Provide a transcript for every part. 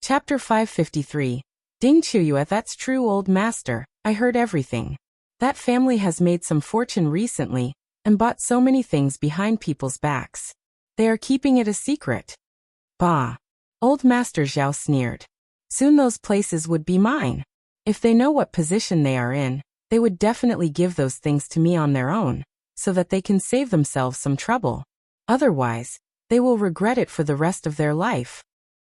Chapter 553. Ding Chuyue. That's true, old master, I heard everything. That family has made some fortune recently, and bought so many things behind people's backs. They are keeping it a secret. Bah! Old Master Zhao sneered. Soon those places would be mine. If they know what position they are in, they would definitely give those things to me on their own, so that they can save themselves some trouble. Otherwise, they will regret it for the rest of their life.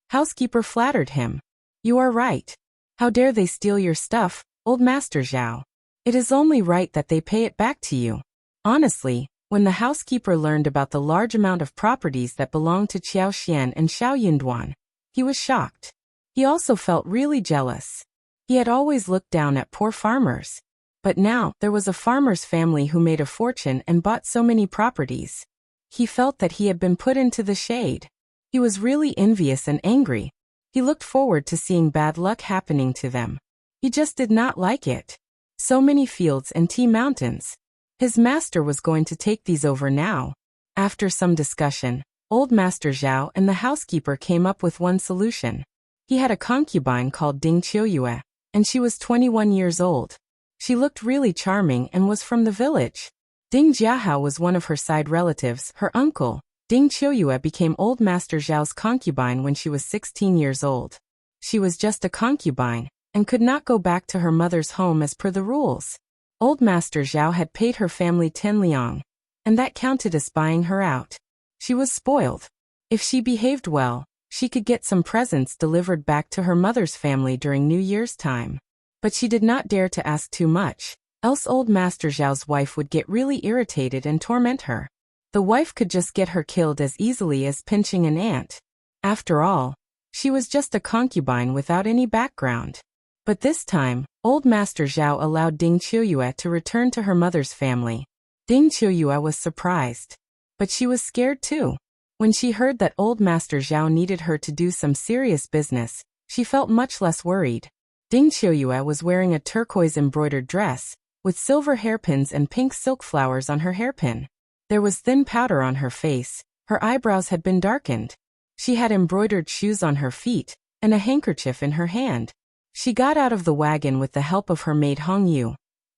Housekeeper flattered him. You are right. How dare they steal your stuff, old Master Zhao? It is only right that they pay it back to you. Honestly, when the housekeeper learned about the large amount of properties that belonged to Qiao Xian and Xiao Yunduan, he was shocked. He also felt really jealous. He had always looked down at poor farmers. But now, there was a farmer's family who made a fortune and bought so many properties. He felt that he had been put into the shade. He was really envious and angry. He looked forward to seeing bad luck happening to them. He just did not like it. So many fields and tea mountains. His master was going to take these over now. After some discussion, old Master Zhao and the housekeeper came up with one solution. He had a concubine called Ding Chuyue, and she was 21 years old. She looked really charming and was from the village. Ding Jiahao was one of her side relatives, her uncle. Ding Chuyue became old Master Zhao's concubine when she was 16 years old. She was just a concubine, and could not go back to her mother's home as per the rules. Old Master Zhao had paid her family 10 liang, and that counted as buying her out. She was spoiled. If she behaved well, she could get some presents delivered back to her mother's family during New Year's time. But she did not dare to ask too much, else old Master Zhao's wife would get really irritated and torment her. The wife could just get her killed as easily as pinching an ant. After all, she was just a concubine without any background. But this time, old Master Zhao allowed Ding Chuyue to return to her mother's family. Ding Chuyue was surprised. But she was scared too. When she heard that old Master Zhao needed her to do some serious business, she felt much less worried. Ding Chuyue was wearing a turquoise embroidered dress, with silver hairpins and pink silk flowers on her hairpin. There was thin powder on her face, her eyebrows had been darkened. She had embroidered shoes on her feet, and a handkerchief in her hand. She got out of the wagon with the help of her maid Hong Yu,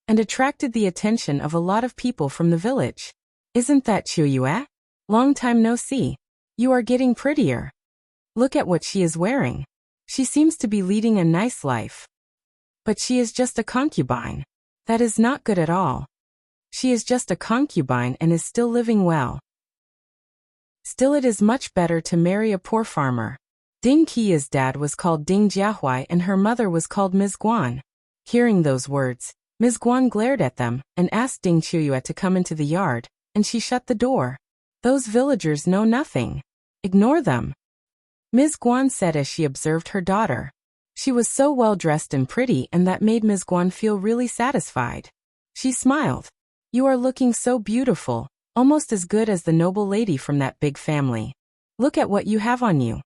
and attracted the attention of a lot of people from the village. Isn't that Chuyue? Long time no see. You are getting prettier. Look at what she is wearing. She seems to be leading a nice life. But she is just a concubine. That is not good at all. She is just a concubine and is still living well. Still, it is much better to marry a poor farmer. Ding Qi's dad was called Ding Jiahui and her mother was called Ms. Guan. Hearing those words, Ms. Guan glared at them and asked Ding Chuyue to come into the yard, and she shut the door. Those villagers know nothing. Ignore them. Ms. Guan said as she observed her daughter. She was so well dressed and pretty, and that made Ms. Guan feel really satisfied. She smiled. You are looking so beautiful, almost as good as the noble lady from that big family. Look at what you have on you.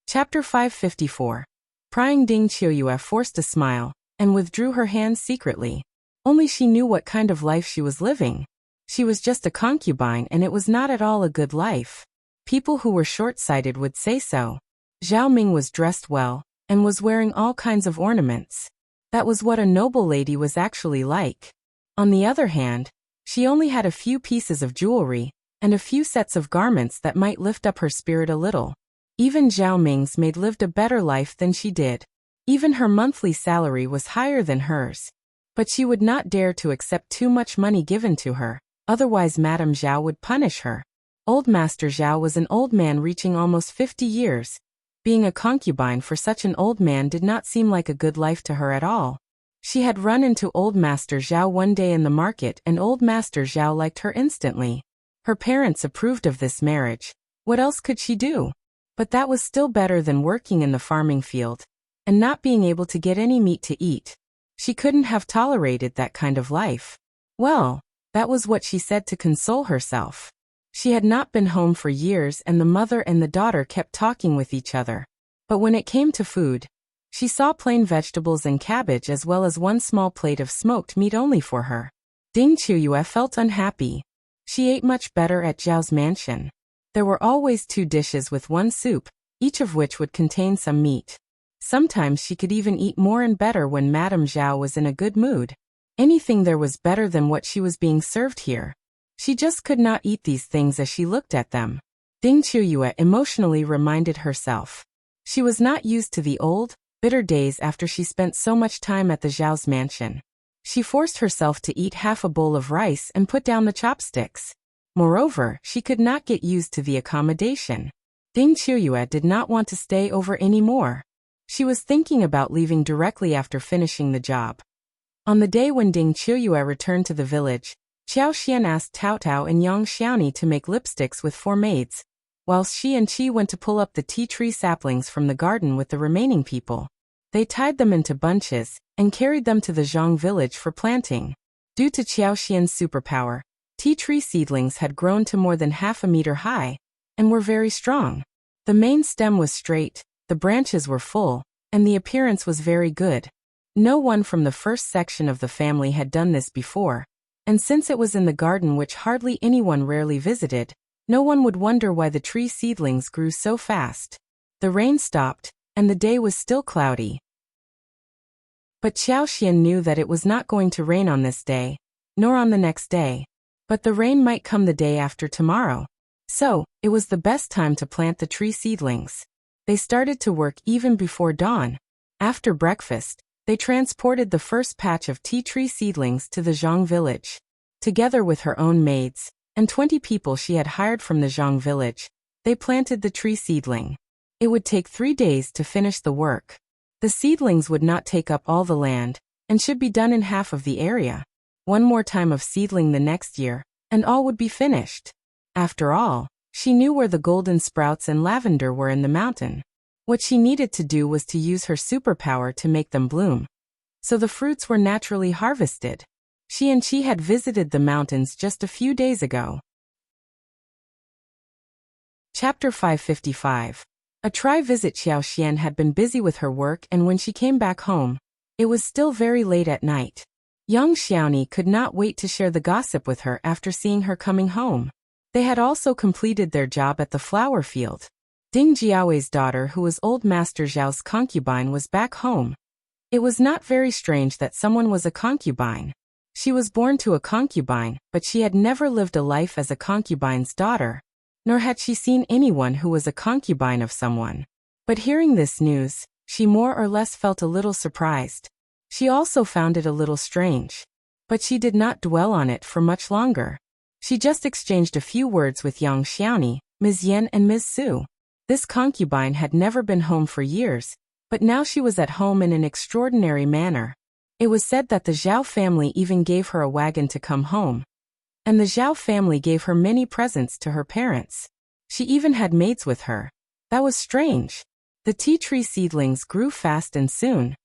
Chapter 554. Prying Ding Chuyue forced a smile, and withdrew her hands secretly. Only she knew what kind of life she was living. She was just a concubine and it was not at all a good life. People who were short-sighted would say so. Zhao Ming was dressed well, and was wearing all kinds of ornaments. That was what a noble lady was actually like. On the other hand, she only had a few pieces of jewelry, and a few sets of garments that might lift up her spirit a little. Even Zhao Ming's maid lived a better life than she did. Even her monthly salary was higher than hers. But she would not dare to accept too much money given to her, otherwise Madame Zhao would punish her. Old Master Zhao was an old man reaching almost 50 years. Being a concubine for such an old man did not seem like a good life to her at all. She had run into old Master Zhao one day in the market and old Master Zhao liked her instantly. Her parents approved of this marriage. What else could she do? But that was still better than working in the farming field, and not being able to get any meat to eat. She couldn't have tolerated that kind of life. Well, that was what she said to console herself. She had not been home for years and the mother and the daughter kept talking with each other. But when it came to food, she saw plain vegetables and cabbage as well as one small plate of smoked meat only for her. Ding Chuyue felt unhappy. She ate much better at Zhao's mansion. There were always 2 dishes with 1 soup, each of which would contain some meat. Sometimes she could even eat more and better when Madame Zhao was in a good mood. Anything there was better than what she was being served here. She just could not eat these things as she looked at them. Ding Qiuyue emotionally reminded herself. She was not used to the old, bitter days after she spent so much time at the Zhao's mansion. She forced herself to eat half a bowl of rice and put down the chopsticks. Moreover, she could not get used to the accommodation. Ding Qiuyue did not want to stay over anymore. She was thinking about leaving directly after finishing the job. On the day when Ding Qiuyue returned to the village, Qiao Xian asked Tao Tao and Yang Xiaoni to make lipsticks with 4 maids, whilst she and Qi went to pull up the tea tree saplings from the garden with the remaining people. They tied them into bunches and carried them to the Zhang village for planting. Due to Qiao Xian's superpower, tea tree seedlings had grown to more than half a meter high and were very strong. The main stem was straight, the branches were full, and the appearance was very good. No one from the first section of the family had done this before, and since it was in the garden which hardly anyone rarely visited, no one would wonder why the tree seedlings grew so fast. The rain stopped, and the day was still cloudy. But Qiao Xian knew that it was not going to rain on this day, nor on the next day. But the rain might come the day after tomorrow. So, it was the best time to plant the tree seedlings. They started to work even before dawn. After breakfast, they transported the first patch of tea tree seedlings to the Zhang village. Together with her own maids, and 20 people she had hired from the Zhang village, they planted the tree seedling. It would take 3 days to finish the work. The seedlings would not take up all the land, and should be done in half of the area. One more time of seedling the next year, and all would be finished. After all, she knew where the golden sprouts and lavender were in the mountain. What she needed to do was to use her superpower to make them bloom. So the fruits were naturally harvested. She and Qi had visited the mountains just a few days ago. Chapter 555. A tri-visit. Qiao Xian had been busy with her work, and when she came back home, it was still very late at night. Yang Xiaoni could not wait to share the gossip with her after seeing her coming home. They had also completed their job at the flower field. Ding Jiaowei's daughter, who was old Master Zhao's concubine, was back home. It was not very strange that someone was a concubine. She was born to a concubine, but she had never lived a life as a concubine's daughter, nor had she seen anyone who was a concubine of someone. But hearing this news, she more or less felt a little surprised. She also found it a little strange. But she did not dwell on it for much longer. She just exchanged a few words with Yang Xiaoni, Ms. Yan and Ms. Su. This concubine had never been home for years, but now she was at home in an extraordinary manner. It was said that the Zhao family even gave her a wagon to come home. And the Zhao family gave her many presents to her parents. She even had maids with her. That was strange. The tea tree seedlings grew fast and soon.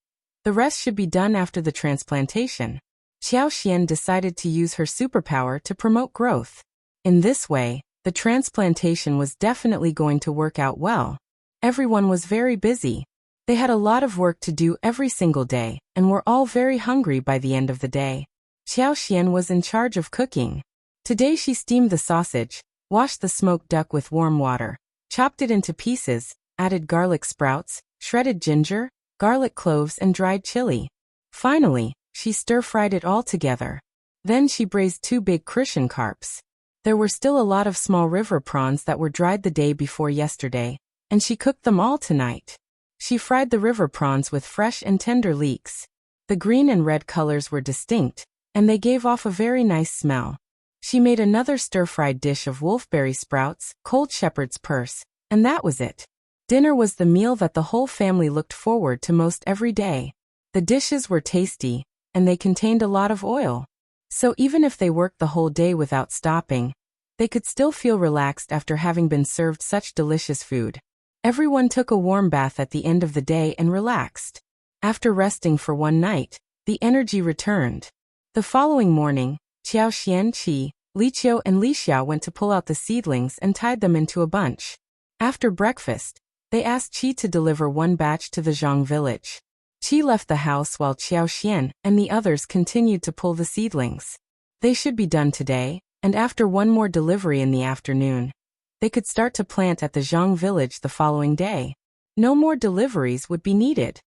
The rest should be done after the transplantation. Qiao Xian decided to use her superpower to promote growth. In this way, the transplantation was definitely going to work out well. Everyone was very busy. They had a lot of work to do every single day, and were all very hungry by the end of the day. Qiao Xian was in charge of cooking. Today she steamed the sausage, washed the smoked duck with warm water, chopped it into pieces, added garlic sprouts, shredded ginger, garlic cloves and dried chili. Finally, she stir-fried it all together. Then she braised 2 big crucian carps. There were still a lot of small river prawns that were dried the day before yesterday, and she cooked them all tonight. She fried the river prawns with fresh and tender leeks. The green and red colors were distinct, and they gave off a very nice smell. She made another stir-fried dish of wolfberry sprouts, cold shepherd's purse, and that was it. Dinner was the meal that the whole family looked forward to most every day. The dishes were tasty, and they contained a lot of oil. So even if they worked the whole day without stopping, they could still feel relaxed after having been served such delicious food. Everyone took a warm bath at the end of the day and relaxed. After resting for one night, the energy returned. The following morning, Qiao Xian, Qi, Li Qiu and Li Xiao went to pull out the seedlings and tied them into a bunch. After breakfast, they asked Qi to deliver 1 batch to the Zhang village. Qi left the house while Qiao Xian and the others continued to pull the seedlings. They should be done today, and after one more delivery in the afternoon. They could start to plant at the Zhang village the following day. No more deliveries would be needed.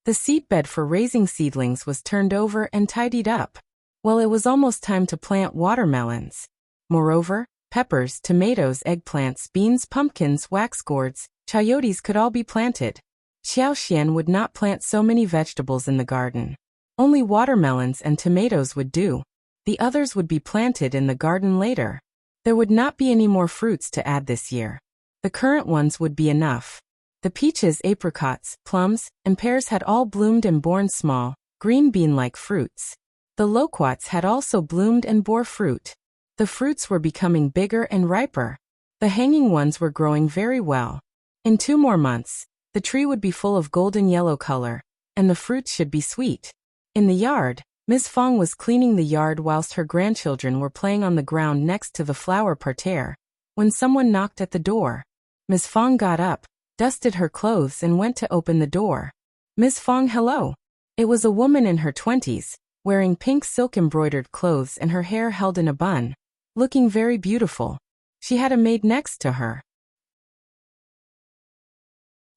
The seedbed for raising seedlings was turned over and tidied up. Well, it was almost time to plant watermelons. Moreover, peppers, tomatoes, eggplants, beans, pumpkins, wax gourds, chayotes could all be planted. Xiao Xian would not plant so many vegetables in the garden. Only watermelons and tomatoes would do. The others would be planted in the garden later. There would not be any more fruits to add this year. The current ones would be enough. The peaches, apricots, plums, and pears had all bloomed and borne small, green bean-like fruits. The loquats had also bloomed and bore fruit. The fruits were becoming bigger and riper. The hanging ones were growing very well. In 2 more months, the tree would be full of golden yellow color, and the fruits should be sweet. In the yard, Ms. Fong was cleaning the yard whilst her grandchildren were playing on the ground next to the flower parterre, when someone knocked at the door. Ms. Fong got up, dusted her clothes and went to open the door. Ms. Fong, hello. It was a woman in her 20s, wearing pink silk-embroidered clothes and her hair held in a bun, looking very beautiful. She had a maid next to her.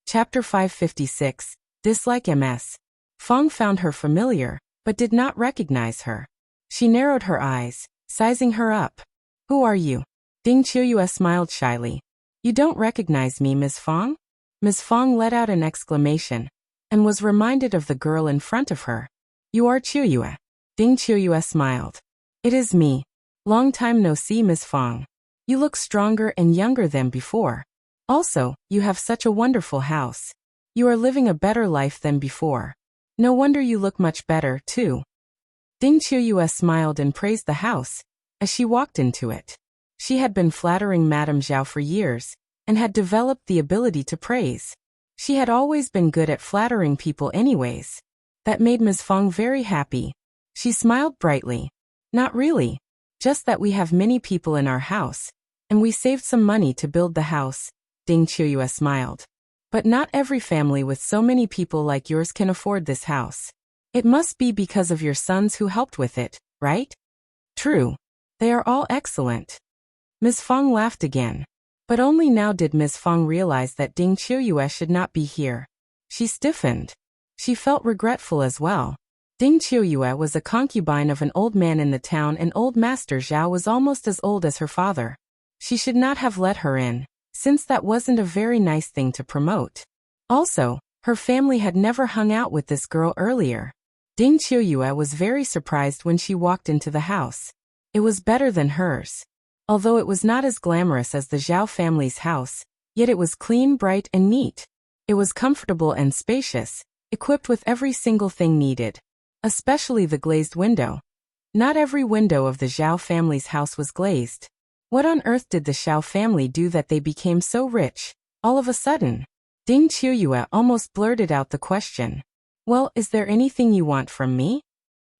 Chapter 556, Dislike MS. Fong found her familiar, but did not recognize her. She narrowed her eyes, sizing her up. Who are you? Ding Qiuyue smiled shyly. You don't recognize me, Ms. Fong? Ms. Fong let out an exclamation, and was reminded of the girl in front of her. You are Qiuyue. Ding Qiuyue smiled. It is me. Long time no see, Ms. Fong. You look stronger and younger than before. Also, you have such a wonderful house. You are living a better life than before. No wonder you look much better, too. Ding Qiuyue smiled and praised the house, as she walked into it. She had been flattering Madame Zhao for years, and had developed the ability to praise. She had always been good at flattering people anyways. That made Ms. Fong very happy. She smiled brightly. Not really. Just that we have many people in our house, and we saved some money to build the house, Ding Qiuyue smiled. But not every family with so many people like yours can afford this house. It must be because of your sons who helped with it, right? True. They are all excellent. Ms. Fong laughed again. But only now did Ms. Fong realize that Ding Qiuyue should not be here. She stiffened. She felt regretful as well. Ding Qiuyue was a concubine of an old man in the town, and old Master Zhao was almost as old as her father. She should not have let her in, since that wasn't a very nice thing to promote. Also, her family had never hung out with this girl earlier. Ding Qiuyue was very surprised when she walked into the house. It was better than hers. Although it was not as glamorous as the Zhao family's house, yet it was clean, bright, and neat. It was comfortable and spacious, equipped with every single thing needed. Especially the glazed window. Not every window of the Zhao family's house was glazed. What on earth did the Zhao family do that they became so rich, all of a sudden? Ding Qiuyue almost blurted out the question. Well, is there anything you want from me?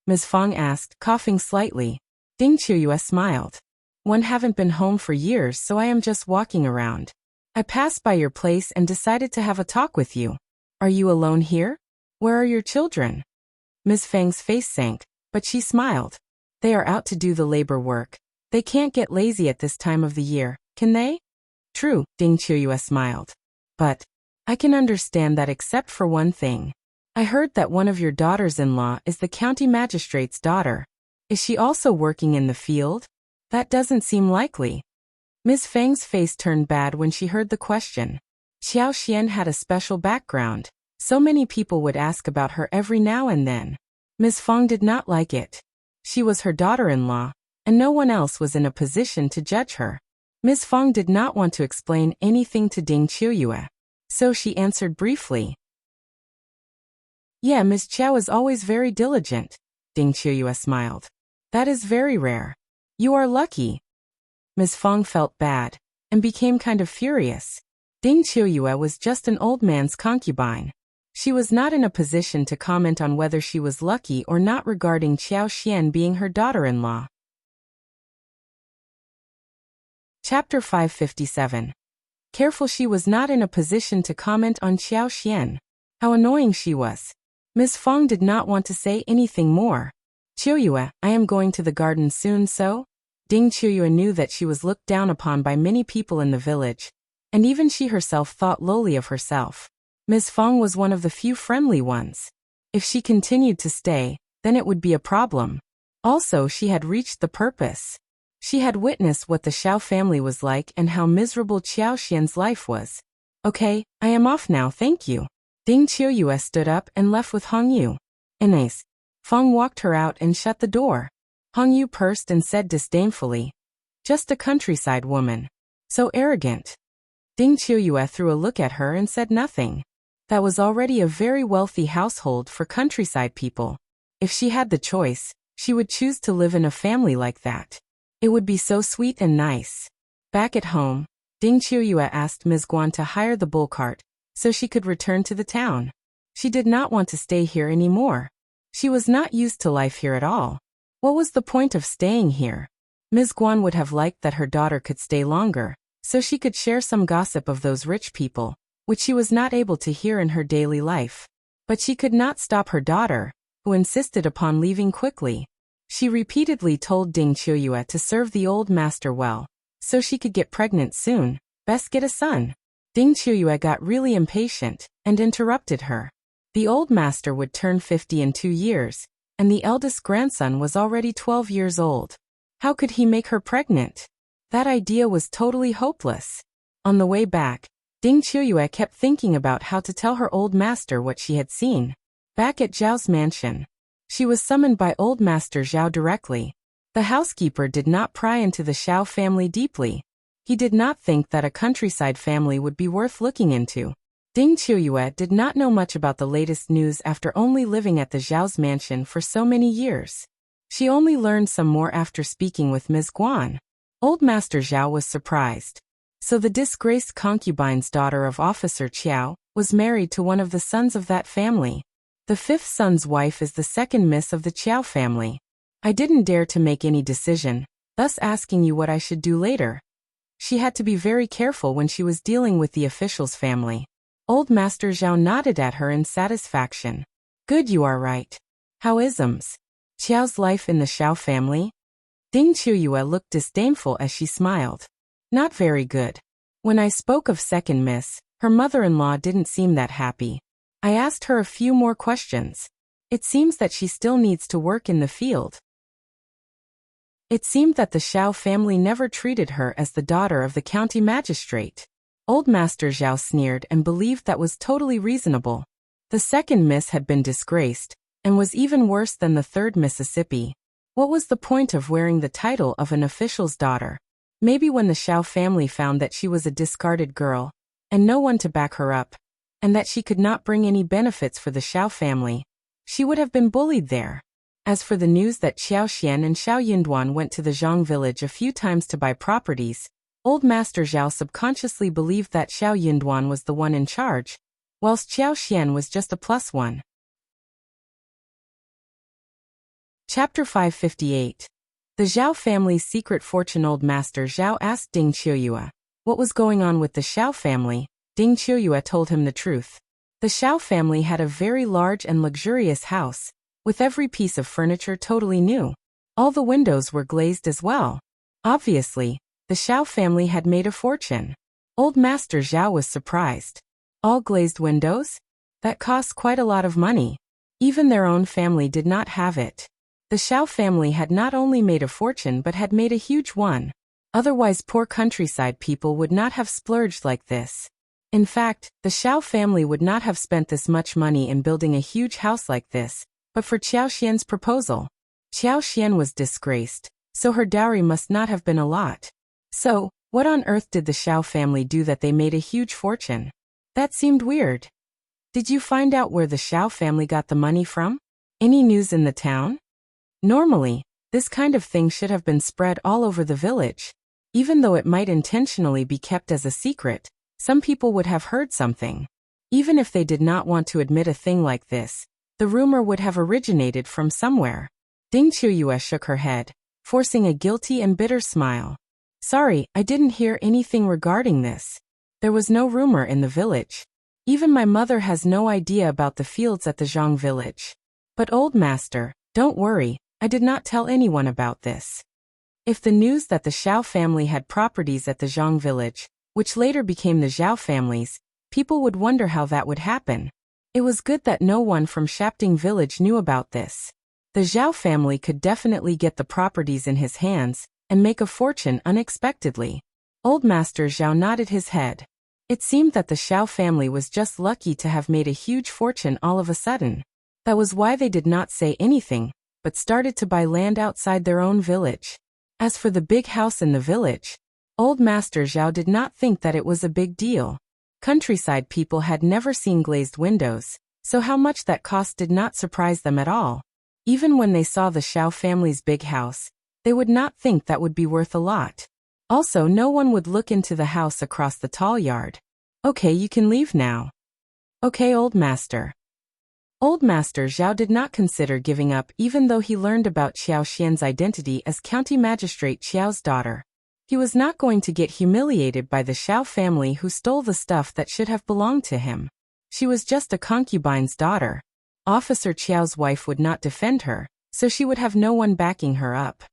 Ms. Fong asked, coughing slightly. Ding Qiuyue smiled. One haven't been home for years, so I am just walking around. I passed by your place and decided to have a talk with you. Are you alone here? Where are your children? Ms. Fang's face sank, but she smiled. They are out to do the labor work. They can't get lazy at this time of the year, can they? True, Ding Qiuyue smiled. But I can understand that except for one thing. I heard that one of your daughters-in-law is the county magistrate's daughter. Is she also working in the field? That doesn't seem likely. Ms. Fang's face turned bad when she heard the question. Xiao Xian had a special background. So many people would ask about her every now and then. Ms. Fong did not like it. She was her daughter-in-law, and no one else was in a position to judge her. Ms. Fong did not want to explain anything to Ding Qiuyue, so she answered briefly. Yeah, Ms. Qiao is always very diligent, Ding Qiuyue smiled. That is very rare. You are lucky. Ms. Fong felt bad, and became kind of furious. Ding Qiuyue was just an old man's concubine. She was not in a position to comment on whether she was lucky or not regarding Xiao Xian being her daughter-in-law. Chapter 557. Careful, she was not in a position to comment on Xiao Xian. How annoying she was. Ms. Fong did not want to say anything more. Qiuyue, I am going to the garden soon, so? Ding Qiuyue knew that she was looked down upon by many people in the village, and even she herself thought lowly of herself. Ms. Feng was one of the few friendly ones. If she continued to stay, then it would be a problem. Also, she had reached the purpose. She had witnessed what the Xiao family was like and how miserable Qiao Xian's life was. Okay, I am off now, thank you. Ding Qiuyue stood up and left with Hongyu. Ines. Feng walked her out and shut the door. Hongyu pursed and said disdainfully, "Just a countryside woman. So arrogant." Ding Qiuyue threw a look at her and said nothing. That was already a very wealthy household for countryside people. If she had the choice, she would choose to live in a family like that. It would be so sweet and nice. Back at home, Ding Qiuyue asked Ms. Guan to hire the bull cart so she could return to the town. She did not want to stay here anymore. She was not used to life here at all. What was the point of staying here? Ms. Guan would have liked that her daughter could stay longer, so she could share some gossip of those rich people, which she was not able to hear in her daily life. But she could not stop her daughter, who insisted upon leaving quickly. She repeatedly told Ding Qiuyue to serve the old master well, so she could get pregnant soon, best get a son. Ding Qiuyue got really impatient and interrupted her. The old master would turn 50 in 2 years, and the eldest grandson was already 12 years old. How could he make her pregnant? That idea was totally hopeless. On the way back, Ding Qiuyue kept thinking about how to tell her old master what she had seen. Back at Zhao's mansion, she was summoned by old master Zhao directly. The housekeeper did not pry into the Xiao family deeply. He did not think that a countryside family would be worth looking into. Ding Qiuyue did not know much about the latest news after only living at the Zhao's mansion for so many years. She only learned some more after speaking with Ms. Guan. Old Master Zhao was surprised. So the disgraced concubine's daughter of Officer Qiao was married to one of the sons of that family. The fifth son's wife is the second miss of the Qiao family. I didn't dare to make any decision, thus asking you what I should do later. She had to be very careful when she was dealing with the official's family. Old Master Zhao nodded at her in satisfaction. Good, you are right. How isms? Qiao's life in the Xiao family? Ding Qiuyue looked disdainful as she smiled. Not very good. When I spoke of second miss, her mother-in-law didn't seem that happy. I asked her a few more questions. It seems that she still needs to work in the field. It seemed that the Xiao family never treated her as the daughter of the county magistrate. Old Master Zhao sneered and believed that was totally reasonable. The second miss had been disgraced, and was even worse than the third Mississippi. What was the point of wearing the title of an official's daughter? Maybe when the Xiao family found that she was a discarded girl, and no one to back her up, and that she could not bring any benefits for the Xiao family, she would have been bullied there. As for the news that Xiao Xian and Xiao Yunduan went to the Zhang village a few times to buy properties, Old Master Zhao subconsciously believed that Xiao Yunduan was the one in charge, whilst Xiao Xian was just a plus one. Chapter 558. The Zhao family's secret fortune. Old Master Zhao asked Ding Qiuyue what was going on with the Xiao family. Ding Qiuyue told him the truth. The Xiao family had a very large and luxurious house, with every piece of furniture totally new. All the windows were glazed as well. Obviously, the Xiao family had made a fortune. Old Master Zhao was surprised. All glazed windows? That costs quite a lot of money. Even their own family did not have it. The Xiao family had not only made a fortune but had made a huge one. Otherwise, poor countryside people would not have splurged like this. In fact, the Xiao family would not have spent this much money in building a huge house like this, but for Qiao Xian's proposal. Qiao Xian was disgraced, so her dowry must not have been a lot. So, what on earth did the Xiao family do that they made a huge fortune? That seemed weird. Did you find out where the Xiao family got the money from? Any news in the town? Normally, this kind of thing should have been spread all over the village. Even though it might intentionally be kept as a secret, some people would have heard something. Even if they did not want to admit a thing like this, the rumor would have originated from somewhere. Ding Qiuyue shook her head, forcing a guilty and bitter smile. Sorry, I didn't hear anything regarding this. There was no rumor in the village. Even my mother has no idea about the fields at the Zhang village. But old master, don't worry, I did not tell anyone about this. If the news that the Xiao family had properties at the Zhang village, which later became the Zhao families, people would wonder how that would happen. It was good that no one from Shapting village knew about this. The Zhao family could definitely get the properties in his hands and make a fortune unexpectedly. Old Master Zhao nodded his head. It seemed that the Xiao family was just lucky to have made a huge fortune all of a sudden. That was why they did not say anything, but started to buy land outside their own village. As for the big house in the village, Old Master Zhao did not think that it was a big deal. Countryside people had never seen glazed windows, so how much that cost did not surprise them at all. Even when they saw the Xiao family's big house, they would not think that would be worth a lot. Also, no one would look into the house across the tall yard. Okay, you can leave now. Okay, Old Master. Old Master Zhao did not consider giving up even though he learned about Xiao Xian's identity as County Magistrate Xiao's daughter. He was not going to get humiliated by the Xiao family who stole the stuff that should have belonged to him. She was just a concubine's daughter. Officer Qiao's wife would not defend her, so she would have no one backing her up.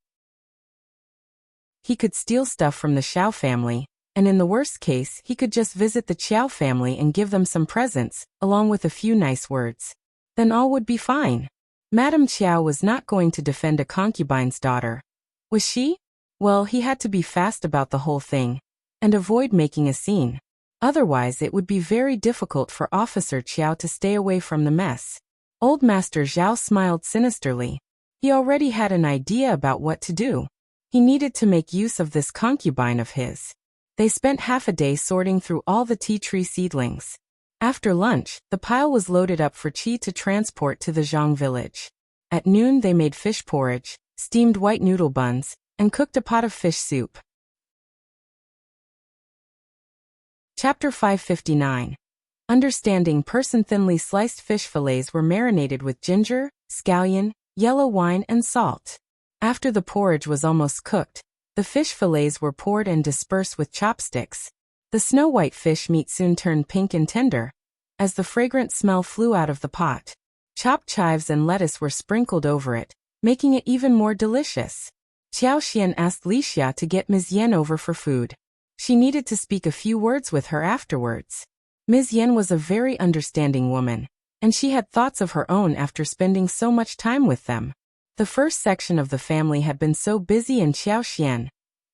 He could steal stuff from the Xiao family, and in the worst case, he could just visit the Qiao family and give them some presents, along with a few nice words. Then all would be fine. Madame Qiao was not going to defend a concubine's daughter. Was she? Well, he had to be fast about the whole thing, and avoid making a scene. Otherwise it would be very difficult for Officer Qiao to stay away from the mess. Old Master Zhao smiled sinisterly. He already had an idea about what to do. He needed to make use of this concubine of his. They spent half a day sorting through all the tea tree seedlings. After lunch, the pile was loaded up for Qi to transport to the Zhang village. At noon they made fish porridge, steamed white noodle buns, and cooked a pot of fish soup. Chapter 559. Understanding person. Thinly sliced fish fillets were marinated with ginger, scallion, yellow wine and salt. After the porridge was almost cooked, the fish fillets were poured and dispersed with chopsticks. The snow-white fish meat soon turned pink and tender, as the fragrant smell flew out of the pot. Chopped chives and lettuce were sprinkled over it, making it even more delicious. Xiao Xian asked Li Xia to get Ms. Yan over for food. She needed to speak a few words with her afterwards. Ms. Yan was a very understanding woman, and she had thoughts of her own after spending so much time with them. The first section of the family had been so busy in Xiao Xian.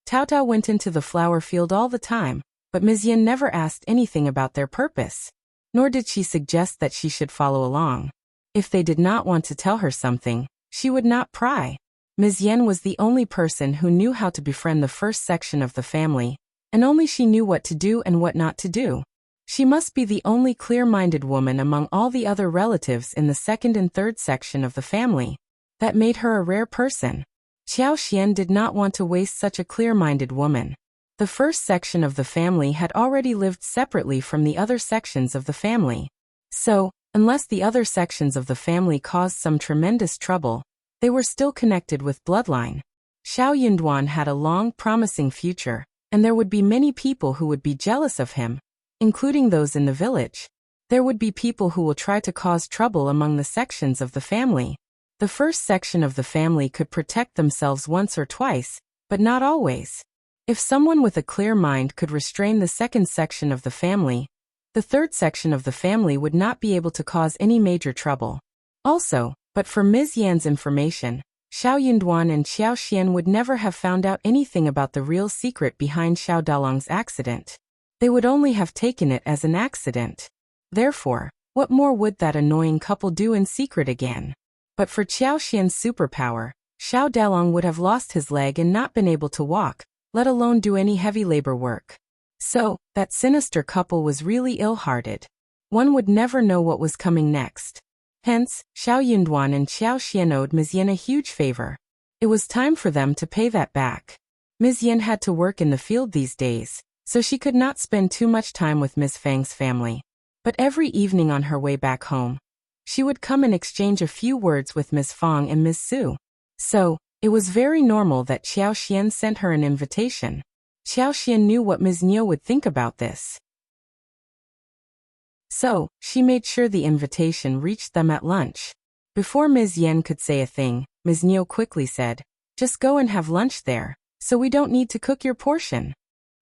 Tao Tao went into the flower field all the time, but Ms. Yan never asked anything about their purpose. Nor did she suggest that she should follow along. If they did not want to tell her something, she would not pry. Ms. Yan was the only person who knew how to befriend the first section of the family, and only she knew what to do and what not to do. She must be the only clear-minded woman among all the other relatives in the second and third section of the family. That made her a rare person. Xiao Xian did not want to waste such a clear-minded woman. The first section of the family had already lived separately from the other sections of the family. So, unless the other sections of the family caused some tremendous trouble, they were still connected with bloodline. Xiao Yunduan had a long, promising future, and there would be many people who would be jealous of him, including those in the village. There would be people who will try to cause trouble among the sections of the family. The first section of the family could protect themselves once or twice, but not always. If someone with a clear mind could restrain the second section of the family, the third section of the family would not be able to cause any major trouble. Also, but for Ms. Yan's information, Xiao Yunduan and Xiao Xian would never have found out anything about the real secret behind Xiao Dalong's accident. They would only have taken it as an accident. Therefore, what more would that annoying couple do in secret again? But for Xiao Xian's superpower, Xiao Dalong would have lost his leg and not been able to walk, let alone do any heavy labor work. So, that sinister couple was really ill-hearted. One would never know what was coming next. Hence, Xiao Yunduan and Xiao Xian owed Ms. Yan a huge favor. It was time for them to pay that back. Ms. Yan had to work in the field these days, so she could not spend too much time with Ms. Fang's family. But every evening on her way back home, she would come and exchange a few words with Ms. Fang and Ms. Su. So, it was very normal that Xiao Xian sent her an invitation. Xiao Xian knew what Ms. Niu would think about this. So, she made sure the invitation reached them at lunch. Before Ms. Yan could say a thing, Ms. Niu quickly said, "Just go and have lunch there. so we don't need to cook your portion.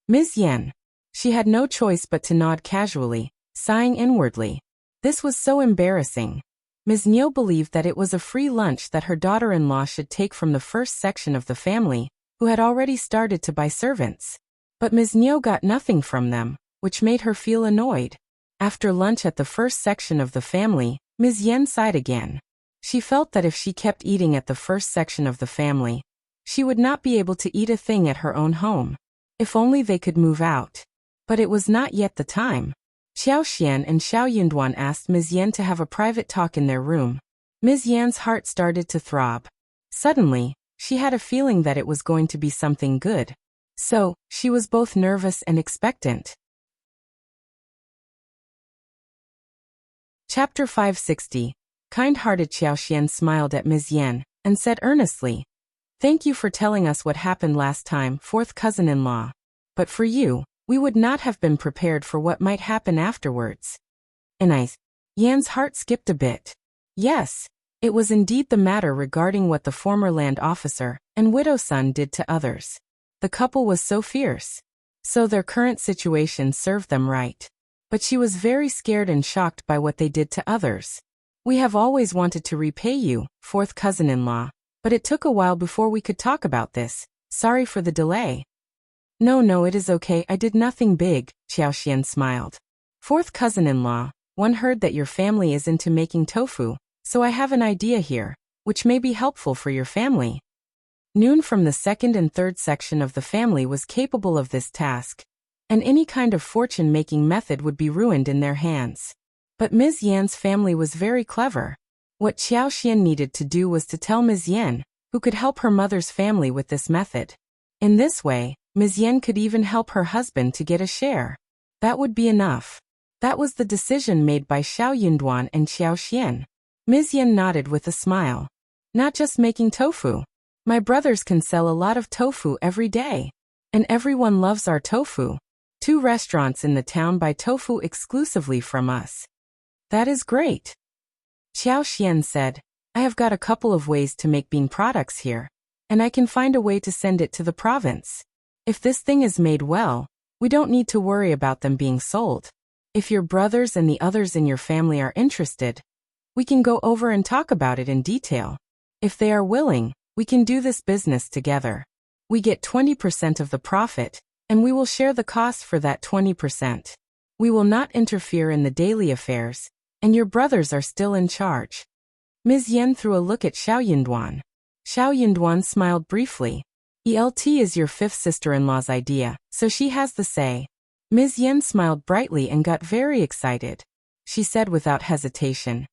Ms. Yan. She had no choice but to nod casually, sighing inwardly. This was so embarrassing. Ms. Niu believed that it was a free lunch that her daughter-in-law should take from the first section of the family, who had already started to buy servants. But Ms. Niu got nothing from them, which made her feel annoyed. After lunch at the first section of the family, Ms. Yan sighed again. She felt that if she kept eating at the first section of the family, she would not be able to eat a thing at her own home. If only they could move out. But it was not yet the time. Xiao Xian and Xiao Yunduan asked Ms. Yan to have a private talk in their room. Ms. Yan's heart started to throb. Suddenly, she had a feeling that it was going to be something good. So, she was both nervous and expectant. Chapter 560. Kind-hearted Xiao Xian smiled at Ms. Yan and said earnestly, "Thank you for telling us what happened last time, fourth cousin-in-law. But for you, we would not have been prepared for what might happen afterwards." And Yan's heart skipped a bit. Yes, it was indeed the matter regarding what the former land officer and widow son did to others. The couple was so fierce. So their current situation served them right. But she was very scared and shocked by what they did to others. "We have always wanted to repay you, fourth cousin-in-law, but it took a while before we could talk about this. Sorry for the delay." No, it is okay, I did nothing big," Xiao Xian smiled. "Fourth cousin-in-law, one heard that your family is into making tofu, so I have an idea here, which may be helpful for your family." Noon from the second and third section of the family was capable of this task, and any kind of fortune-making method would be ruined in their hands. But Ms. Yan's family was very clever. What Xiao Xian needed to do was to tell Ms. Yan, who could help her mother's family with this method. In this way, Ms. Yan could even help her husband to get a share. That would be enough. That was the decision made by Xiao Yunduan and Xiao Xian. Ms. Yan nodded with a smile. "Not just making tofu. My brothers can sell a lot of tofu every day. And everyone loves our tofu. 2 restaurants in the town buy tofu exclusively from us." "That is great." Xiao Xian said, "I have got a couple of ways to make bean products here, and I can find a way to send it to the province. If this thing is made well, we don't need to worry about them being sold. If your brothers and the others in your family are interested, we can go over and talk about it in detail. If they are willing, we can do this business together. We get 20% of the profit, and we will share the cost for that 20%. We will not interfere in the daily affairs, and your brothers are still in charge." Ms. Yan threw a look at Xiao Yunduan. Xiao Yunduan smiled briefly. "ELT is your fifth sister-in-law's idea, so she has the say." Ms. Yan smiled brightly and got very excited. She said without hesitation,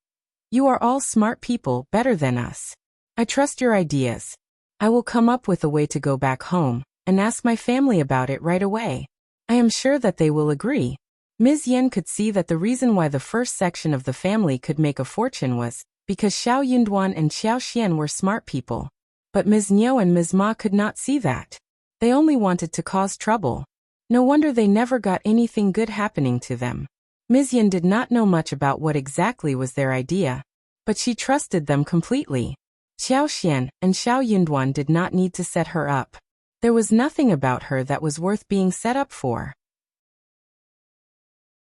"You are all smart people, better than us. I trust your ideas. I will come up with a way to go back home and ask my family about it right away. I am sure that they will agree." Ms. Yan could see that the reason why the first section of the family could make a fortune was because Xiao Yunduan and Xiao Xian were smart people. But Ms. Niu and Ms. Ma could not see that. They only wanted to cause trouble. No wonder they never got anything good happening to them. Ms. Yan did not know much about what exactly was their idea, but she trusted them completely. Xiao Xian and Xiao Yunduan did not need to set her up. There was nothing about her that was worth being set up for.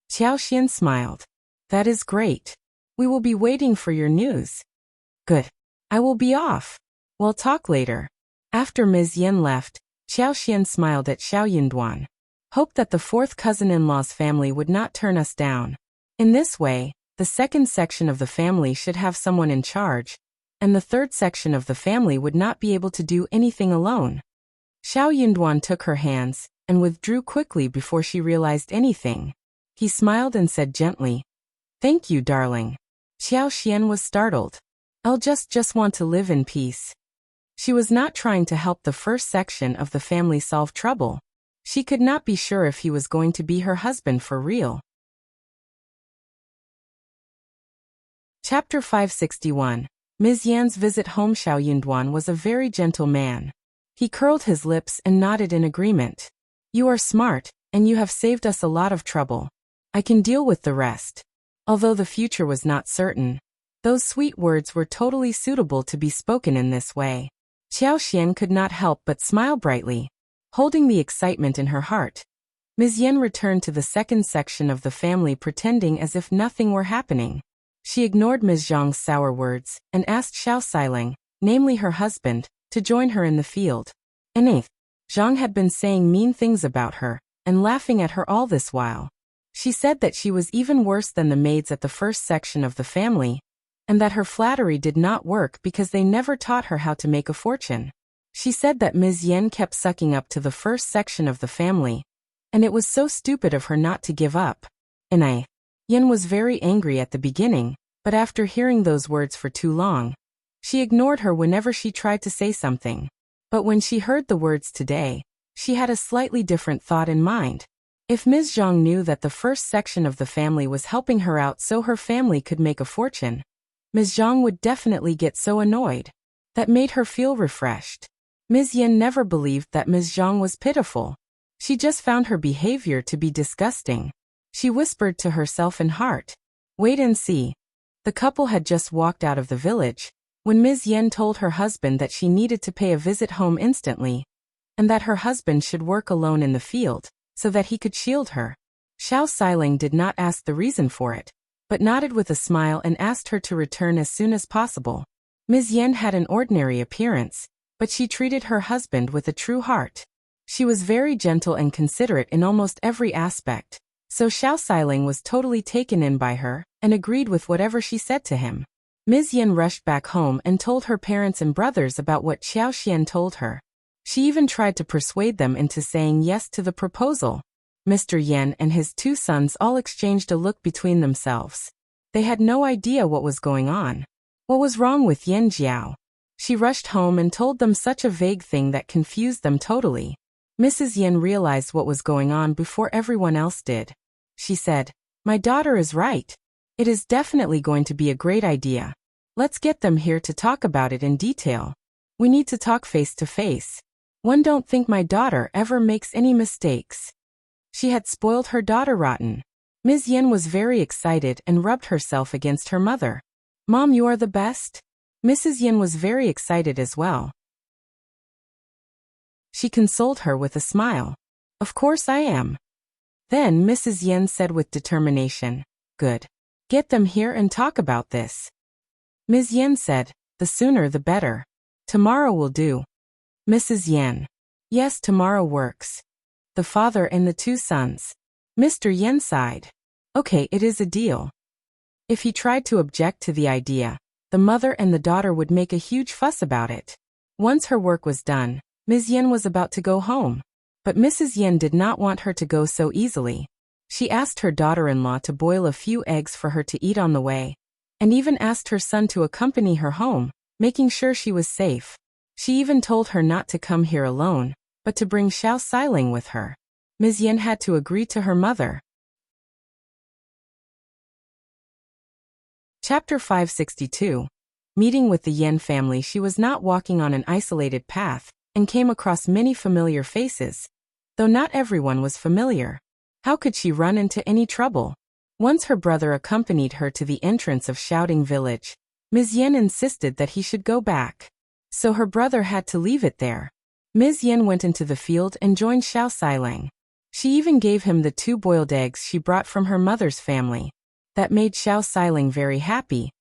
Xiao Xian smiled. "That is great. We will be waiting for your news." "Good. I will be off. We'll talk later." After Ms. Yan left, Xiao Xian smiled at Xiao Yunduan. "Hope that the fourth cousin-in-law's family would not turn us down. In this way, the second section of the family should have someone in charge, and the third section of the family would not be able to do anything alone." Xiao Yunduan took her hands and withdrew quickly before she realized anything. He smiled and said gently, "Thank you, darling." Xiao Xian was startled. "I'll just want to live in peace." She was not trying to help the first section of the family solve trouble. She could not be sure if he was going to be her husband for real. Chapter 561. Ms. Yan's visit home. Xiao Yunduan was a very gentle man. He curled his lips and nodded in agreement. "You are smart, and you have saved us a lot of trouble. I can deal with the rest." Although the future was not certain, those sweet words were totally suitable to be spoken in this way. Xiao Xian could not help but smile brightly, holding the excitement in her heart. Ms. Yen returned to the second section of the family pretending as if nothing were happening. She ignored Ms. Zhang's sour words and asked Xiao Xiling, namely her husband, to join her in the field. And Zhang had been saying mean things about her and laughing at her all this while. She said that she was even worse than the maids at the first section of the family, and that her flattery did not work because they never taught her how to make a fortune. She said that Ms. Yen kept sucking up to the first section of the family, and it was so stupid of her not to give up. And Yen was very angry at the beginning, but after hearing those words for too long, she ignored her whenever she tried to say something. But when she heard the words today, she had a slightly different thought in mind. If Ms. Zhang knew that the first section of the family was helping her out so her family could make a fortune, Ms. Zhang would definitely get so annoyed. That made her feel refreshed. Ms. Yen never believed that Ms. Zhang was pitiful. She just found her behavior to be disgusting. She whispered to herself in heart, "Wait and see." The couple had just walked out of the village when Ms. Yen told her husband that she needed to pay a visit home instantly, and that her husband should work alone in the field, so that he could shield her. Xiao Xiling did not ask the reason for it, but nodded with a smile and asked her to return as soon as possible. Ms. Yen had an ordinary appearance, but she treated her husband with a true heart. She was very gentle and considerate in almost every aspect, so Xiao Xiling was totally taken in by her and agreed with whatever she said to him. Ms. Yen rushed back home and told her parents and brothers about what Xiao Xian told her. She even tried to persuade them into saying yes to the proposal. Mr. Yen and his two sons all exchanged a look between themselves. They had no idea what was going on. What was wrong with Yen Jiao? She rushed home and told them such a vague thing that confused them totally. Mrs. Yen realized what was going on before everyone else did. She said, "My daughter is right. It is definitely going to be a great idea. Let's get them here to talk about it in detail. We need to talk face to face. One don't think my daughter ever makes any mistakes." She had spoiled her daughter rotten. Ms. Yen was very excited and rubbed herself against her mother. "Mom, you are the best." Mrs. Yen was very excited as well. She consoled her with a smile. "Of course I am." Then Mrs. Yen said with determination, "Good. Get them here and talk about this." Ms. Yen said, "The sooner the better. Tomorrow will do." Mrs. Yen, "Yes, tomorrow works." The father and the two sons. Mr. Yen sighed. "Okay, it is a deal." If he tried to object to the idea, the mother and the daughter would make a huge fuss about it. Once her work was done, Ms. Yen was about to go home. But Mrs. Yen did not want her to go so easily. She asked her daughter-in-law to boil a few eggs for her to eat on the way, and even asked her son to accompany her home, making sure she was safe. She even told her not to come here alone, but to bring Xiao Xiling with her. Ms. Yen had to agree to her mother. Chapter 562. Meeting with the Yen family. She was not walking on an isolated path, and came across many familiar faces. Though not everyone was familiar. How could she run into any trouble? Once her brother accompanied her to the entrance of Shouting Village. Ms. Yen insisted that he should go back. So her brother had to leave it there. Ms. Yen went into the field and joined Xiao Xiling. She even gave him the 2 boiled eggs she brought from her mother's family. That made Xiao Xiling very happy,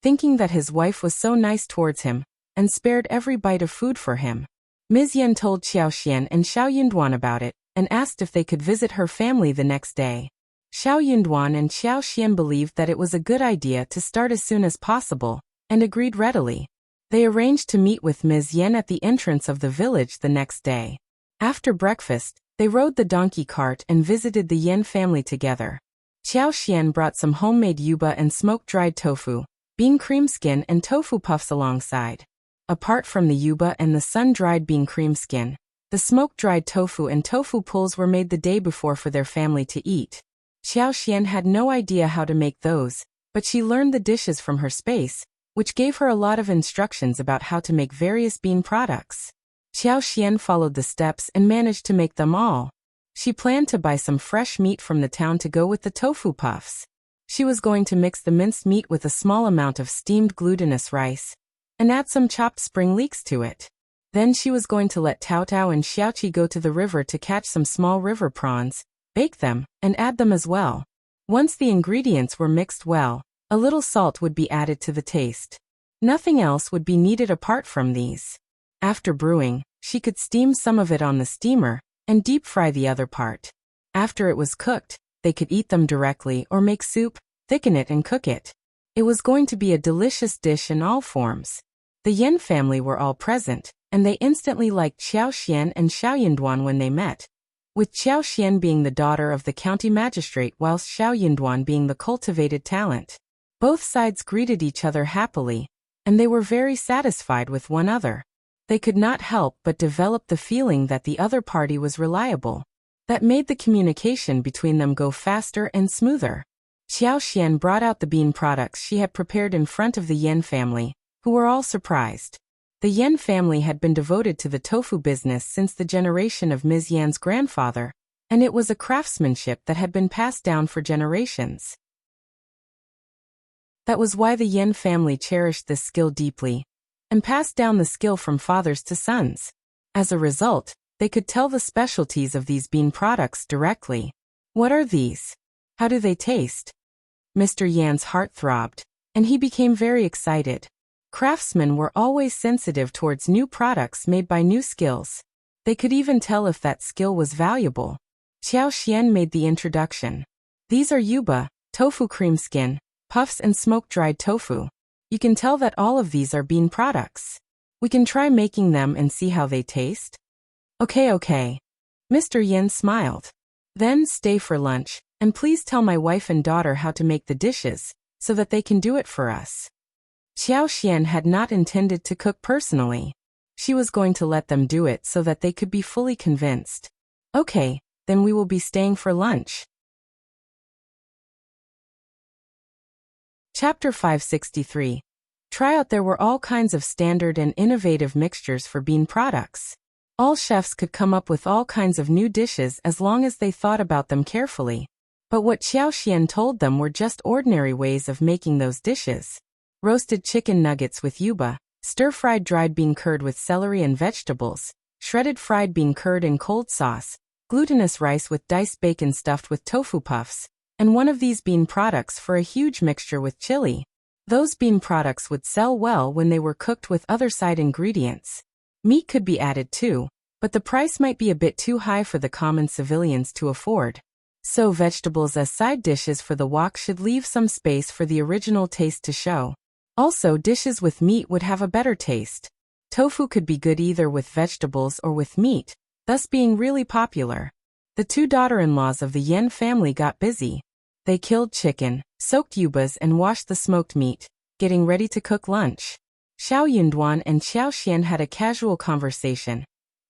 thinking that his wife was so nice towards him, and spared every bite of food for him. Ms. Yen told Xiao Xian and Xiao Yunduan about it, and asked if they could visit her family the next day. Xiao Yunduan and Xiao Xian believed that it was a good idea to start as soon as possible, and agreed readily. They arranged to meet with Ms. Yen at the entrance of the village the next day. After breakfast, they rode the donkey cart and visited the Yen family together. Xiao Xian brought some homemade yuba and smoked-dried tofu, bean cream skin and tofu puffs alongside. Apart from the yuba and the sun-dried bean cream skin, the smoked-dried tofu and tofu pulls were made the day before for their family to eat. Xiao Xian had no idea how to make those, but she learned the dishes from her space, which gave her a lot of instructions about how to make various bean products. Xiao Xian followed the steps and managed to make them all. She planned to buy some fresh meat from the town to go with the tofu puffs. She was going to mix the minced meat with a small amount of steamed glutinous rice, and add some chopped spring leeks to it. Then she was going to let Tao Tao and Xiaoqi go to the river to catch some small river prawns, bake them, and add them as well. Once the ingredients were mixed well, a little salt would be added to the taste. Nothing else would be needed apart from these. After brewing, she could steam some of it on the steamer and deep fry the other part. After it was cooked, they could eat them directly or make soup, thicken it and cook it. It was going to be a delicious dish in all forms. The Yan family were all present, and they instantly liked Xiao Xian and Xiao Yinduan when they met, with Xiao Xian being the daughter of the county magistrate whilst Xiao Yinduan being the cultivated talent. Both sides greeted each other happily, and they were very satisfied with one another. They could not help but develop the feeling that the other party was reliable. That made the communication between them go faster and smoother. Xiao Xian brought out the bean products she had prepared in front of the Yan family, who were all surprised. The Yan family had been devoted to the tofu business since the generation of Ms. Yan's grandfather, and it was a craftsmanship that had been passed down for generations. That was why the Yan family cherished this skill deeply, and passed down the skill from fathers to sons. As a result, they could tell the specialties of these bean products directly. What are these? How do they taste? Mr. Yan's heart throbbed, and he became very excited. Craftsmen were always sensitive towards new products made by new skills. They could even tell if that skill was valuable. Xiao Xian made the introduction. These are yuba, tofu cream skin, puffs and smoke-dried tofu. You can tell that all of these are bean products. We can try making them and see how they taste. Okay. Mr. Yin smiled. Then stay for lunch, and please tell my wife and daughter how to make the dishes, so that they can do it for us. Xiao Xian had not intended to cook personally. She was going to let them do it so that they could be fully convinced. Okay, then we will be staying for lunch. Chapter 563. Tryout. There were all kinds of standard and innovative mixtures for bean products. All chefs could come up with all kinds of new dishes as long as they thought about them carefully. But what Xiao Xian told them were just ordinary ways of making those dishes. Roasted chicken nuggets with yuba, stir-fried dried bean curd with celery and vegetables, shredded fried bean curd in cold sauce, glutinous rice with diced bacon stuffed with tofu puffs, and one of these bean products for a huge mixture with chili. Those bean products would sell well when they were cooked with other side ingredients. Meat could be added too, but the price might be a bit too high for the common civilians to afford. So vegetables as side dishes for the wok should leave some space for the original taste to show. Also, dishes with meat would have a better taste. Tofu could be good either with vegetables or with meat, thus being really popular. The two daughter-in-laws of the Yan family got busy. They killed chicken, soaked yubas and washed the smoked meat, getting ready to cook lunch. Xiao Yunduan and Xiao Xian had a casual conversation,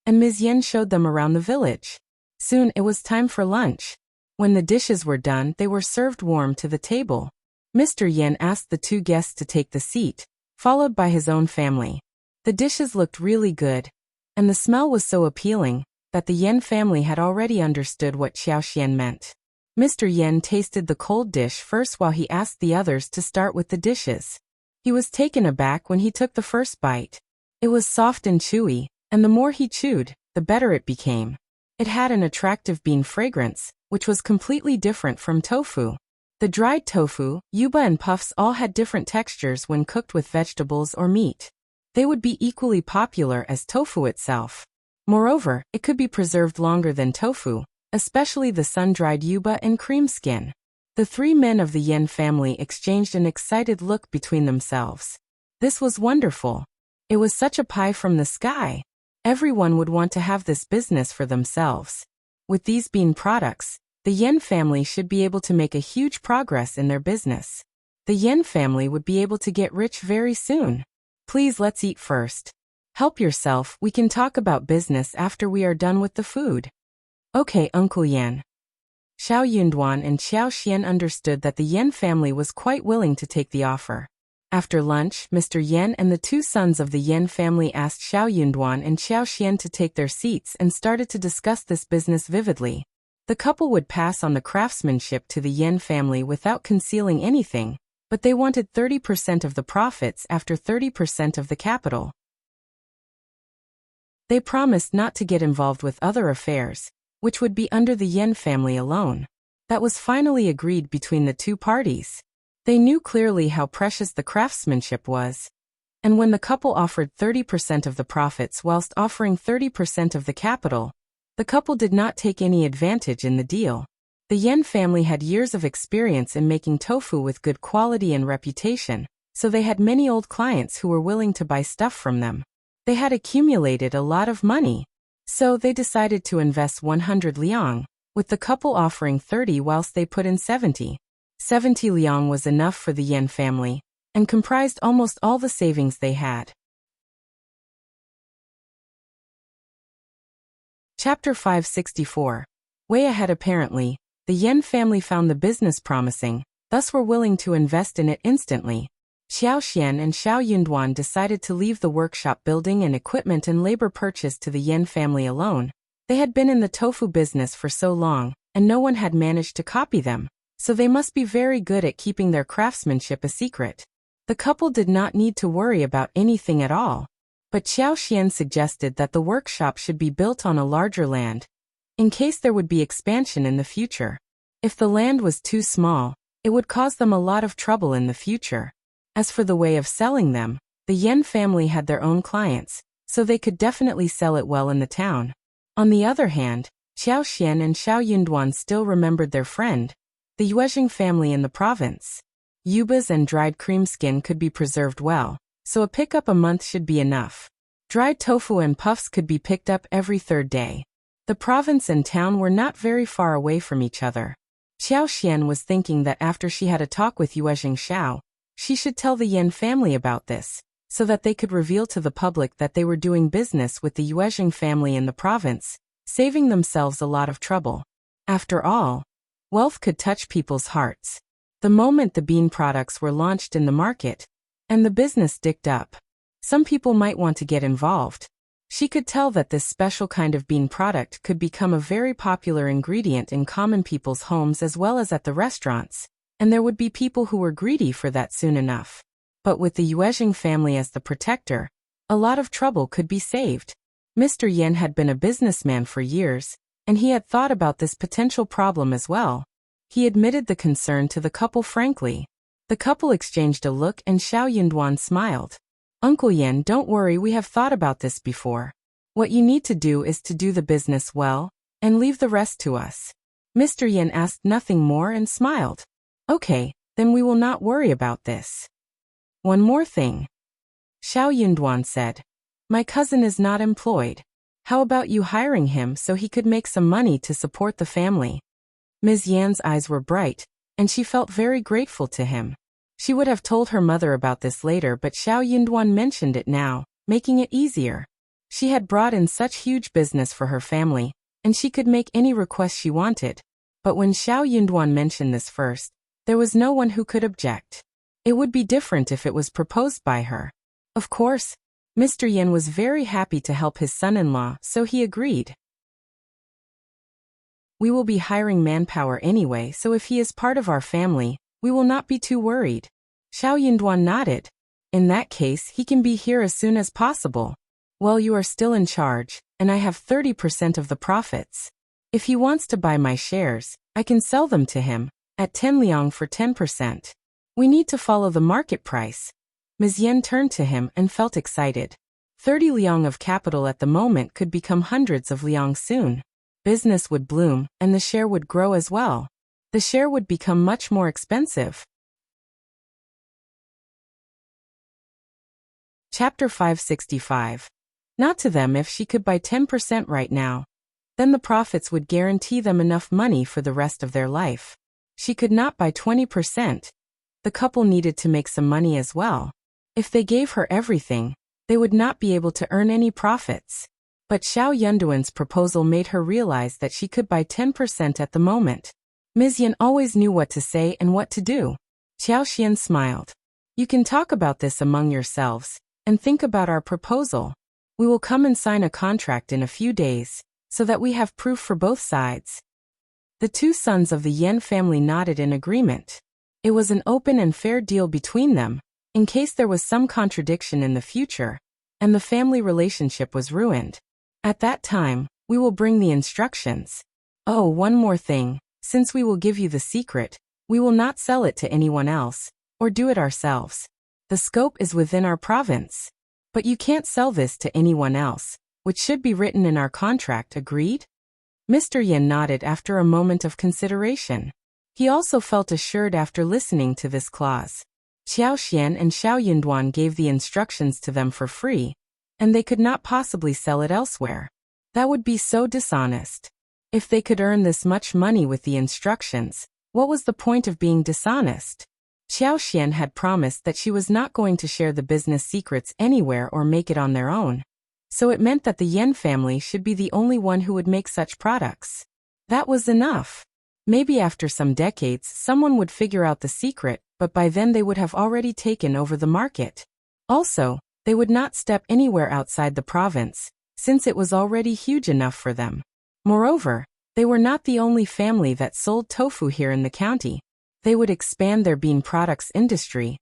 and Ms. Yan showed them around the village. Soon it was time for lunch. When the dishes were done, they were served warm to the table. Mr. Yan asked the two guests to take the seat, followed by his own family. The dishes looked really good, and the smell was so appealing that the Yan family had already understood what Xiao Xian meant. Mr. Yan tasted the cold dish first while he asked the others to start with the dishes. He was taken aback when he took the first bite. It was soft and chewy, and the more he chewed, the better it became. It had an attractive bean fragrance, which was completely different from tofu. The dried tofu, yuba and puffs all had different textures when cooked with vegetables or meat. They would be equally popular as tofu itself. Moreover, it could be preserved longer than tofu, especially the sun-dried yuba and cream skin. The three men of the Yan family exchanged an excited look between themselves. This was wonderful. It was such a pie from the sky. Everyone would want to have this business for themselves. With these bean products, the Yan family should be able to make a huge progress in their business. The Yan family would be able to get rich very soon. Please, let's eat first. Help yourself, we can talk about business after we are done with the food. Okay, Uncle Yan. Xiao Yunduan and Xiao Xian understood that the Yan family was quite willing to take the offer. After lunch, Mr. Yan and the two sons of the Yan family asked Xiao Yunduan and Xiao Xian to take their seats and started to discuss this business vividly. The couple would pass on the craftsmanship to the Yan family without concealing anything, but they wanted 30% of the profits after 30% of the capital. They promised not to get involved with other affairs, which would be under the Yen family alone. That was finally agreed between the two parties. They knew clearly how precious the craftsmanship was. And when the couple offered 30% of the profits whilst offering 30% of the capital, the couple did not take any advantage in the deal. The Yen family had years of experience in making tofu with good quality and reputation, so they had many old clients who were willing to buy stuff from them. They had accumulated a lot of money. So they decided to invest 100 liang, with the couple offering 30 whilst they put in 70. 70 liang was enough for the Yen family, and comprised almost all the savings they had. Chapter 564. Way ahead. Apparently, the Yen family found the business promising, thus were willing to invest in it instantly. Xiao Xian and Xiao Yunduan decided to leave the workshop building and equipment and labor purchased to the Yen family alone. They had been in the tofu business for so long, and no one had managed to copy them, so they must be very good at keeping their craftsmanship a secret. The couple did not need to worry about anything at all. But Xiao Xian suggested that the workshop should be built on a larger land, in case there would be expansion in the future. If the land was too small, it would cause them a lot of trouble in the future. As for the way of selling them, the Yen family had their own clients, so they could definitely sell it well in the town. On the other hand, Xiao Xian and Xiao Yunduan still remembered their friend, the Yuezheng family in the province. Yubas and dried cream skin could be preserved well, so a pickup a month should be enough. Dried tofu and puffs could be picked up every third day. The province and town were not very far away from each other. Xiao Xian was thinking that after she had a talk with Yuezheng Xiao, she should tell the Yen family about this, so that they could reveal to the public that they were doing business with the Yuezheng family in the province, saving themselves a lot of trouble. After all, wealth could touch people's hearts. The moment the bean products were launched in the market, and the business dicked up, some people might want to get involved. She could tell that this special kind of bean product could become a very popular ingredient in common people's homes as well as at the restaurants, and there would be people who were greedy for that soon enough. But with the Yuezheng family as the protector, a lot of trouble could be saved. Mr. Yen had been a businessman for years, and he had thought about this potential problem as well. He admitted the concern to the couple frankly. The couple exchanged a look and Xiao Yunduan smiled. Uncle Yen, don't worry, we have thought about this before. What you need to do is to do the business well, and leave the rest to us. Mr. Yen asked nothing more and smiled. Okay, then we will not worry about this. One more thing. Xiao Yunduan said. My cousin is not employed. How about you hiring him so he could make some money to support the family? Ms. Yan's eyes were bright, and she felt very grateful to him. She would have told her mother about this later, but Xiao Yunduan mentioned it now, making it easier. She had brought in such huge business for her family, and she could make any request she wanted. But when Xiao Yunduan mentioned this first, there was no one who could object. It would be different if it was proposed by her. Of course, Mr. Yen was very happy to help his son-in-law, so he agreed. We will be hiring manpower anyway, so if he is part of our family, we will not be too worried. Xiao Yunduan nodded. In that case, he can be here as soon as possible. Well, you are still in charge, and I have 30% of the profits. If he wants to buy my shares, I can sell them to him, at 10 liang for 10%. We need to follow the market price. Ms. Yen turned to him and felt excited. 30 liang of capital at the moment could become hundreds of liang soon. Business would bloom, and the share would grow as well. The share would become much more expensive. Chapter 565. Not to them if she could buy 10% right now. Then the profits would guarantee them enough money for the rest of their life. She could not buy 20%. The couple needed to make some money as well. If they gave her everything, they would not be able to earn any profits. But Xiao Yunduan's proposal made her realize that she could buy 10% at the moment. Ms. Yen always knew what to say and what to do. Xiao Xian smiled. You can talk about this among yourselves, and think about our proposal. We will come and sign a contract in a few days, so that we have proof for both sides. The two sons of the Yen family nodded in agreement. It was an open and fair deal between them, in case there was some contradiction in the future, and the family relationship was ruined. At that time, we will bring the instructions. Oh, one more thing, since we will give you the secret, we will not sell it to anyone else, or do it ourselves. The scope is within our province. But you can't sell this to anyone else, which should be written in our contract, agreed? Mr. Yin nodded after a moment of consideration. He also felt assured after listening to this clause. Xiao Xian and Xiao Yunduan gave the instructions to them for free, and they could not possibly sell it elsewhere. That would be so dishonest. If they could earn this much money with the instructions, what was the point of being dishonest? Xiao Xian had promised that she was not going to share the business secrets anywhere or make it on their own. So it meant that the Yen family should be the only one who would make such products. That was enough. Maybe after some decades someone would figure out the secret, but by then they would have already taken over the market. Also, they would not step anywhere outside the province, since it was already huge enough for them. Moreover, they were not the only family that sold tofu here in the county. They would expand their bean products industry,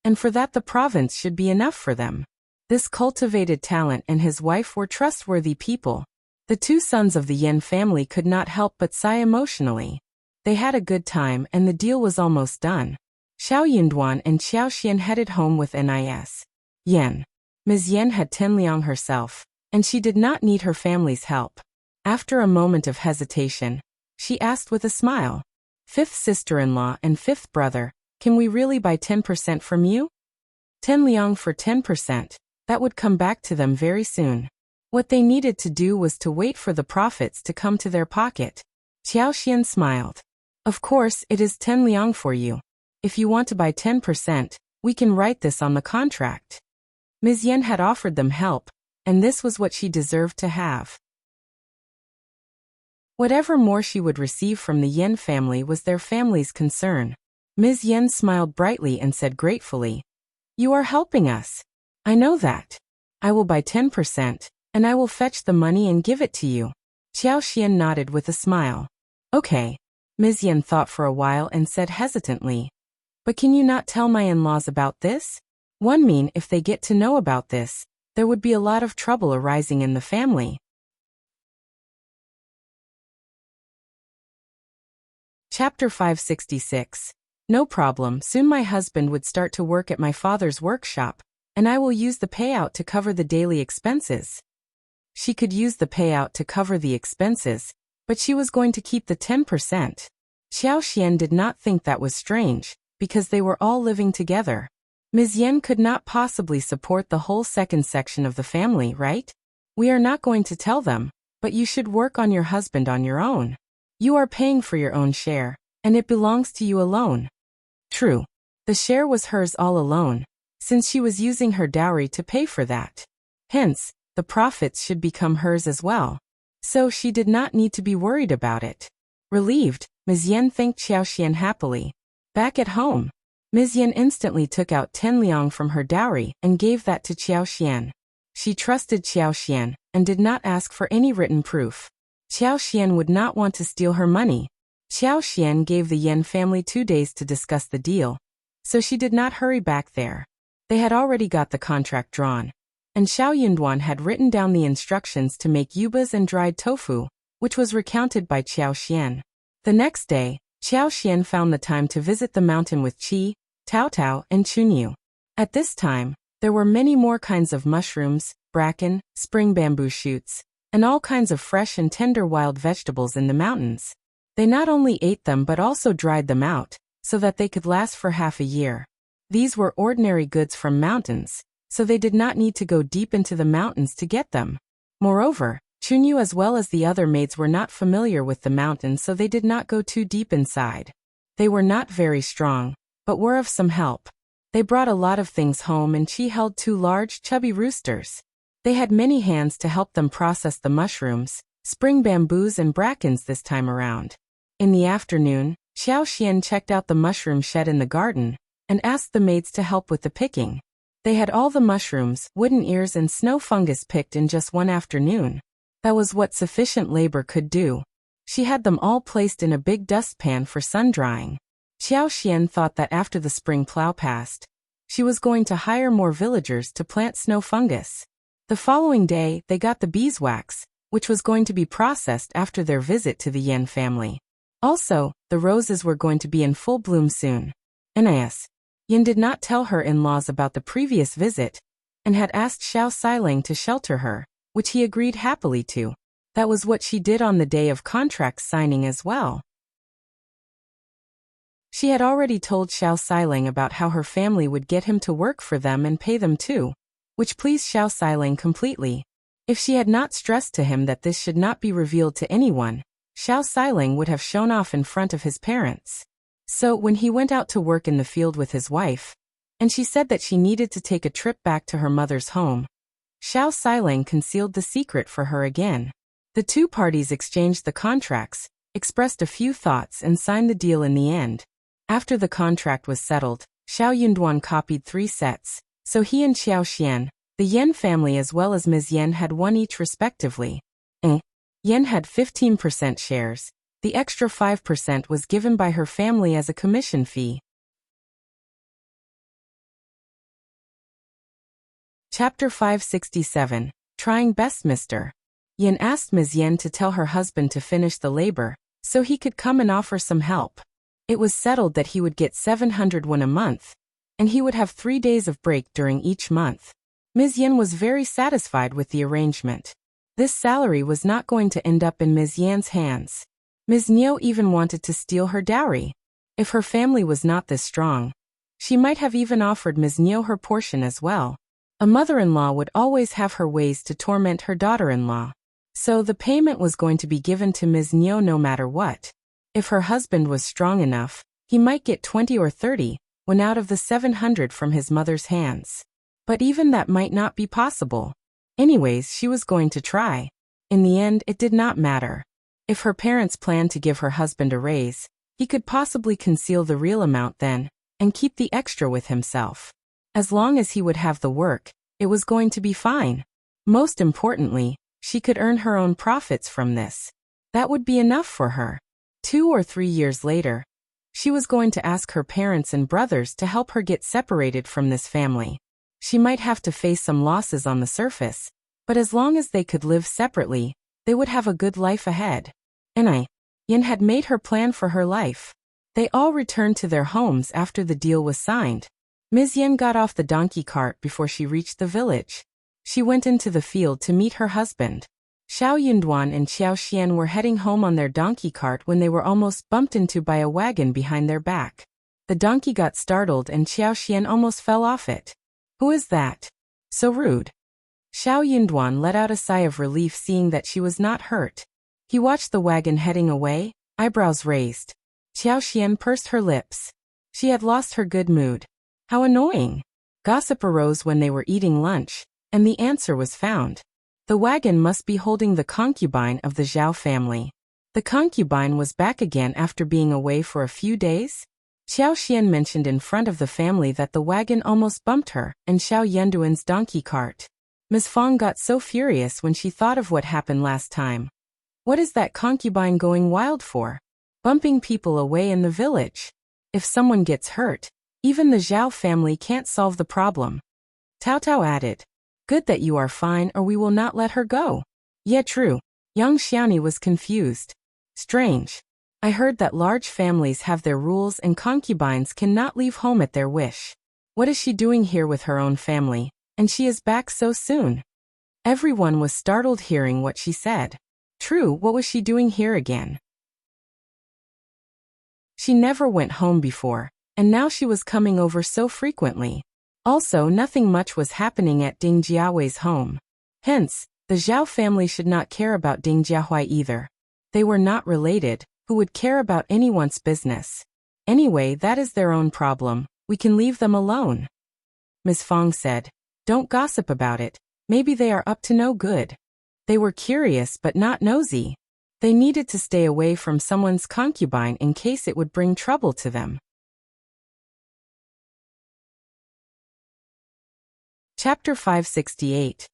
and for that the province should be enough for them. This cultivated talent and his wife were trustworthy people. The two sons of the Yen family could not help but sigh emotionally. They had a good time and the deal was almost done. Xiao Yunduan and Xiao Xian headed home with NIS. Yen. Ms. Yen had Tenliang herself, and she did not need her family's help. After a moment of hesitation, she asked with a smile, "Fifth sister-in-law and fifth brother, can we really buy 10% from you?" Tenliang for 10%. That would come back to them very soon. What they needed to do was to wait for the profits to come to their pocket. Xiao Xian smiled. "Of course, it is 10 liang for you. If you want to buy 10%, we can write this on the contract." Ms. Yen had offered them help, and this was what she deserved to have. Whatever more she would receive from the Yen family was their family's concern. Ms. Yen smiled brightly and said gratefully, "You are helping us. I know that. I will buy 10%, and I will fetch the money and give it to you." Xiao Xian nodded with a smile. "Okay." Ms. Yen thought for a while and said hesitantly, "But can you not tell my in-laws about this? One mean if they get to know about this, there would be a lot of trouble arising in the family." Chapter 566. No problem, soon my husband would start to work at my father's workshop, and I will use the payout to cover the daily expenses. She could use the payout to cover the expenses, but she was going to keep the 10%. Xiao Xian did not think that was strange, because they were all living together. Ms. Yen could not possibly support the whole second section of the family, right? "We are not going to tell them, but you should work on your husband on your own. You are paying for your own share, and it belongs to you alone." True. The share was hers all alone, since she was using her dowry to pay for that. Hence, the profits should become hers as well. So she did not need to be worried about it. Relieved, Ms. Yen thanked Xiao Xian happily. Back at home, Ms. Yen instantly took out 10 liang from her dowry and gave that to Xiao Xian. She trusted Xiao Xian and did not ask for any written proof. Xiao Xian would not want to steal her money. Xiao Xian gave the Yen family 2 days to discuss the deal, so she did not hurry back there. They had already got the contract drawn, and Xiao Yunduan had written down the instructions to make yubas and dried tofu, which was recounted by Xiao Xian. The next day, Xiao Xian found the time to visit the mountain with Qi, Tao Tao, and Chunyu. At this time, there were many more kinds of mushrooms, bracken, spring bamboo shoots, and all kinds of fresh and tender wild vegetables in the mountains. They not only ate them but also dried them out, so that they could last for half a year. These were ordinary goods from mountains, so they did not need to go deep into the mountains to get them. Moreover, Chunyu as well as the other maids were not familiar with the mountains, so they did not go too deep inside. They were not very strong, but were of some help. They brought a lot of things home, and Chi held 2 large, chubby roosters. They had many hands to help them process the mushrooms, spring bamboos and brackens this time around. In the afternoon, Xiao Xian checked out the mushroom shed in the garden, and asked the maids to help with the picking. They had all the mushrooms, wooden ears and snow fungus picked in just one afternoon. That was what sufficient labor could do. She had them all placed in a big dustpan for sun-drying. Xiao Xian thought that after the spring plow passed, she was going to hire more villagers to plant snow fungus. The following day, they got the beeswax, which was going to be processed after their visit to the Yan family. Also, the roses were going to be in full bloom soon. Nis. Yan did not tell her in-laws about the previous visit, and had asked Xiao Siling to shelter her, which he agreed happily to. That was what she did on the day of contract signing as well. She had already told Xiao Siling about how her family would get him to work for them and pay them too, which pleased Xiao Siling completely. If she had not stressed to him that this should not be revealed to anyone, Xiao Siling would have shown off in front of his parents. So when he went out to work in the field with his wife, and she said that she needed to take a trip back to her mother's home, Xiao Siling concealed the secret for her again. The two parties exchanged the contracts, expressed a few thoughts and signed the deal in the end. After the contract was settled, Xiao Yunduan copied 3 sets, so he and Xiao Xian, the Yan family as well as Ms. Yan had 1 each respectively. Yan had 15% shares. The extra 5% was given by her family as a commission fee. Chapter 567. Trying best Mr. Yan asked Ms. Yan to tell her husband to finish the labor, so he could come and offer some help. It was settled that he would get 700 won a month, and he would have 3 days of break during each month. Ms. Yan was very satisfied with the arrangement. This salary was not going to end up in Ms. Yan's hands. Ms. Niu even wanted to steal her dowry. If her family was not this strong, she might have even offered Ms. Niu her portion as well. A mother-in-law would always have her ways to torment her daughter-in-law. So the payment was going to be given to Ms. Niu no matter what. If her husband was strong enough, he might get 20 or 30 when out of the 700 from his mother's hands. But even that might not be possible. Anyways, she was going to try. In the end, it did not matter. If her parents planned to give her husband a raise, he could possibly conceal the real amount then, and keep the extra with himself. As long as he would have the work, it was going to be fine. Most importantly, she could earn her own profits from this. That would be enough for her. 2 or 3 years later, she was going to ask her parents and brothers to help her get separated from this family. She might have to face some losses on the surface, but as long as they could live separately, they would have a good life ahead. Yan had made her plan for her life. They all returned to their homes after the deal was signed. Ms. Yan got off the donkey cart before she reached the village. She went into the field to meet her husband. Xiao Yunduan and Xiao Xian were heading home on their donkey cart when they were almost bumped into by a wagon behind their back. The donkey got startled and Xiao Xian almost fell off it. Who is that? So rude. Xiao Yunduan let out a sigh of relief seeing that she was not hurt. He watched the wagon heading away, eyebrows raised. Xiao Xian pursed her lips. She had lost her good mood. How annoying. Gossip arose when they were eating lunch, and the answer was found. The wagon must be holding the concubine of the Zhao family. The concubine was back again after being away for a few days. Xiao Xian mentioned in front of the family that the wagon almost bumped her and Xiao Yunduan's donkey cart. Ms. Fong got so furious when she thought of what happened last time. What is that concubine going wild for? Bumping people away in the village. If someone gets hurt, even the Zhao family can't solve the problem. Tao Tao added, "Good that you are fine or we will not let her go." Yeah, true. Yang Xiaoni was confused. Strange. I heard that large families have their rules and concubines cannot leave home at their wish. What is she doing here with her own family, and she is back so soon? Everyone was startled hearing what she said. True, what was she doing here again? She never went home before, and now she was coming over so frequently. Also, nothing much was happening at Ding Jiahui's home. Hence, the Zhao family should not care about Ding Jiahui either. They were not related. Who would care about anyone's business? Anyway, that is their own problem. We can leave them alone. Ms. Fong said, "Don't gossip about it. Maybe they are up to no good." They were curious but not nosy. They needed to stay away from someone's concubine in case it would bring trouble to them. Chapter 568.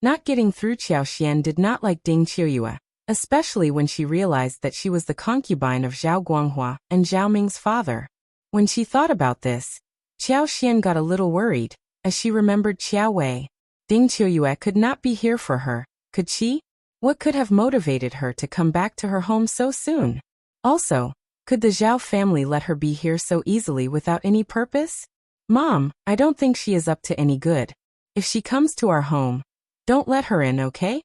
Not getting through. Xiao Xian did not like Ding Qiuyue, especially when she realized that she was the concubine of Zhao Guanghua and Zhao Ming's father. When she thought about this, Xiao Xian got a little worried, as she remembered Xiao Wei. Ding Qiuyue could not be here for her, could she? What could have motivated her to come back to her home so soon? Also, could the Zhao family let her be here so easily without any purpose? Mom, I don't think she is up to any good. If she comes to our home, don't let her in, okay?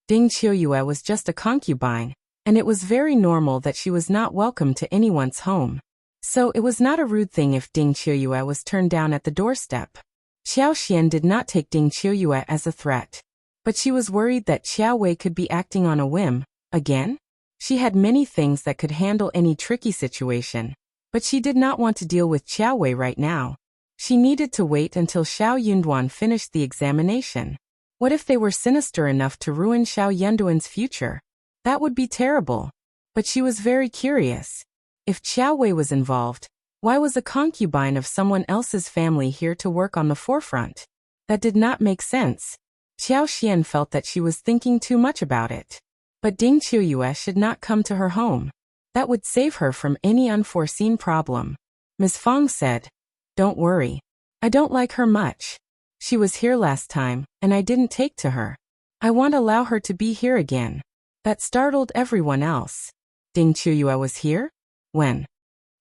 Ding Qiuyue was just a concubine, and it was very normal that she was not welcome to anyone's home. So it was not a rude thing if Ding Qiuyue was turned down at the doorstep. Xiao Xian did not take Ding Qiuyue as a threat. But she was worried that Xiao Wei could be acting on a whim, again? She had many things that could handle any tricky situation, but she did not want to deal with Xiao Wei right now. She needed to wait until Xiao Yunduan finished the examination. What if they were sinister enough to ruin Xiao Yunduan's future? That would be terrible. But she was very curious. If Xiao Wei was involved, why was a concubine of someone else's family here to work on the forefront? That did not make sense. Xiao Xian felt that she was thinking too much about it. But Ding Qiuyue should not come to her home. That would save her from any unforeseen problem. Ms. Fong said, "Don't worry. I don't like her much. She was here last time, and I didn't take to her. I want to allow her to be here again." That startled everyone else. Ding Qiuyue was here? When?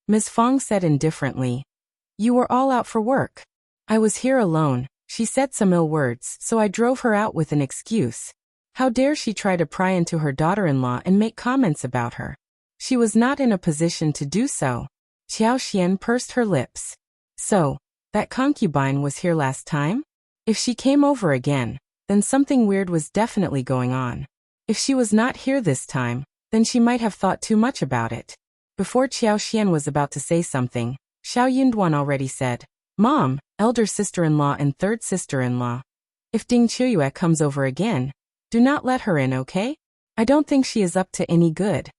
Ms. Fong said indifferently, "You were all out for work. I was here alone. She said some ill words, so I drove her out with an excuse. How dare she try to pry into her daughter-in-law and make comments about her? She was not in a position to do so." Xiao Xian pursed her lips. So, that concubine was here last time? If she came over again, then something weird was definitely going on. If she was not here this time, then she might have thought too much about it. Before Xiao Xian was about to say something, Xiao Yunduan already said, "Mom, elder sister-in-law and third sister-in-law. If Ding Qiuyue comes over again, do not let her in, okay? I don't think she is up to any good."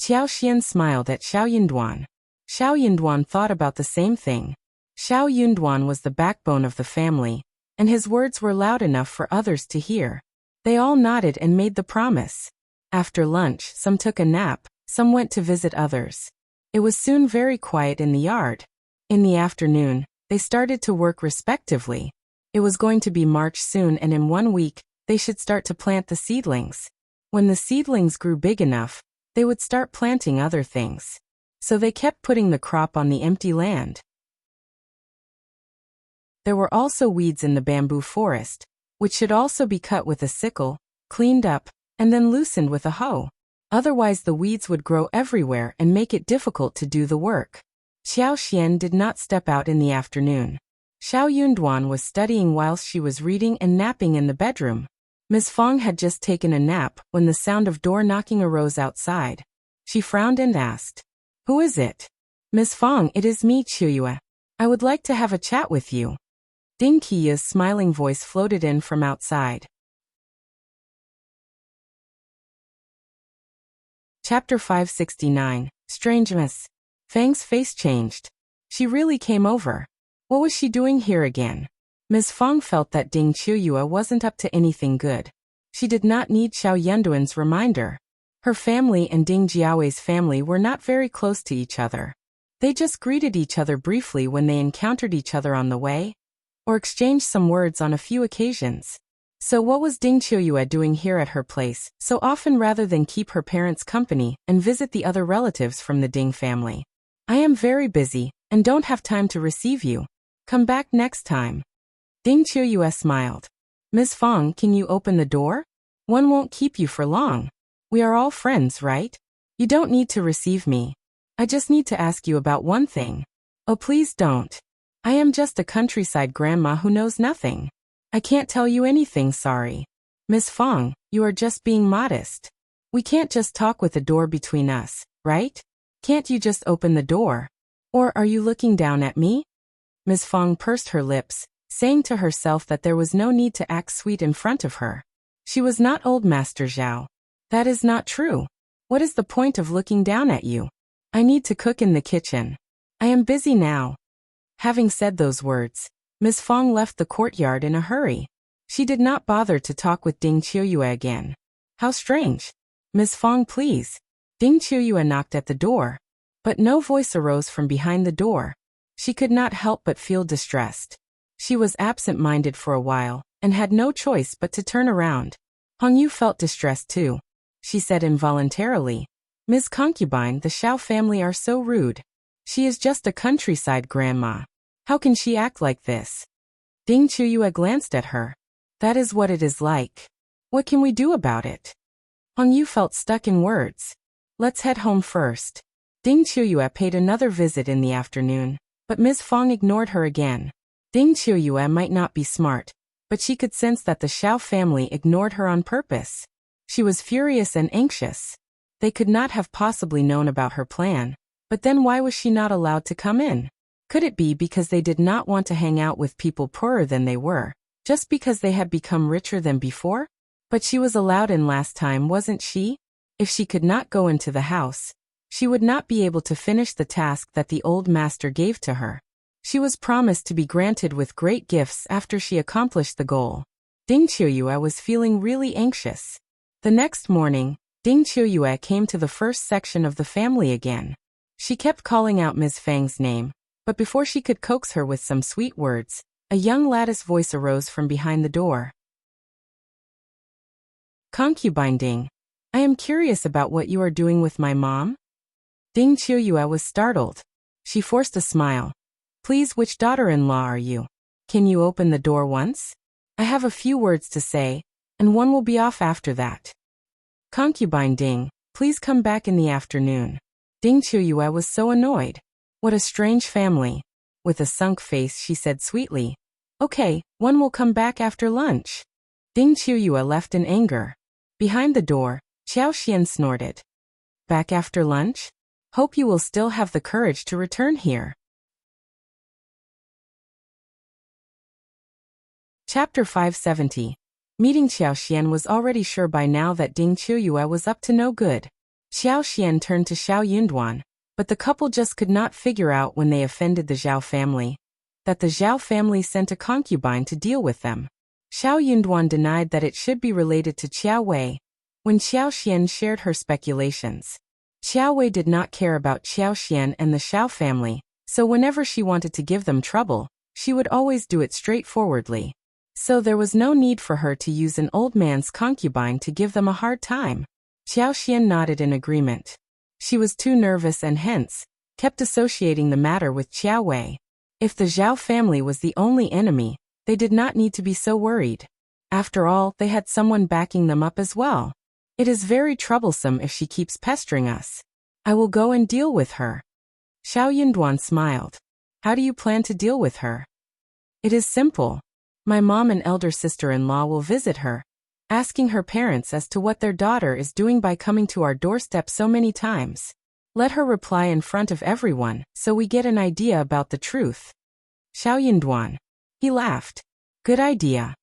Xiao Xian smiled at Xiao Yunduan. Xiao Yunduan thought about the same thing. Xiao Yunduan was the backbone of the family, and his words were loud enough for others to hear. They all nodded and made the promise. After lunch, some took a nap, some went to visit others. It was soon very quiet in the yard. In the afternoon, they started to work respectively. It was going to be March soon, and in 1 week, they should start to plant the seedlings. When the seedlings grew big enough, they would start planting other things. So they kept putting the crop on the empty land. There were also weeds in the bamboo forest, which should also be cut with a sickle, cleaned up, and then loosened with a hoe. Otherwise the weeds would grow everywhere and make it difficult to do the work. Xiao Xian did not step out in the afternoon. Xiao Yunduan was studying whilst she was reading and napping in the bedroom. Ms. Fong had just taken a nap when the sound of door knocking arose outside. She frowned and asked, "Who is it?" "Ms. Fong, it is me, Qiuyue. I would like to have a chat with you." Ding Qiuyue's smiling voice floated in from outside. Chapter 569, Strangeness. Fang's face changed. She really came over. What was she doing here again? Ms. Fong felt that Ding Qiuyue wasn't up to anything good. She did not need Xiao Yunduan's reminder. Her family and Ding Jiaowei's family were not very close to each other. They just greeted each other briefly when they encountered each other on the way, or exchanged some words on a few occasions. So what was Ding Qiuyue doing here at her place so often rather than keep her parents company and visit the other relatives from the Ding family? "I am very busy, and don't have time to receive you. Come back next time." Ding Qiuyue smiled. "Ms. Fong, can you open the door? One won't keep you for long. We are all friends, right? You don't need to receive me. I just need to ask you about one thing." "Oh, please don't. I am just a countryside grandma who knows nothing. I can't tell you anything, sorry." "Ms. Fong, you are just being modest. We can't just talk with a door between us, right? Can't you just open the door? Or are you looking down at me?" Ms. Fong pursed her lips, saying to herself that there was no need to act sweet in front of her. She was not old Master Zhao. "That is not true. What is the point of looking down at you? I need to cook in the kitchen. I am busy now." Having said those words, Ms. Fong left the courtyard in a hurry. She did not bother to talk with Ding Qiuyue again. How strange. "Ms. Fong, please." Ding Qiuyue knocked at the door, but no voice arose from behind the door. She could not help but feel distressed. She was absent-minded for a while, and had no choice but to turn around. Hong Yu felt distressed too. She said involuntarily, "Ms. Concubine, the Xiao family are so rude. She is just a countryside grandma. How can she act like this?" Ding Chuyue glanced at her. "That is what it is like. What can we do about it?" Hong Yu felt stuck in words. "Let's head home first." Ding Chuyue paid another visit in the afternoon, but Ms. Fong ignored her again. Ding Chuyue might not be smart, but she could sense that the Xiao family ignored her on purpose. She was furious and anxious. They could not have possibly known about her plan, but then why was she not allowed to come in? Could it be because they did not want to hang out with people poorer than they were, just because they had become richer than before? But she was allowed in last time, wasn't she? If she could not go into the house, she would not be able to finish the task that the old master gave to her. She was promised to be granted with great gifts after she accomplished the goal. Ding Chuyue was feeling really anxious. The next morning, Ding Chuyue came to the first section of the family again. She kept calling out Ms. Fang's name, but before she could coax her with some sweet words, a young lattice voice arose from behind the door. "Concubine Ding, I am curious about what you are doing with my mom?" Ding Chuyue was startled. She forced a smile. "Please, which daughter-in-law are you? Can you open the door once? I have a few words to say, and one will be off after that." "Concubine Ding, please come back in the afternoon." Ding Chuyue was so annoyed. What a strange family. With a sunk face, she said sweetly, "Okay, one will come back after lunch." Ding Chuyue left in anger. Behind the door, Xiao Xian snorted. "Back after lunch? Hope you will still have the courage to return here." Chapter 570. Meeting Xiao Xian was already sure by now that Ding Chuyue was up to no good. Xiao Xian turned to Xiao Yunduan, but the couple just could not figure out when they offended the Zhao family, that the Zhao family sent a concubine to deal with them. Xiao Yunduan denied that it should be related to Qiao Wei. When Xiao Xian shared her speculations, Qiao Wei did not care about Xiao Xian and the Xiao family, so whenever she wanted to give them trouble, she would always do it straightforwardly. So there was no need for her to use an old man's concubine to give them a hard time. Xiao Xian nodded in agreement. She was too nervous and hence kept associating the matter with Qiao Wei. If the Zhao family was the only enemy, they did not need to be so worried. After all, they had someone backing them up as well. "It is very troublesome if she keeps pestering us. I will go and deal with her." Xiao Yunduan smiled. "How do you plan to deal with her?" "It is simple. My mom and elder sister-in-law will visit her, asking her parents as to what their daughter is doing by coming to our doorstep so many times. Let her reply in front of everyone, so we get an idea about the truth." Xiao Yunduan. He laughed. "Good idea."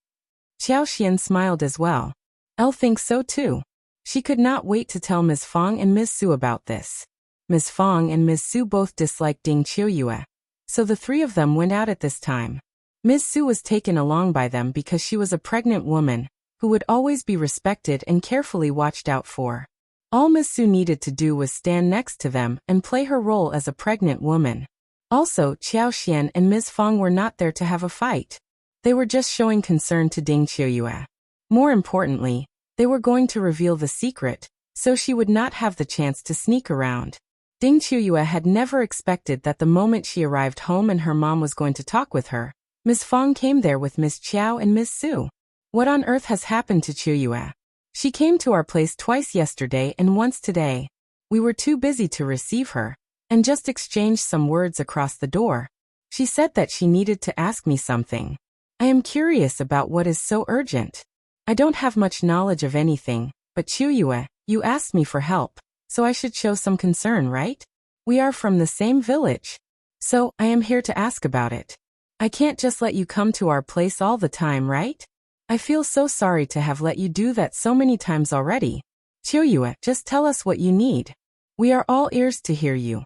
Xiao Xian smiled as well. "Elle thinks so too." She could not wait to tell Ms. Fong and Ms. Su about this. Ms. Fong and Ms. Su both disliked Ding Chuyue, so the three of them went out at this time. Ms. Su was taken along by them because she was a pregnant woman, who would always be respected and carefully watched out for. All Ms. Su needed to do was stand next to them and play her role as a pregnant woman. Also, Xiao Xian and Ms. Fong were not there to have a fight. They were just showing concern to Ding Chuyue. More importantly, they were going to reveal the secret, so she would not have the chance to sneak around. Ding Chuyue had never expected that the moment she arrived home and her mom was going to talk with her, Ms. Fong came there with Ms. Qiao and Ms. Su. "What on earth has happened to Chuyue? She came to our place twice yesterday and once today. We were too busy to receive her, and just exchanged some words across the door. She said that she needed to ask me something. I am curious about what is so urgent. I don't have much knowledge of anything, but Chuyue, you asked me for help, so I should show some concern, right? We are from the same village. So, I am here to ask about it. I can't just let you come to our place all the time, right? I feel so sorry to have let you do that so many times already. Chuyue, just tell us what you need. We are all ears to hear you."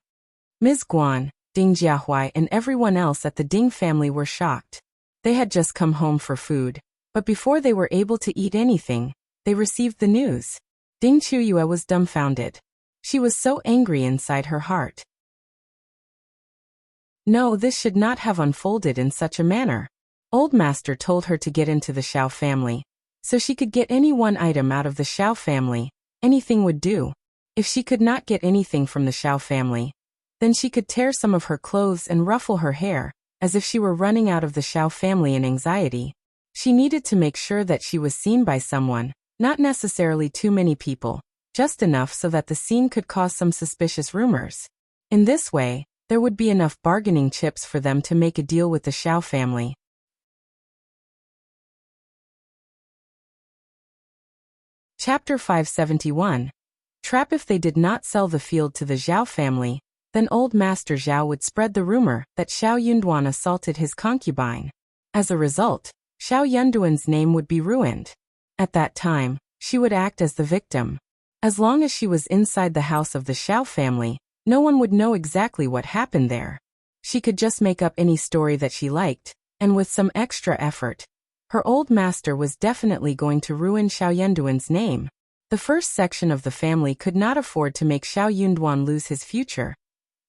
Ms. Guan, Ding Jiahuai and everyone else at the Ding family were shocked. They had just come home for food, but before they were able to eat anything, they received the news. Ding Chuyue was dumbfounded. She was so angry inside her heart. No, this should not have unfolded in such a manner. Old Master told her to get into the Xiao family. So she could get any one item out of the Xiao family, anything would do. If she could not get anything from the Xiao family, then she could tear some of her clothes and ruffle her hair, as if she were running out of the Xiao family in anxiety. She needed to make sure that she was seen by someone, not necessarily too many people, just enough so that the scene could cause some suspicious rumors. In this way, there would be enough bargaining chips for them to make a deal with the Xiao family. Chapter 571. Trap. If they did not sell the field to the Zhao family, then Old Master Zhao would spread the rumor that Xiao Yunduan assaulted his concubine. As a result, Xiao Yunduan's name would be ruined. At that time, she would act as the victim. As long as she was inside the house of the Xiao family, no one would know exactly what happened there. She could just make up any story that she liked, and with some extra effort, her old master was definitely going to ruin Xiao Yunduan's name. The first section of the family could not afford to make Xiao Yunduan lose his future,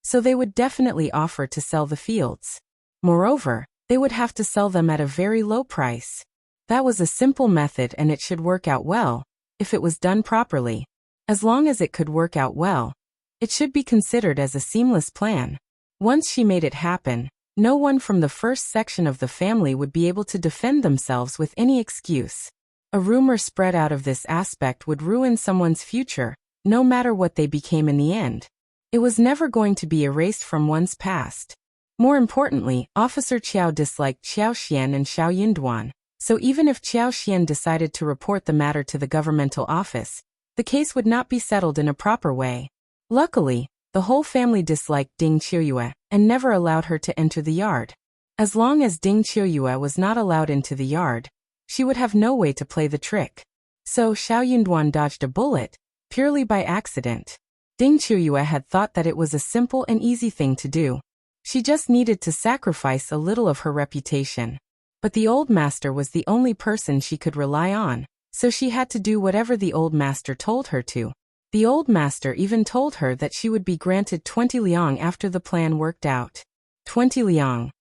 so they would definitely offer to sell the fields. Moreover, they would have to sell them at a very low price. That was a simple method, and it should work out well, if it was done properly. As long as it could work out well, it should be considered as a seamless plan. Once she made it happen, no one from the first section of the family would be able to defend themselves with any excuse. A rumor spread out of this aspect would ruin someone's future, no matter what they became in the end. It was never going to be erased from one's past. More importantly, Officer Qiao disliked Qiao Xian and Xiao Yunduan, so even if Qiao Xian decided to report the matter to the governmental office, the case would not be settled in a proper way. Luckily, the whole family disliked Ding Qiuyue and never allowed her to enter the yard. As long as Ding Qiuyue was not allowed into the yard, she would have no way to play the trick. So Xiao Yunduan dodged a bullet, purely by accident. Ding Qiuyue had thought that it was a simple and easy thing to do. She just needed to sacrifice a little of her reputation. But the old master was the only person she could rely on, so she had to do whatever the old master told her to. The old master even told her that she would be granted 20 liang after the plan worked out. 20 liang.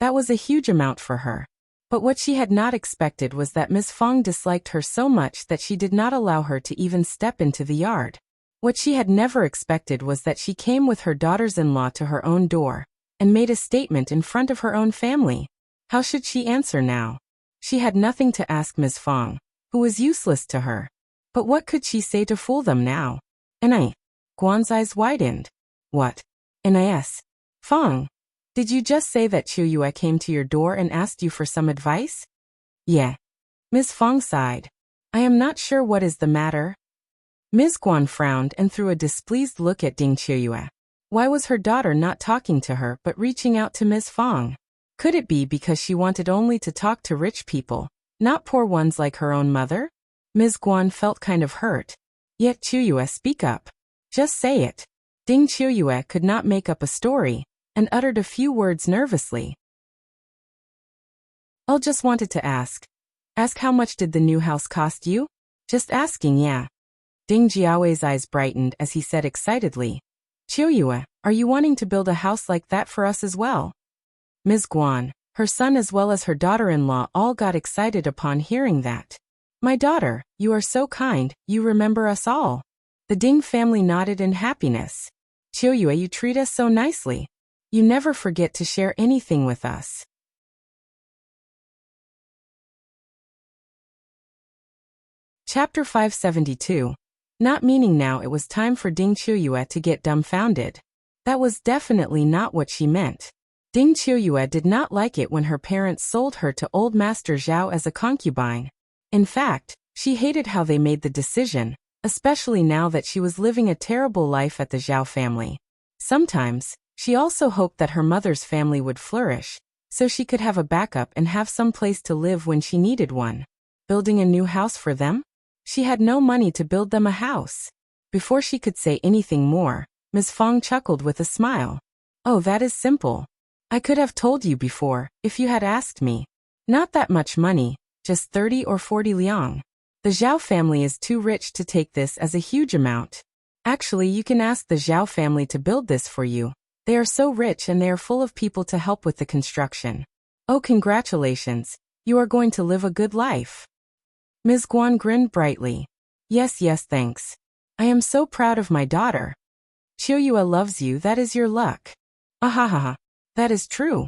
That was a huge amount for her. But what she had not expected was that Ms. Fong disliked her so much that she did not allow her to even step into the yard. What she had never expected was that she came with her daughters-in-law to her own door, and made a statement in front of her own family. How should she answer now? She had nothing to ask Ms. Fong, who was useless to her. But what could she say to fool them now? Guan's eyes widened. What? Nis. Fong, did you just say that Qiuyue came to your door and asked you for some advice? Yeah. Ms. Fong sighed. I am not sure what is the matter. Ms. Guan frowned and threw a displeased look at Ding Qiuyue. Why was her daughter not talking to her but reaching out to Ms. Fong? Could it be because she wanted only to talk to rich people, not poor ones like her own mother? Ms. Guan felt kind of hurt. Yet Qiuyue, speak up. Just say it. Ding Qiuyue could not make up a story, and uttered a few words nervously. I'll just wanted to ask. Ask how much did the new house cost you? Just asking, yeah. Ding Jiaowei's eyes brightened as he said excitedly. Qiuyue, are you wanting to build a house like that for us as well? Ms. Guan, her son as well as her daughter-in-law all got excited upon hearing that. My daughter, you are so kind, you remember us all. The Ding family nodded in happiness. Qiuyue, you treat us so nicely. You never forget to share anything with us. Chapter 572. Not meaning now it was time for Ding Qiuyue to get dumbfounded. That was definitely not what she meant. Ding Qiuyue did not like it when her parents sold her to old Master Zhao as a concubine. In fact, she hated how they made the decision, especially now that she was living a terrible life at the Zhao family. Sometimes, she also hoped that her mother's family would flourish, so she could have a backup and have some place to live when she needed one. Building a new house for them? She had no money to build them a house. Before she could say anything more, Ms. Fong chuckled with a smile. Oh, that is simple. I could have told you before, if you had asked me. Not that much money, just 30 or 40 liang. The Zhao family is too rich to take this as a huge amount. Actually, you can ask the Zhao family to build this for you. They are so rich and they are full of people to help with the construction. Oh, congratulations. You are going to live a good life. Ms. Guan grinned brightly. Yes, thanks. I am so proud of my daughter. Qiuyue loves you, that is your luck. Ahahaha. That is true.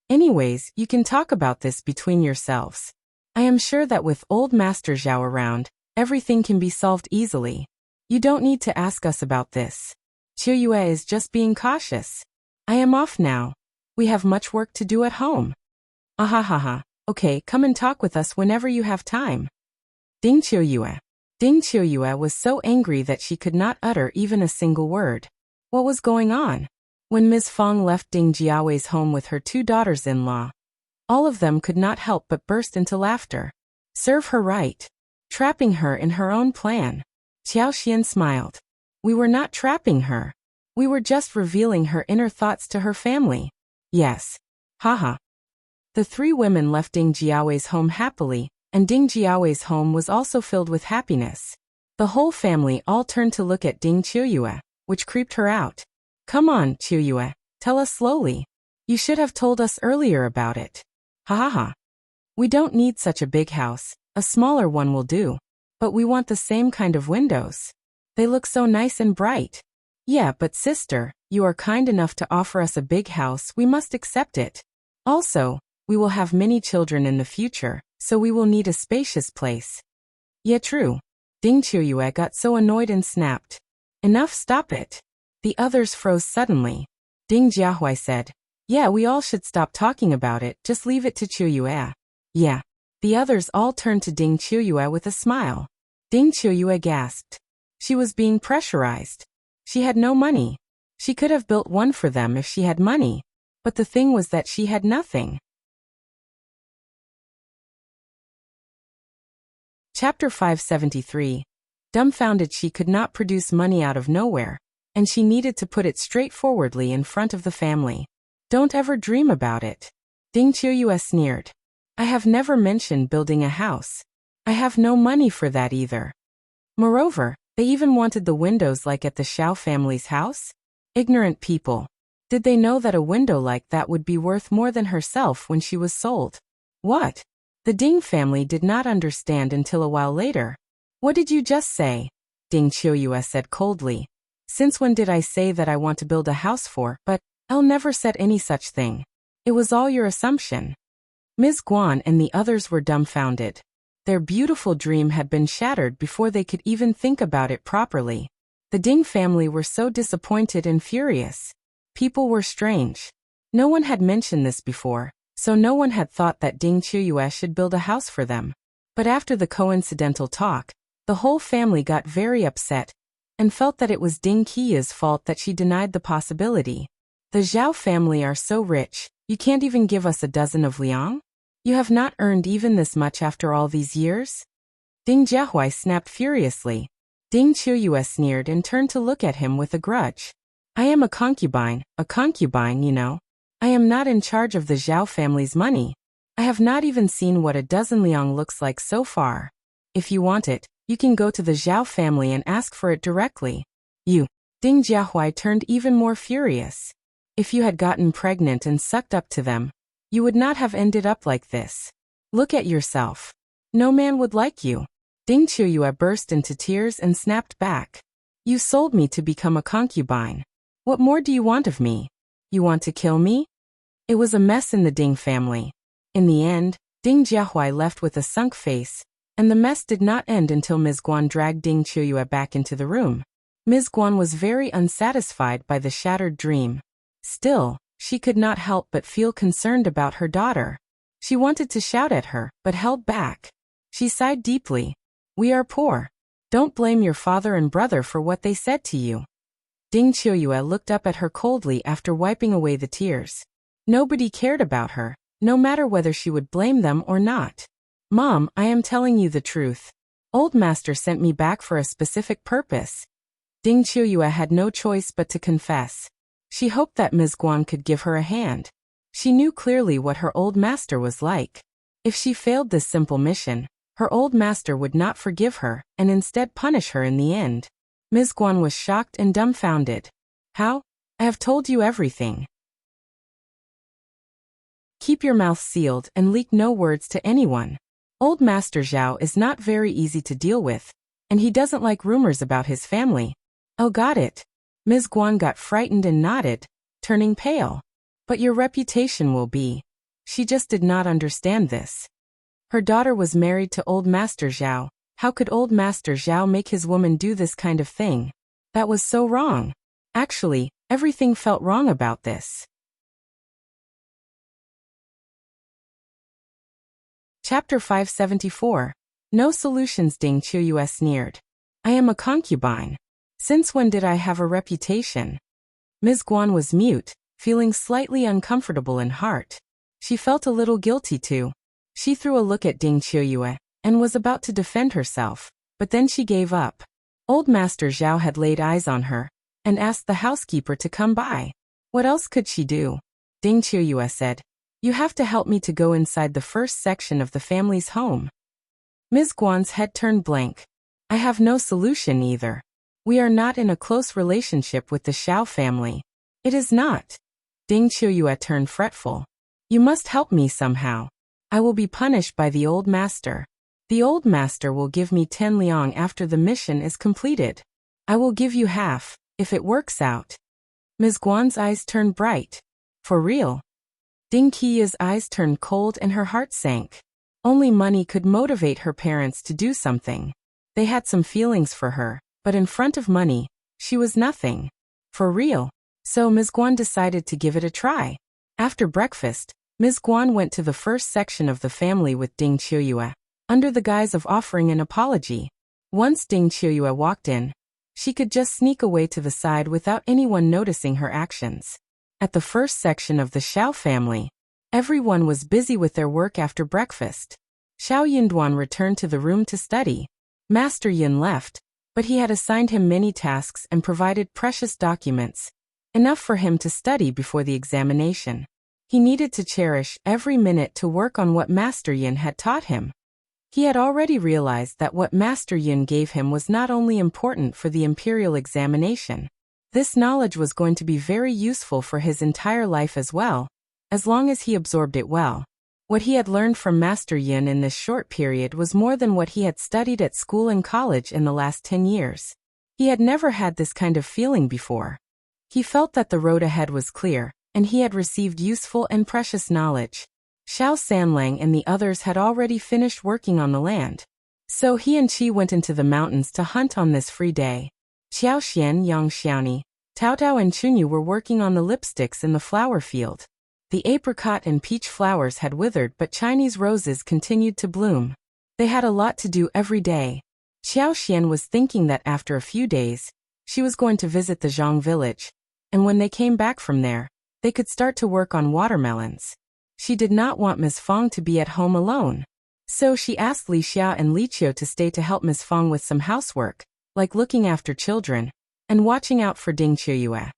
Anyways, you can talk about this between yourselves. I am sure that with old Master Zhao around, everything can be solved easily. You don't need to ask us about this. Qiuyue is just being cautious. I am off now. We have much work to do at home. Ahahaha. Okay, come and talk with us whenever you have time. Ding Qiuyue. Ding Qiuyue was so angry that she could not utter even a single word. What was going on? When Ms. Fong left Ding Jiaowei's home with her 2 daughters-in-law, all of them could not help but burst into laughter. Serve her right. Trapping her in her own plan. Xiao Xian smiled. We were not trapping her. We were just revealing her inner thoughts to her family. Yes. Haha. The 3 women left Ding Jiaowei's home happily, and Ding Jiaowei's home was also filled with happiness. The whole family all turned to look at Ding Qiuyue, which creeped her out. Come on, Qiuyue, tell us slowly. You should have told us earlier about it. Ha ha ha. We don't need such a big house, a smaller one will do. But we want the same kind of windows. They look so nice and bright. Yeah, but sister, you are kind enough to offer us a big house, we must accept it. Also, we will have many children in the future, so we will need a spacious place. Yeah, true. Ding Qiuyue got so annoyed and snapped. Enough, stop it. The others froze suddenly. Ding Jiahui said, yeah, we all should stop talking about it, just leave it to Qiuyue. Yeah. The others all turned to Ding Qiuyue with a smile. Ding Qiuyue gasped. She was being pressurized. She had no money. She could have built one for them if she had money. But the thing was that she had nothing. Chapter 573. Dumbfounded, she could not produce money out of nowhere, and she needed to put it straightforwardly in front of the family. Don't ever dream about it. Ding Qiuyue sneered. I have never mentioned building a house. I have no money for that either. Moreover, they even wanted the windows like at the Xiao family's house? Ignorant people. Did they know that a window like that would be worth more than herself when she was sold? What? The Ding family did not understand until a while later. What did you just say? Ding Qiuyue said coldly. Since when did I say that I want to build a house for? But I'll never said any such thing. It was all your assumption. Ms. Guan and the others were dumbfounded. Their beautiful dream had been shattered before they could even think about it properly. The Ding family were so disappointed and furious. People were strange. No one had mentioned this before, so no one had thought that Ding Qiuyue should build a house for them. But after the coincidental talk, the whole family got very upset and felt that it was Ding Qiuyue's fault that she denied the possibility. The Zhao family are so rich, you can't even give us a dozen of liang? You have not earned even this much after all these years? Ding Jiahui snapped furiously. Ding Qiuyue sneered and turned to look at him with a grudge. I am a concubine, you know. I am not in charge of the Zhao family's money. I have not even seen what a dozen liang looks like so far. If you want it, you can go to the Zhao family and ask for it directly. You. Ding Jiahui turned even more furious. If you had gotten pregnant and sucked up to them, you would not have ended up like this. Look at yourself. No man would like you. Ding Qiuyue burst into tears and snapped back. You sold me to become a concubine. What more do you want of me? You want to kill me? It was a mess in the Ding family. In the end, Ding Jiahui left with a sunk face, and the mess did not end until Ms. Guan dragged Ding Qiuyue back into the room. Ms. Guan was very unsatisfied by the shattered dream. Still, she could not help but feel concerned about her daughter. She wanted to shout at her, but held back. She sighed deeply. We are poor. Don't blame your father and brother for what they said to you. Ding Qiuyue looked up at her coldly after wiping away the tears. Nobody cared about her, no matter whether she would blame them or not. Mom, I am telling you the truth. Old Master sent me back for a specific purpose. Ding Qiuyue had no choice but to confess. She hoped that Ms. Guan could give her a hand. She knew clearly what her old master was like. If she failed this simple mission, her old master would not forgive her and instead punish her in the end. Ms. Guan was shocked and dumbfounded. How? I have told you everything. Keep your mouth sealed and leak no words to anyone. Old Master Zhao is not very easy to deal with, and he doesn't like rumors about his family. Oh, got it. Ms. Guan got frightened and nodded, turning pale. But your reputation will be. She just did not understand this. Her daughter was married to Old Master Zhao. How could Old Master Zhao make his woman do this kind of thing? That was so wrong. Actually, everything felt wrong about this. Chapter 574. No solutions. Ding Qiuyue sneered. I am a concubine. Since when did I have a reputation? Ms. Guan was mute, feeling slightly uncomfortable in heart. She felt a little guilty too. She threw a look at Ding Qiuyue and was about to defend herself, but then she gave up. Old Master Zhao had laid eyes on her and asked the housekeeper to come by. What else could she do? Ding Qiuyue said, You have to help me to go inside the first section of the family's home. Ms. Guan's head turned blank. I have no solution either. We are not in a close relationship with the Xiao family. It is not. Ding Qiuyue turned fretful. You must help me somehow. I will be punished by the old master. The old master will give me 10 liang after the mission is completed. I will give you half, if it works out. Ms. Guan's eyes turned bright. For real? Ding Qi's eyes turned cold and her heart sank. Only money could motivate her parents to do something. They had some feelings for her, but in front of money, she was nothing. For real. So Ms. Guan decided to give it a try. After breakfast, Ms. Guan went to the first section of the family with Ding Qiuyue, under the guise of offering an apology. Once Ding Qiuyue walked in, she could just sneak away to the side without anyone noticing her actions. At the first section of the Xiao family, everyone was busy with their work after breakfast. Xiao Yinduan returned to the room to study. Master Yin left, but he had assigned him many tasks and provided precious documents, enough for him to study before the examination. He needed to cherish every minute to work on what Master Yin had taught him. He had already realized that what Master Yin gave him was not only important for the imperial examination. This knowledge was going to be very useful for his entire life as well, as long as he absorbed it well. What he had learned from Master Yin in this short period was more than what he had studied at school and college in the last 10 years. He had never had this kind of feeling before. He felt that the road ahead was clear, and he had received useful and precious knowledge. Xiao Sanlang and the others had already finished working on the land. So he and Qi went into the mountains to hunt on this free day. Xiao Xian, Yang Xiaoni, Tao Tao and Chunyu were working on the lipsticks in the flower field. The apricot and peach flowers had withered, but Chinese roses continued to bloom. They had a lot to do every day. Xiao Xian was thinking that after a few days, she was going to visit the Zhang village, and when they came back from there, they could start to work on watermelons. She did not want Ms. Fong to be at home alone. So she asked Li Xia and Li Qiu to stay to help Ms. Fong with some housework, like looking after children and watching out for Ding Qiuyue.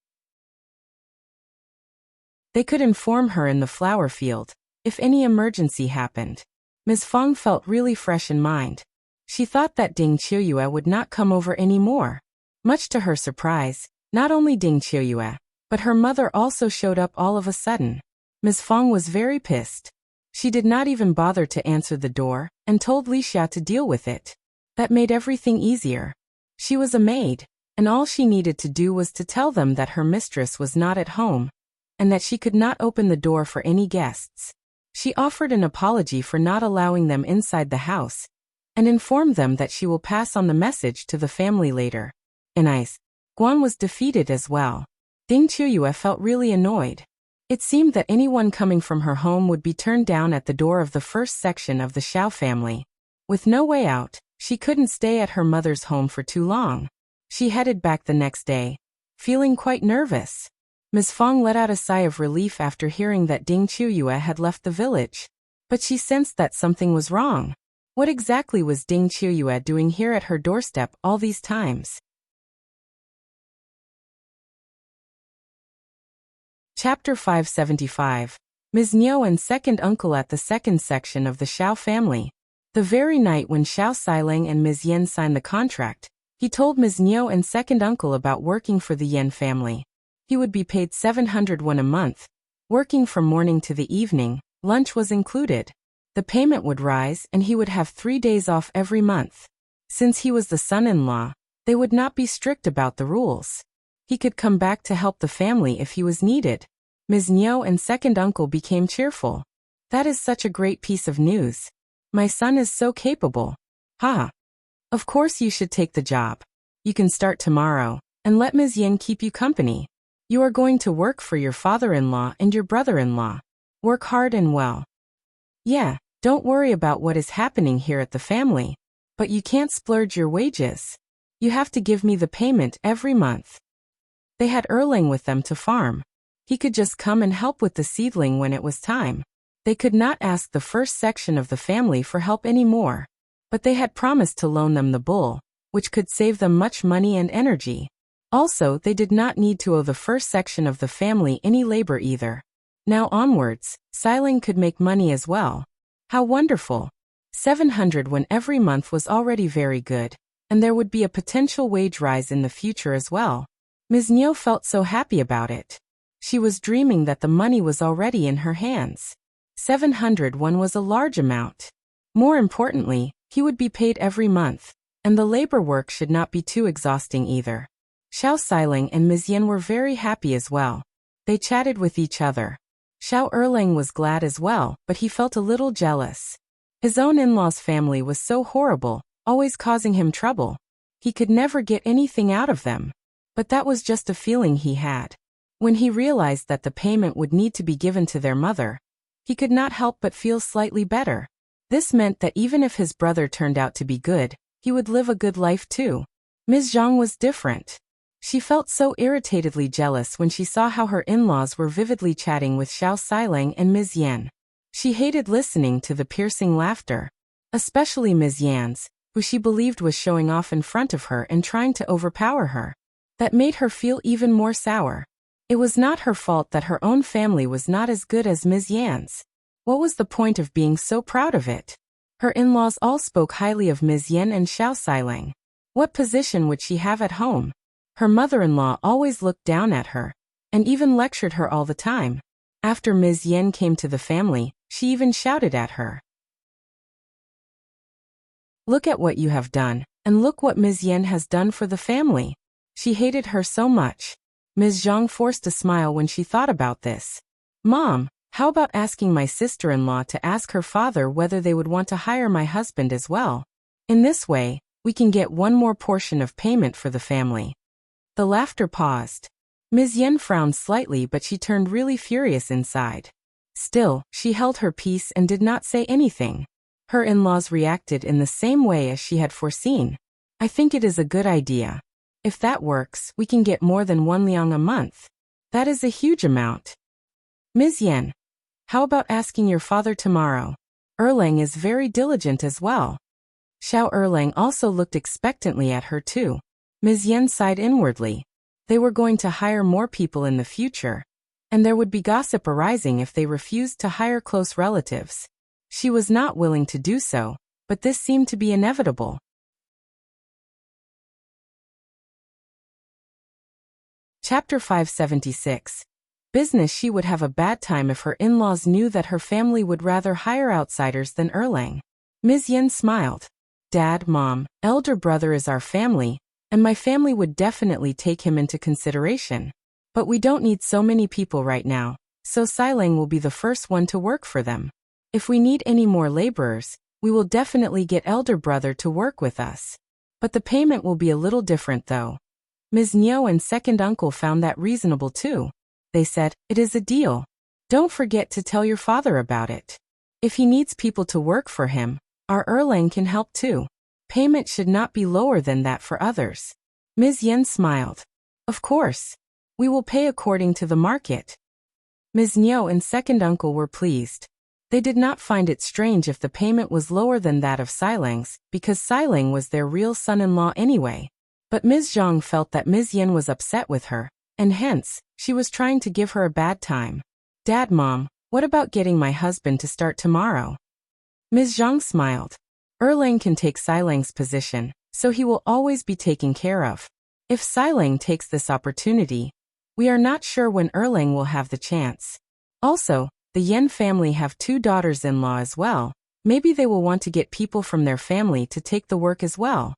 They could inform her in the flower field if any emergency happened. Ms. Fong felt really fresh in mind. She thought that Ding Qiuyue would not come over anymore. Much to her surprise, not only Ding Qiuyue, but her mother also showed up all of a sudden. Ms. Fong was very pissed. She did not even bother to answer the door and told Li Xia to deal with it. That made everything easier. She was a maid, and all she needed to do was to tell them that her mistress was not at home, and that she could not open the door for any guests. She offered an apology for not allowing them inside the house, and informed them that she will pass on the message to the family later. In ice, Guan was defeated as well. Ding Qiuyue felt really annoyed. It seemed that anyone coming from her home would be turned down at the door of the first section of the Xiao family. With no way out, she couldn't stay at her mother's home for too long. She headed back the next day, feeling quite nervous. Ms. Fong let out a sigh of relief after hearing that Ding Qiuyue had left the village. But she sensed that something was wrong. What exactly was Ding Qiuyue doing here at her doorstep all these times? Chapter 575. Ms. Niu and second uncle at the second section of the Xiao family. The very night when Xiao Sailang and Ms. Yen signed the contract, he told Ms. Niu and second uncle about working for the Yen family. He would be paid 700 won a month, working from morning to the evening, Lunch was included. The payment would rise and he would have 3 days off every month. Since he was the son-in-law, they would not be strict about the rules. He could come back to help the family if he was needed. Ms. Niu and second uncle became cheerful. That is such a great piece of news. My son is so capable. Ha! Of course you should take the job. You can start tomorrow, and let Ms. Yin keep you company. You are going to work for your father-in-law and your brother-in-law. Work hard and well. Yeah, don't worry about what is happening here at the family. But you can't splurge your wages. You have to give me the payment every month. They had Erlang with them to farm. He could just come and help with the seedling when it was time. They could not ask the first section of the family for help anymore. But they had promised to loan them the bull, which could save them much money and energy. Also, they did not need to owe the first section of the family any labor either. Now onwards, Xiling could make money as well. How wonderful! 700 when every month was already very good, and there would be a potential wage rise in the future as well. Ms. Niu felt so happy about it. She was dreaming that the money was already in her hands. 701 was a large amount. More importantly, he would be paid every month, and the labor work should not be too exhausting either. Xiao Xiling and Ms. Yin were very happy as well. They chatted with each other. Xiao Erlang was glad as well, but he felt a little jealous. His own in-laws' family was so horrible, always causing him trouble. He could never get anything out of them. But that was just a feeling he had. When he realized that the payment would need to be given to their mother, he could not help but feel slightly better. This meant that even if his brother turned out to be good, he would live a good life too. Ms. Zhang was different. She felt so irritatedly jealous when she saw how her in-laws were vividly chatting with Xiao Xiling and Ms. Yan. She hated listening to the piercing laughter, especially Ms. Yan's, who she believed was showing off in front of her and trying to overpower her. That made her feel even more sour. It was not her fault that her own family was not as good as Ms. Yan's. What was the point of being so proud of it? Her in-laws all spoke highly of Ms. Yan and Xiao Xiling. What position would she have at home? Her mother-in-law always looked down at her, and even lectured her all the time. After Ms. Yan came to the family, she even shouted at her. Look at what you have done, and look what Ms. Yan has done for the family. She hated her so much. Ms. Zhang forced a smile when she thought about this. Mom, how about asking my sister-in-law to ask her father whether they would want to hire my husband as well? In this way, we can get one more portion of payment for the family. The laughter paused. Ms. Yen frowned slightly, but she turned really furious inside. Still, she held her peace and did not say anything. Her in-laws reacted in the same way as she had foreseen. I think it is a good idea. If that works, we can get more than 1 liang a month. That is a huge amount. Ms. Yen, how about asking your father tomorrow? Erlang is very diligent as well. Xiao Erlang also looked expectantly at her too. Ms. Yen sighed inwardly. They were going to hire more people in the future, and there would be gossip arising if they refused to hire close relatives. She was not willing to do so, but this seemed to be inevitable. Chapter 576. Business. She would have a bad time if her in-laws knew that her family would rather hire outsiders than Erlang. Ms. Yen smiled. Dad, Mom, elder brother is our family, and my family would definitely take him into consideration. But we don't need so many people right now, so Xiling will be the first one to work for them. If we need any more laborers, we will definitely get elder brother to work with us. But the payment will be a little different though. Ms. Niu and second uncle found that reasonable too. They said, it is a deal. Don't forget to tell your father about it. If he needs people to work for him, our Erlang can help too. Payment should not be lower than that for others. Ms. Yen smiled. Of course. We will pay according to the market. Ms. Niu and second uncle were pleased. They did not find it strange if the payment was lower than that of Xiling's, because Xiling was their real son-in-law anyway. But Ms. Zhang felt that Ms. Yen was upset with her, and hence, she was trying to give her a bad time. Dad, Mom, what about getting my husband to start tomorrow? Ms. Zhang smiled. Erlang can take Xiling's position, so he will always be taken care of. If Xiling takes this opportunity, we are not sure when Erlang will have the chance. Also, The Yen family have 2 daughters-in-law as well. Maybe they will want to get people from their family to take the work as well.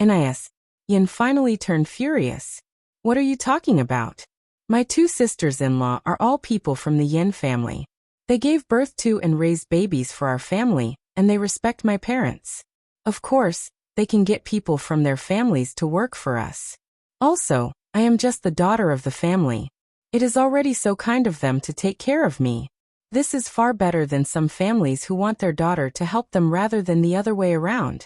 Nis. Yen finally turned furious. What are you talking about? My 2 sisters-in-law are all people from the Yen family. They gave birth to and raised babies for our family, and they respect my parents. Of course, they can get people from their families to work for us. Also, I am just the daughter of the family. It is already so kind of them to take care of me. This is far better than some families who want their daughter to help them rather than the other way around.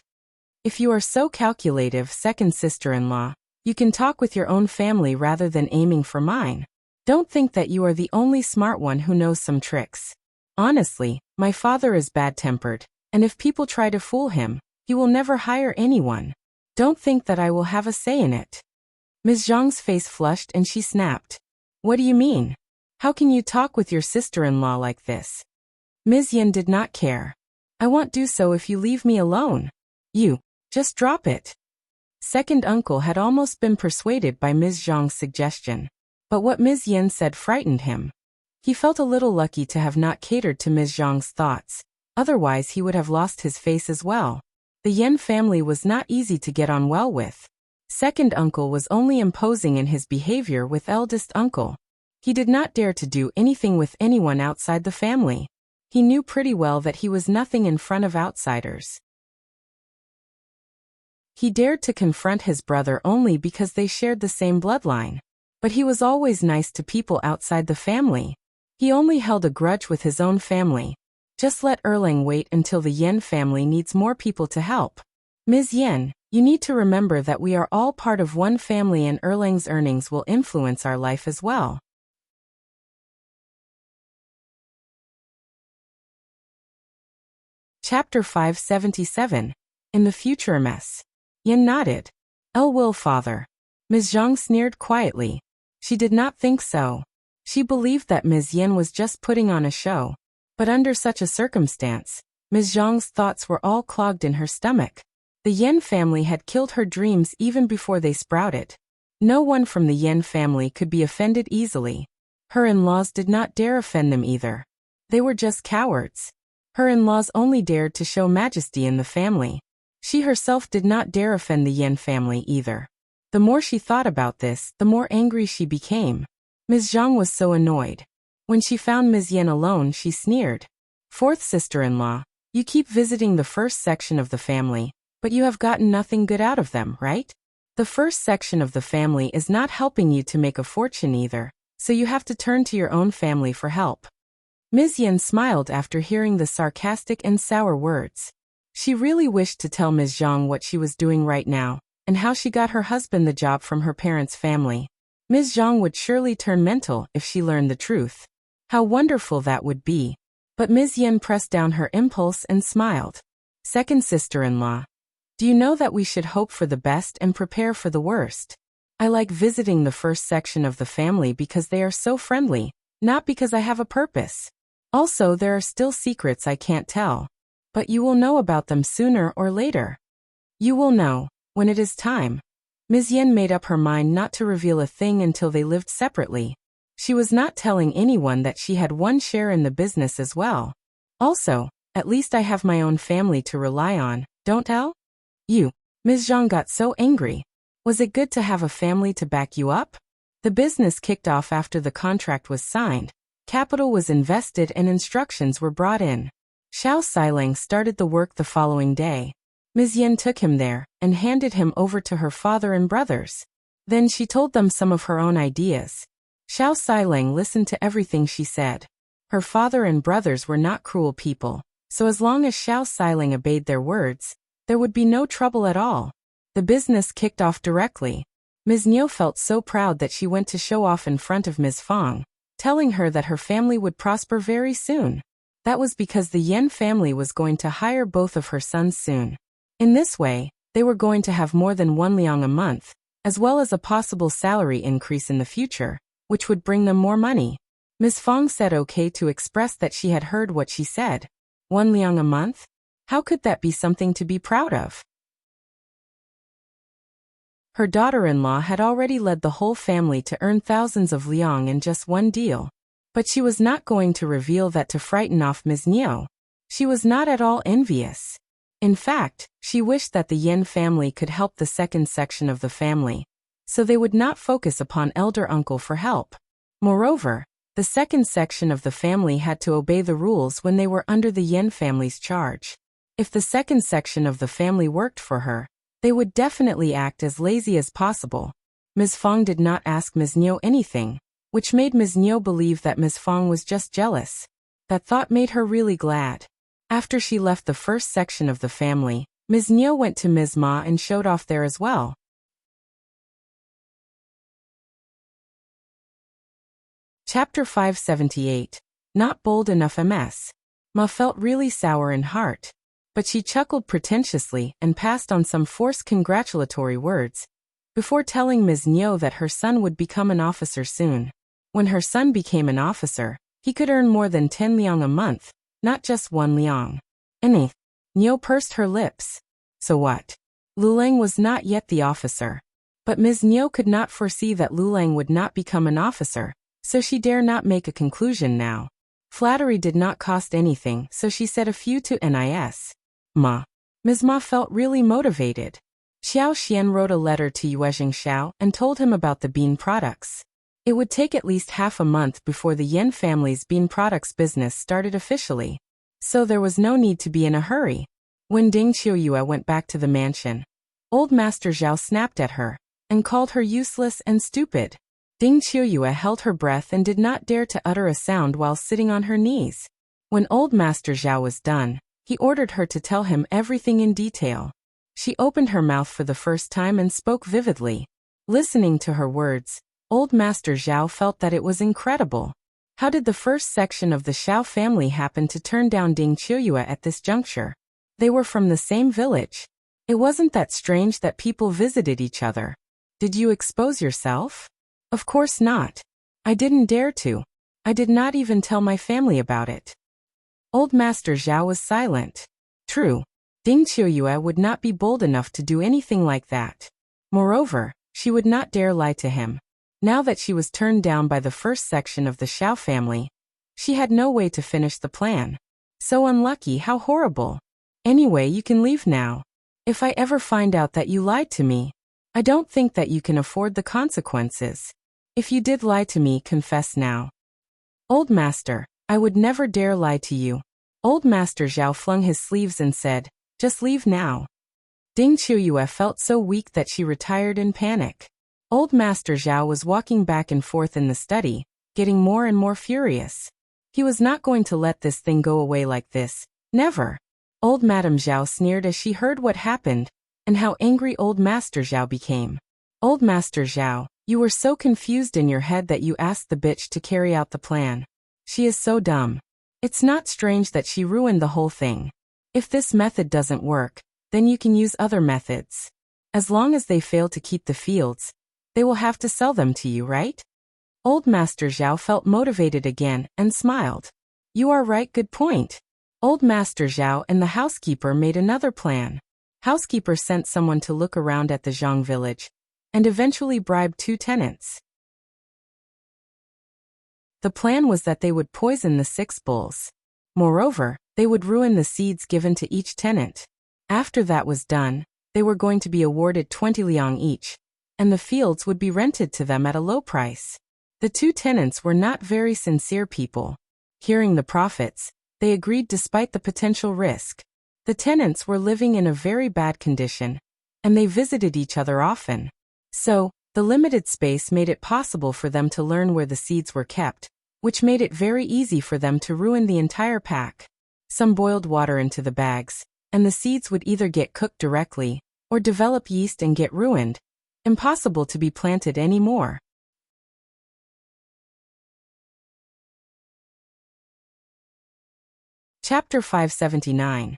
If you are so calculative, second sister-in-law, you can talk with your own family rather than aiming for mine. Don't think that you are the only smart one who knows some tricks. Honestly, my father is bad-tempered, and if people try to fool him, he will never hire anyone. Don't think that I will have a say in it. Ms. Zhang's face flushed and she snapped. What do you mean? How can you talk with your sister-in-law like this? Ms. Yen did not care. I won't do so if you leave me alone. You, just drop it. Second uncle had almost been persuaded by Ms. Zhang's suggestion. But what Ms. Yen said frightened him. He felt a little lucky to have not catered to Ms. Zhang's thoughts. Otherwise he would have lost his face as well. The Yen family was not easy to get on well with. Second uncle was only imposing in his behavior with eldest uncle. He did not dare to do anything with anyone outside the family. He knew pretty well that he was nothing in front of outsiders. He dared to confront his brother only because they shared the same bloodline. But he was always nice to people outside the family. He only held a grudge with his own family. Just let Erlang wait until the Yen family needs more people to help. Ms. Yen, you need to remember that we are all part of one family and Erlang's earnings will influence our life as well. Chapter 577. In the Future Mess. Yen nodded. Will father. Ms. Zhang sneered quietly. She did not think so. She believed that Ms. Yen was just putting on a show. But under such a circumstance, Ms. Zhang's thoughts were all clogged in her stomach. The Yen family had killed her dreams even before they sprouted. No one from the Yen family could be offended easily. Her in-laws did not dare offend them either. They were just cowards. Her in-laws only dared to show majesty in the family. She herself did not dare offend the Yen family either. The more she thought about this, the more angry she became. Ms. Zhang was so annoyed. When she found Ms. Yen alone, she sneered. Fourth sister-in-law, you keep visiting the first section of the family, but you have gotten nothing good out of them, right? The first section of the family is not helping you to make a fortune either, so you have to turn to your own family for help. Ms. Yen smiled after hearing the sarcastic and sour words. She really wished to tell Ms. Zhang what she was doing right now, and how she got her husband the job from her parents' family. Ms. Zhang would surely turn mental if she learned the truth. How wonderful that would be. But Ms. Yen pressed down her impulse and smiled. Second sister-in-law. Do you know that we should hope for the best and prepare for the worst? I like visiting the first section of the family because they are so friendly, not because I have a purpose. Also, there are still secrets I can't tell. But you will know about them sooner or later. You will know, when it is time. Ms. Yen made up her mind not to reveal a thing until they lived separately. She was not telling anyone that she had one share in the business as well. Also, at least I have my own family to rely on, don't tell? You. Ms. Zhang got so angry. Was it good to have a family to back you up? The business kicked off after the contract was signed. Capital was invested and instructions were brought in. Xiao Silang started the work the following day. Ms. Yen took him there and handed him over to her father and brothers. Then she told them some of her own ideas. Xiao Silang listened to everything she said. Her father and brothers were not cruel people, so as long as Xiao Silang obeyed their words, there would be no trouble at all. The business kicked off directly. Ms. Niu felt so proud that she went to show off in front of Ms. Fang, telling her that her family would prosper very soon. That was because the Yen family was going to hire both of her sons soon. In this way, they were going to have more than 1 liang a month, as well as a possible salary increase in the future, which would bring them more money. Ms. Fang said okay to express that she had heard what she said. 1 liang a month? How could that be something to be proud of? Her daughter-in-law had already led the whole family to earn thousands of liang in just one deal. But she was not going to reveal that to frighten off Ms. Niu. She was not at all envious. In fact, she wished that the Yin family could help the second section of the family, so they would not focus upon elder uncle for help. Moreover, the second section of the family had to obey the rules when they were under the Yin family's charge. If the second section of the family worked for her, they would definitely act as lazy as possible. Ms. Fong did not ask Ms. Niu anything, which made Ms. Niu believe that Ms. Fong was just jealous. That thought made her really glad. After she left the first section of the family, Ms. Niu went to Ms. Ma and showed off there as well. Chapter 578. Not bold enough. Ms. Ma felt really sour in heart, but she chuckled pretentiously and passed on some forced congratulatory words, before telling Ms. Niu that her son would become an officer soon. When her son became an officer, he could earn more than 10 liang a month, not just 1 liang. Niu pursed her lips. So what? Lulang was not yet the officer. But Ms. Niu could not foresee that Lulang would not become an officer, so she dare not make a conclusion now. Flattery did not cost anything, so she said a few to Nis. Ma. Ms. Ma felt really motivated. Xiao Xian wrote a letter to Yuezheng Xiao and told him about the bean products. It would take at least half a month before the Yin family's bean products business started officially, so there was no need to be in a hurry. When Ding Qiuyue went back to the mansion, old Master Zhao snapped at her and called her useless and stupid. Ding Qiuyue held her breath and did not dare to utter a sound while sitting on her knees. When old Master Zhao was done, he ordered her to tell him everything in detail. She opened her mouth for the first time and spoke vividly. Listening to her words, old Master Zhao felt that it was incredible. How did the first section of the Xiao family happen to turn down Ding Qiuyue at this juncture? They were from the same village. It wasn't that strange that people visited each other. Did you expose yourself? Of course not. I didn't dare to. I did not even tell my family about it. Old Master Zhao was silent. True. Ding Qiuyue would not be bold enough to do anything like that. Moreover, she would not dare lie to him. Now that she was turned down by the first section of the Xiao family, she had no way to finish the plan. So unlucky, how horrible. Anyway, you can leave now. If I ever find out that you lied to me, I don't think that you can afford the consequences. If you did lie to me, confess now. Old Master, I would never dare lie to you. Old Master Zhao flung his sleeves and said, just leave now. Ding Qiuyue felt so weak that she retired in panic. Old Master Zhao was walking back and forth in the study, getting more and more furious. He was not going to let this thing go away like this. Never. Old Madame Zhao sneered as she heard what happened, and how angry Old Master Zhao became. Old Master Zhao, you were so confused in your head that you asked the bitch to carry out the plan. She is so dumb. It's not strange that she ruined the whole thing. If this method doesn't work, then you can use other methods. As long as they fail to keep the fields, they will have to sell them to you, right? Old Master Zhao felt motivated again and smiled. You are right, good point. Old Master Zhao and the housekeeper made another plan. Housekeeper sent someone to look around at the Zhang village, and eventually bribed 2 tenants. The plan was that they would poison the 6 bulls. Moreover, they would ruin the seeds given to each tenant. After that was done, they were going to be awarded 20 liang each, and the fields would be rented to them at a low price. The 2 tenants were not very sincere people. Hearing the profits, they agreed despite the potential risk. The tenants were living in a very bad condition, and they visited each other often. So, the limited space made it possible for them to learn where the seeds were kept, which made it very easy for them to ruin the entire pack. Some boiled water into the bags, and the seeds would either get cooked directly, or develop yeast and get ruined. Impossible to be planted anymore. Chapter 579.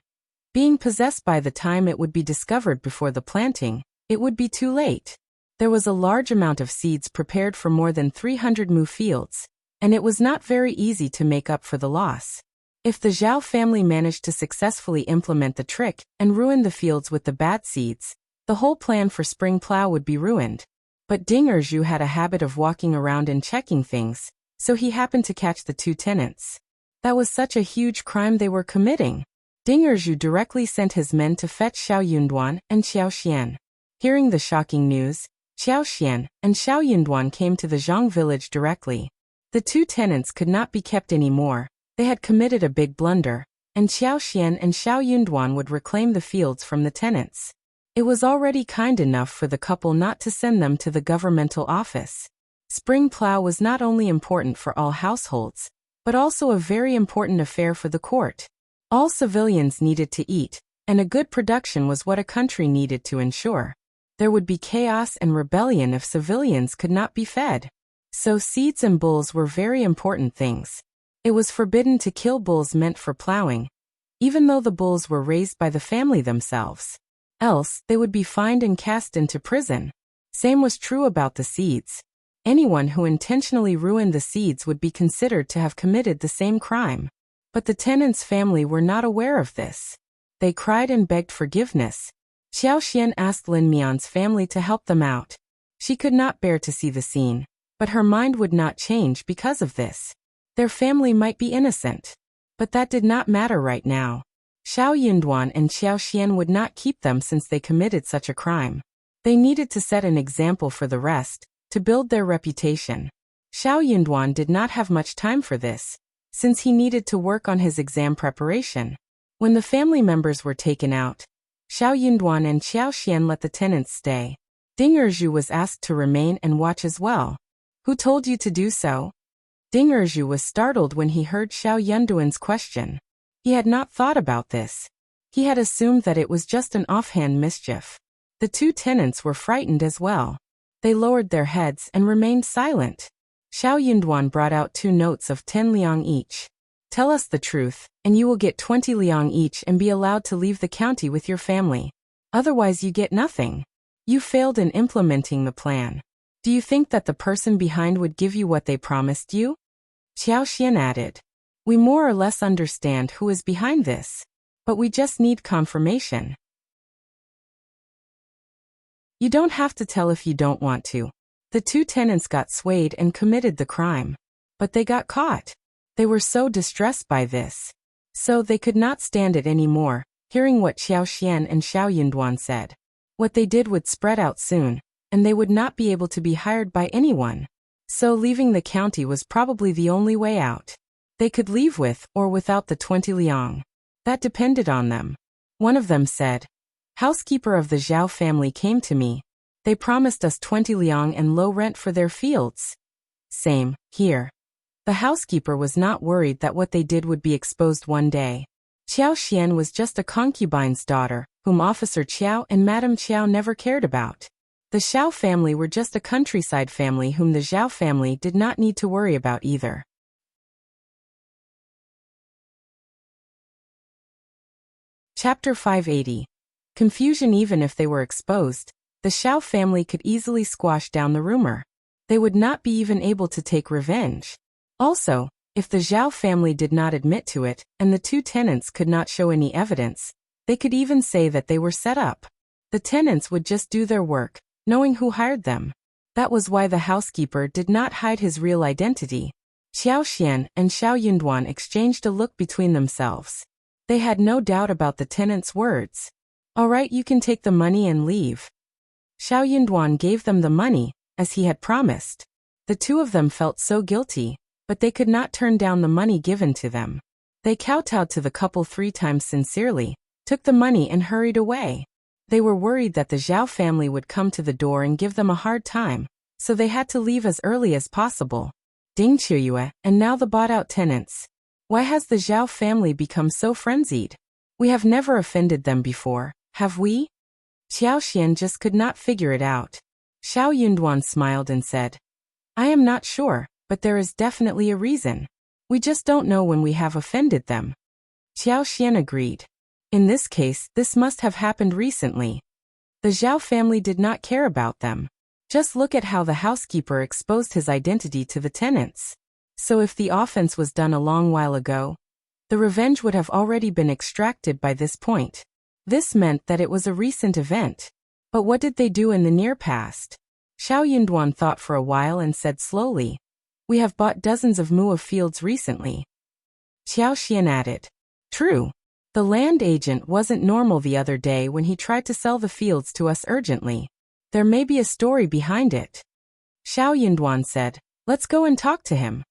Being possessed by the time it would be discovered before the planting, it would be too late. There was a large amount of seeds prepared for more than 300 mu fields, and it was not very easy to make up for the loss. If the Zhao family managed to successfully implement the trick and ruin the fields with the bad seeds, the whole plan for spring plow would be ruined. But Ding Erju had a habit of walking around and checking things, so he happened to catch the two tenants. That was such a huge crime they were committing. Ding Erzu directly sent his men to fetch Xiao Yunduan and Xiao Xian. Hearing the shocking news, Xiao Xian and Xiao Yunduan came to the Zhang village directly. The two tenants could not be kept anymore. They had committed a big blunder, and Xiao Xian and Xiao Yunduan would reclaim the fields from the tenants. It was already kind enough for the couple not to send them to the governmental office. Spring plow was not only important for all households, but also a very important affair for the court. All civilians needed to eat, and a good production was what a country needed to ensure. There would be chaos and rebellion if civilians could not be fed. So seeds and bulls were very important things. It was forbidden to kill bulls meant for plowing, even though the bulls were raised by the family themselves. Else, they would be fined and cast into prison. Same was true about the seeds. Anyone who intentionally ruined the seeds would be considered to have committed the same crime. But the tenants' family were not aware of this. They cried and begged forgiveness. Xiao Xian asked Lin Mian's family to help them out. She could not bear to see the scene, but her mind would not change because of this. Their family might be innocent, but that did not matter right now. Xiao Yunduan and Xiao Xian would not keep them since they committed such a crime. They needed to set an example for the rest, to build their reputation. Xiao Yunduan did not have much time for this, since he needed to work on his exam preparation. When the family members were taken out, Xiao Yunduan and Xiao Xian let the tenants stay. Ding Erzu was asked to remain and watch as well. Who told you to do so? Ding Erzu was startled when he heard Xiao Yunduan's question. He had not thought about this. He had assumed that it was just an offhand mischief. The two tenants were frightened as well. They lowered their heads and remained silent. Xiao Yunduan brought out 2 notes of 10 liang each. Tell us the truth, and you will get 20 liang each and be allowed to leave the county with your family. Otherwise you get nothing. You failed in implementing the plan. Do you think that the person behind would give you what they promised you? Xiao Xian added. We more or less understand who is behind this, but we just need confirmation. You don't have to tell if you don't want to. The two tenants got swayed and committed the crime. But they got caught. They were so distressed by this. So they could not stand it anymore, hearing what Xiao Xian and Xiao Yunduan said. What they did would spread out soon, and they would not be able to be hired by anyone. So leaving the county was probably the only way out. They could leave with or without the 20 liang. That depended on them. One of them said, Housekeeper of the Zhao family came to me. They promised us 20 liang and low rent for their fields. Same, here. The housekeeper was not worried that what they did would be exposed one day. Xiao Xian was just a concubine's daughter, whom Officer Qiao and Madame Qiao never cared about. The Xiao family were just a countryside family whom the Zhao family did not need to worry about either. Chapter 580. Confusion. Even if they were exposed, the Xiao family could easily squash down the rumor. They would not be even able to take revenge. Also, if the Zhao family did not admit to it, and the two tenants could not show any evidence, they could even say that they were set up. The tenants would just do their work, knowing who hired them. That was why the housekeeper did not hide his real identity. Xiao Xian and Xiao Yunduan exchanged a look between themselves. They had no doubt about the tenants' words. All right, you can take the money and leave. Xiao Yunduan gave them the money, as he had promised. The two of them felt so guilty, but they could not turn down the money given to them. They kowtowed to the couple 3 times sincerely, took the money and hurried away. They were worried that the Zhao family would come to the door and give them a hard time, so they had to leave as early as possible. Ding Qiuyue, and now the bought-out tenants. Why has the Zhao family become so frenzied? We have never offended them before, have we? Xiao Xian just could not figure it out. Xiao Yunduan smiled and said, I am not sure, but there is definitely a reason. We just don't know when we have offended them. Xiao Xian agreed. In this case, this must have happened recently. The Zhao family did not care about them. Just look at how the housekeeper exposed his identity to the tenants. So if the offense was done a long while ago, the revenge would have already been extracted by this point. This meant that it was a recent event. But what did they do in the near past? Xiao Yunduan thought for a while and said slowly, We have bought dozens of mu of fields recently. Xiao Xian added. True. The land agent wasn't normal the other day when he tried to sell the fields to us urgently. There may be a story behind it. Xiao Yunduan said. Let's go and talk to him.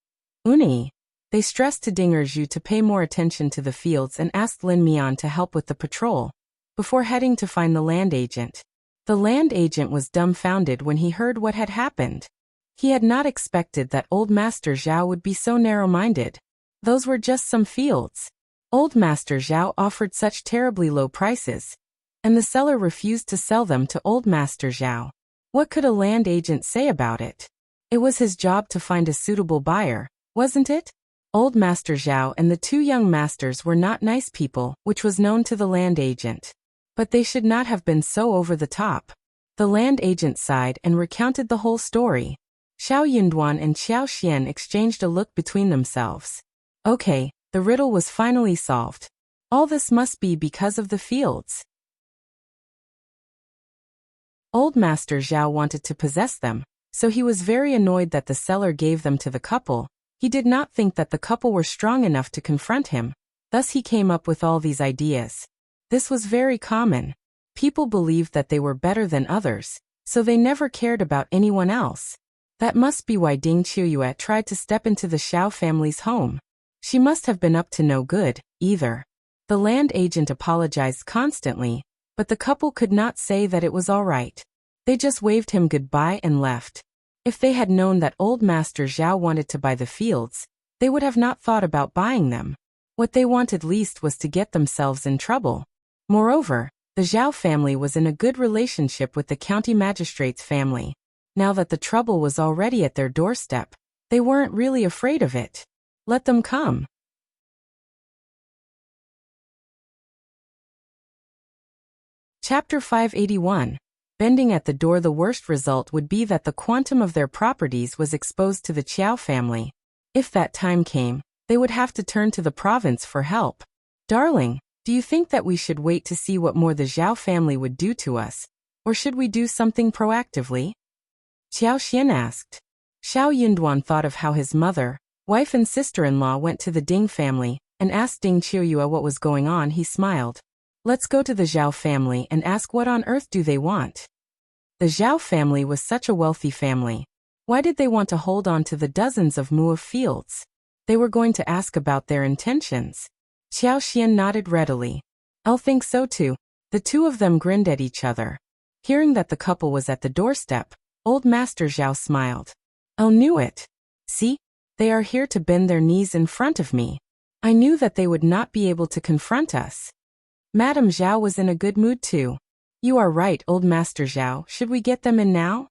Uni. They stressed to Ding Erju to pay more attention to the fields and asked Lin Mian to help with the patrol, before heading to find the land agent. The land agent was dumbfounded when he heard what had happened. He had not expected that Old Master Zhao would be so narrow-minded. Those were just some fields. Old Master Zhao offered such terribly low prices, and the seller refused to sell them to Old Master Zhao. What could a land agent say about it? It was his job to find a suitable buyer, wasn't it? Old Master Zhao and the two young masters were not nice people, which was known to the land agent. But they should not have been so over the top. The land agent sighed and recounted the whole story. Xiao Yunduan and Xiao Xian exchanged a look between themselves. Okay, the riddle was finally solved. All this must be because of the fields. Old Master Zhao wanted to possess them, so he was very annoyed that the seller gave them to the couple. He did not think that the couple were strong enough to confront him, thus he came up with all these ideas. This was very common. People believed that they were better than others, so they never cared about anyone else. That must be why Ding Qiuyue tried to step into the Xiao family's home. She must have been up to no good, either. The land agent apologized constantly, but the couple could not say that it was all right. They just waved him goodbye and left. If they had known that Old Master Zhao wanted to buy the fields, they would have not thought about buying them. What they wanted least was to get themselves in trouble. Moreover, the Zhao family was in a good relationship with the county magistrate's family. Now that the trouble was already at their doorstep, they weren't really afraid of it. Let them come. Chapter 581. Bending at the door. The worst result would be that the quantum of their properties was exposed to the Qiao family. If that time came, they would have to turn to the province for help. Darling, do you think that we should wait to see what more the Zhao family would do to us, or should we do something proactively? Xiao Xian asked. Xiao Yunduan thought of how his mother, wife and sister-in-law went to the Ding family and asked Ding Qiuyue what was going on. He smiled. Let's go to the Zhao family and ask what on earth do they want. The Zhao family was such a wealthy family. Why did they want to hold on to the dozens of mu of fields? They were going to ask about their intentions. Xiao Xian nodded readily. I'll think so too. The two of them grinned at each other. Hearing that the couple was at the doorstep, Old Master Zhao smiled. I knew it. See? They are here to bend their knees in front of me. I knew that they would not be able to confront us. Madame Zhao was in a good mood too. You are right, Old Master Zhao. Should we get them in now?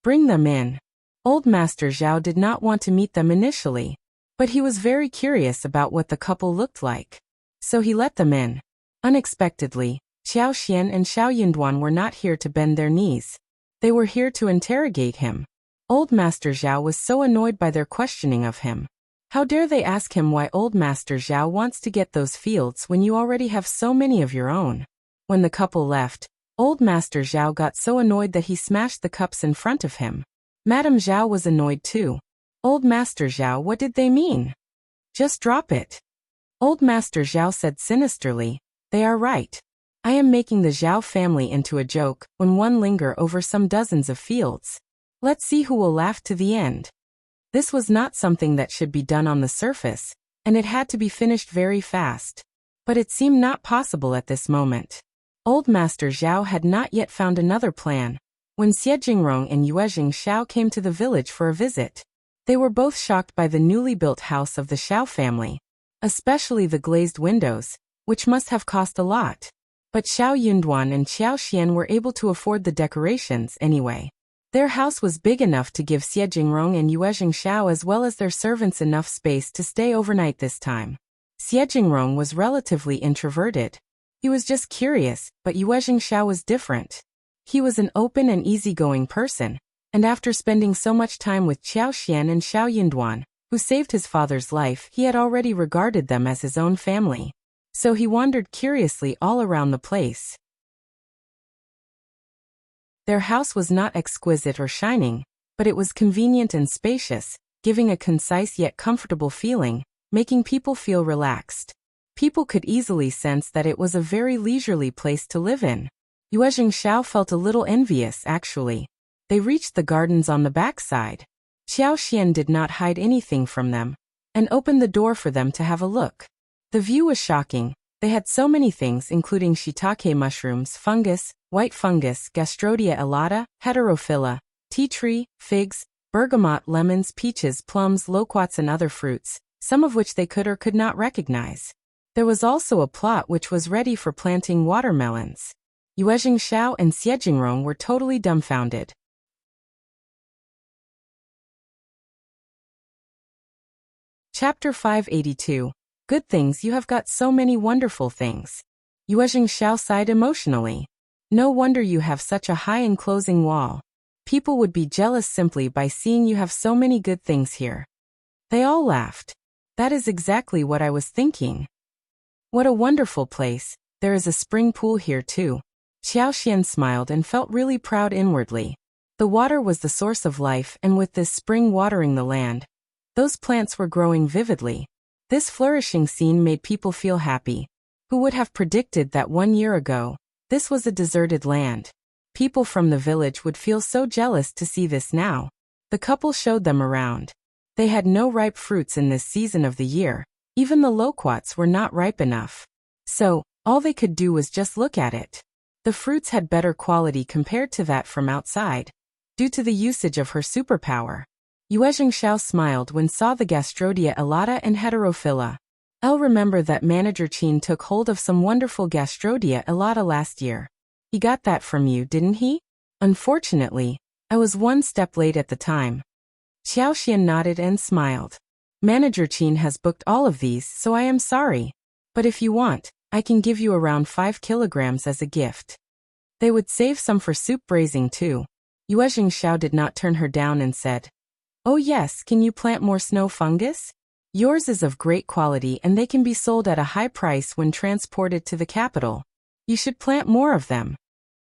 Bring them in. Old Master Zhao did not want to meet them initially, but he was very curious about what the couple looked like. So he let them in. Unexpectedly, Xiao Xian and Xiao Yunduan were not here to bend their knees. They were here to interrogate him. Old Master Zhao was so annoyed by their questioning of him. How dare they ask him why Old Master Zhao wants to get those fields when you already have so many of your own? When the couple left, Old Master Zhao got so annoyed that he smashed the cups in front of him. Madame Zhao was annoyed too. Old Master Zhao, what did they mean? Just drop it. Old Master Zhao said sinisterly, they are right. I am making the Zhao family into a joke when one linger over some dozens of fields. Let's see who will laugh to the end. This was not something that should be done on the surface, and it had to be finished very fast. But it seemed not possible at this moment. Old Master Zhao had not yet found another plan. When Xie Jingrong and Yue Xiao came to the village for a visit, they were both shocked by the newly built house of the Xiao family, especially the glazed windows, which must have cost a lot. But Xiao Yunduan and Xiao Xian were able to afford the decorations anyway. Their house was big enough to give Xie Jingrong and Yue Xiao as well as their servants enough space to stay overnight this time. Xie Jingrong was relatively introverted. He was just curious, but Yue Xiao was different. He was an open and easygoing person, and after spending so much time with Xiao Xian and Xiao Yunduan, who saved his father's life, he had already regarded them as his own family. So he wandered curiously all around the place. Their house was not exquisite or shining, but it was convenient and spacious, giving a concise yet comfortable feeling, making people feel relaxed. People could easily sense that it was a very leisurely place to live in. Yue Jingxiao felt a little envious, actually. They reached the gardens on the backside. Xiao Xian did not hide anything from them, and opened the door for them to have a look. The view was shocking. They had so many things, including shiitake mushrooms, fungus, white fungus, Gastrodia elata, heterophylla, tea tree, figs, bergamot, lemons, peaches, plums, loquats, and other fruits, some of which they could or could not recognize. There was also a plot which was ready for planting watermelons. Yue Jingxiao and Xie Jingrong were totally dumbfounded. Chapter 582. Good things. You have got so many wonderful things. Yue Jingxiao sighed emotionally. No wonder you have such a high enclosing wall. People would be jealous simply by seeing you have so many good things here. They all laughed. That is exactly what I was thinking. What a wonderful place. There is a spring pool here too. Xiao Xian smiled and felt really proud inwardly. The water was the source of life, and with this spring watering the land, those plants were growing vividly. This flourishing scene made people feel happy. Who would have predicted that 1 year ago, this was a deserted land? People from the village would feel so jealous to see this now. The couple showed them around. They had no ripe fruits in this season of the year. Even the loquats were not ripe enough. So, all they could do was just look at it. The fruits had better quality compared to that from outside, due to the usage of her superpower. Yue Jingxiao smiled when saw the Gastrodia elata and heterophylla. I'll remember that Manager Qin took hold of some wonderful Gastrodia elata last year. He got that from you, didn't he? Unfortunately, I was one step late at the time. Xiao Xian nodded and smiled. Manager Qin has booked all of these, so I am sorry. But if you want, I can give you around 5 kilograms as a gift. They would save some for soup braising too. Yue Jingxiao did not turn her down and said, "Oh yes, can you plant more snow fungus? Yours is of great quality and they can be sold at a high price when transported to the capital. You should plant more of them.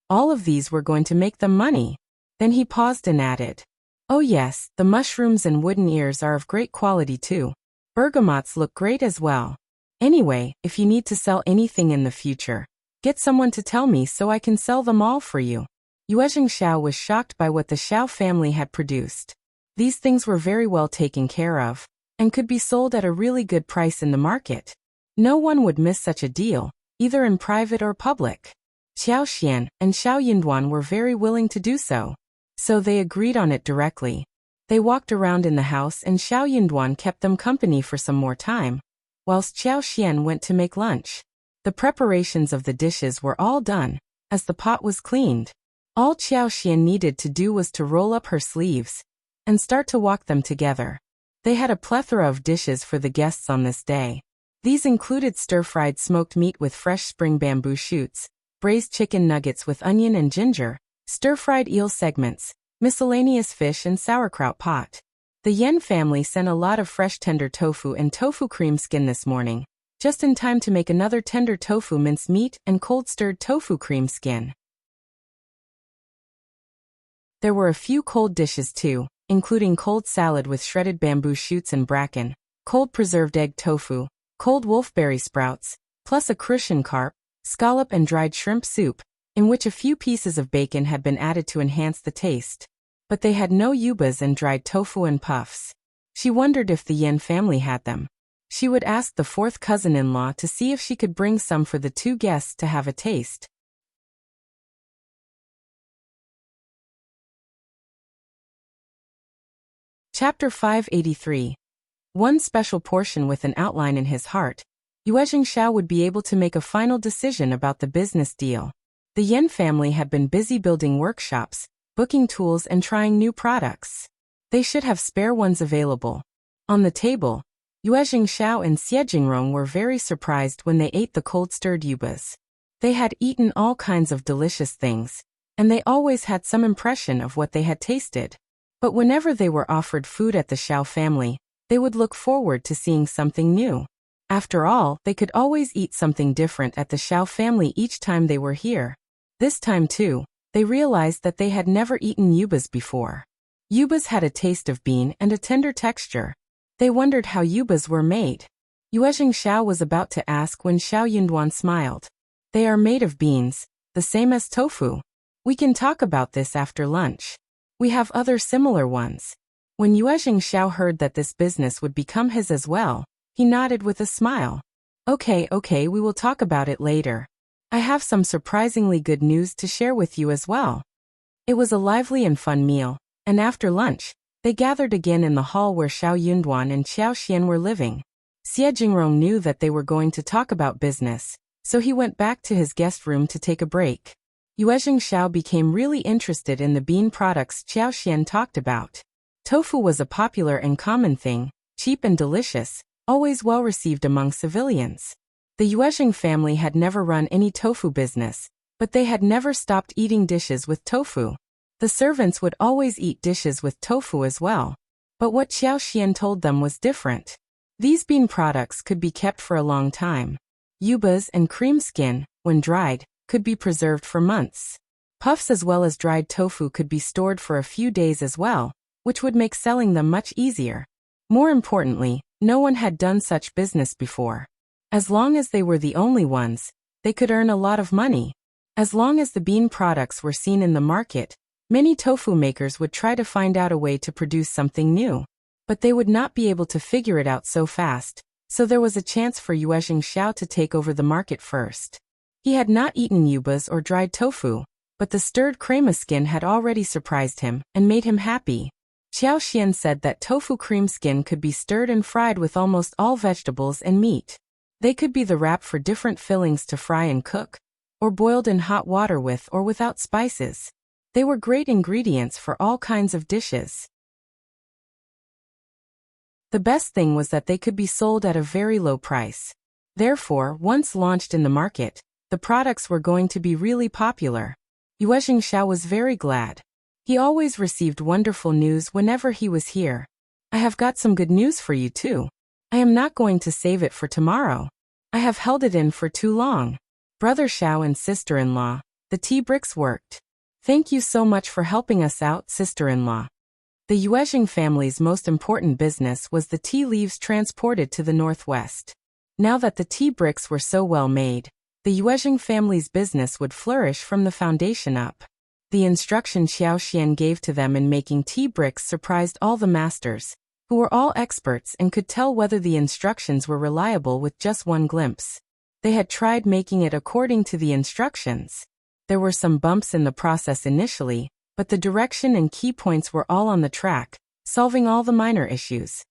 All of these were going to make them money." Then he paused and added, "Oh yes, the mushrooms and wooden ears are of great quality too. Bergamots look great as well. Anyway, if you need to sell anything in the future, get someone to tell me so I can sell them all for you." Yue Jingxiao was shocked by what the Xiao family had produced. These things were very well taken care of, and could be sold at a really good price in the market. No one would miss such a deal, either in private or public. Xiao Xian and Xiao Yinduan were very willing to do so. So they agreed on it directly. They walked around in the house and Xiao Yinduan kept them company for some more time, whilst Xiao Xian went to make lunch. The preparations of the dishes were all done, as the pot was cleaned. All Xiao Xian needed to do was to roll up her sleeves and start to walk them together. They had a plethora of dishes for the guests on this day. These included stir-fried smoked meat with fresh spring bamboo shoots, braised chicken nuggets with onion and ginger, stir-fried eel segments, miscellaneous fish and sauerkraut pot. The Yen family sent a lot of fresh tender tofu and tofu cream skin this morning, just in time to make another tender tofu mince meat and cold-stirred tofu cream skin. There were a few cold dishes too, including cold salad with shredded bamboo shoots and bracken, cold preserved egg tofu, cold wolfberry sprouts, plus a crucian carp, scallop and dried shrimp soup, in which a few pieces of bacon had been added to enhance the taste. But they had no yubas and dried tofu and puffs. She wondered if the Yen family had them. She would ask the fourth cousin-in-law to see if she could bring some for the 2 guests to have a taste. Chapter 583. One special portion with an outline in his heart. Yue Jingxiao would be able to make a final decision about the business deal. The Yen family had been busy building workshops, booking tools and trying new products. They should have spare ones available. On the table, Yue Jingxiao and Xie Jingrong were very surprised when they ate the cold-stirred yubas. They had eaten all kinds of delicious things, and they always had some impression of what they had tasted. But whenever they were offered food at the Xiao family, they would look forward to seeing something new. After all, they could always eat something different at the Xiao family each time they were here. This time too, they realized that they had never eaten yubas before. Yubas had a taste of bean and a tender texture. They wondered how yubas were made. Yuezheng Xiao was about to ask when Xiao Yunduan smiled. They are made of beans, the same as tofu. We can talk about this after lunch. We have other similar ones. When Yuezheng Xiao heard that this business would become his as well, he nodded with a smile. Okay, we will talk about it later. I have some surprisingly good news to share with you as well. It was a lively and fun meal, and after lunch, they gathered again in the hall where Xiao Yunduan and Xiao Xian were living. Xie Jingrong knew that they were going to talk about business, so he went back to his guest room to take a break. Yuezheng Xiao became really interested in the bean products Xiao Xian talked about. Tofu was a popular and common thing, cheap and delicious, always well received among civilians. The Yuezheng family had never run any tofu business, but they had never stopped eating dishes with tofu. The servants would always eat dishes with tofu as well. But what Xiao Xian told them was different. These bean products could be kept for a long time. Yubas and cream skin, when dried, could be preserved for months. Puffs as well as dried tofu could be stored for a few days as well, which would make selling them much easier. More importantly, no one had done such business before. As long as they were the only ones, they could earn a lot of money. As long as the bean products were seen in the market, many tofu makers would try to find out a way to produce something new. But they would not be able to figure it out so fast, so there was a chance for Yuezheng Xiao to take over the market first. He had not eaten yubas or dried tofu, but the stirred crema skin had already surprised him and made him happy. Xiao Xian said that tofu cream skin could be stirred and fried with almost all vegetables and meat. They could be the wrap for different fillings to fry and cook, or boiled in hot water with or without spices. They were great ingredients for all kinds of dishes. The best thing was that they could be sold at a very low price. Therefore, once launched in the market, the products were going to be really popular. Yuezheng Xiao was very glad. He always received wonderful news whenever he was here. I have got some good news for you too. I am not going to save it for tomorrow. I have held it in for too long. Brother Xiao and sister-in-law, the tea bricks worked. Thank you so much for helping us out, sister-in-law. The Yuezheng family's most important business was the tea leaves transported to the northwest. Now that the tea bricks were so well made, the Yuezheng family's business would flourish from the foundation up. The instruction Xiao Xian gave to them in making tea bricks surprised all the masters, who were all experts and could tell whether the instructions were reliable with just one glimpse. They had tried making it according to the instructions. There were some bumps in the process initially, but the direction and key points were all on the track, solving all the minor issues.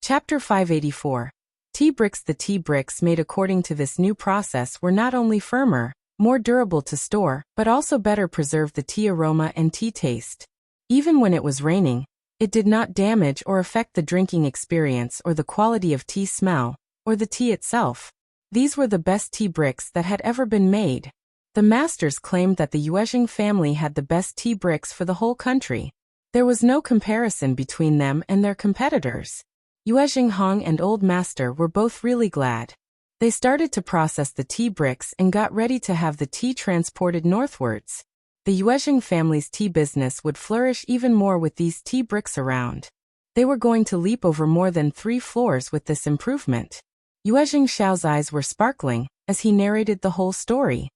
Chapter 584. Tea bricks. The tea bricks made according to this new process were not only firmer, more durable to store, but also better preserved the tea aroma and tea taste. Even when it was raining, it did not damage or affect the drinking experience or the quality of tea smell, or the tea itself. These were the best tea bricks that had ever been made. The masters claimed that the Yuezheng family had the best tea bricks for the whole country. There was no comparison between them and their competitors. Yuezheng Hong and Old Master were both really glad. They started to process the tea bricks and got ready to have the tea transported northwards. The Yuezheng family's tea business would flourish even more with these tea bricks around. They were going to leap over more than 3 floors with this improvement. Yuezheng Xiao's eyes were sparkling as he narrated the whole story.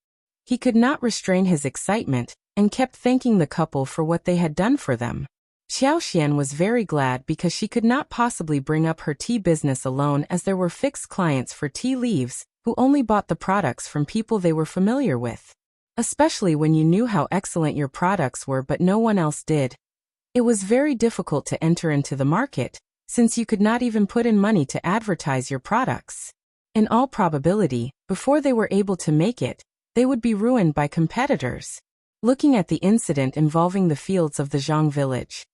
He could not restrain his excitement and kept thanking the couple for what they had done for them. Xiao Xian was very glad because she could not possibly bring up her tea business alone, as there were fixed clients for tea leaves who only bought the products from people they were familiar with. Especially when you knew how excellent your products were but no one else did. It was very difficult to enter into the market, since you could not even put in money to advertise your products. In all probability, before they were able to make it, they would be ruined by competitors. Looking at the incident involving the fields of the Zhang village,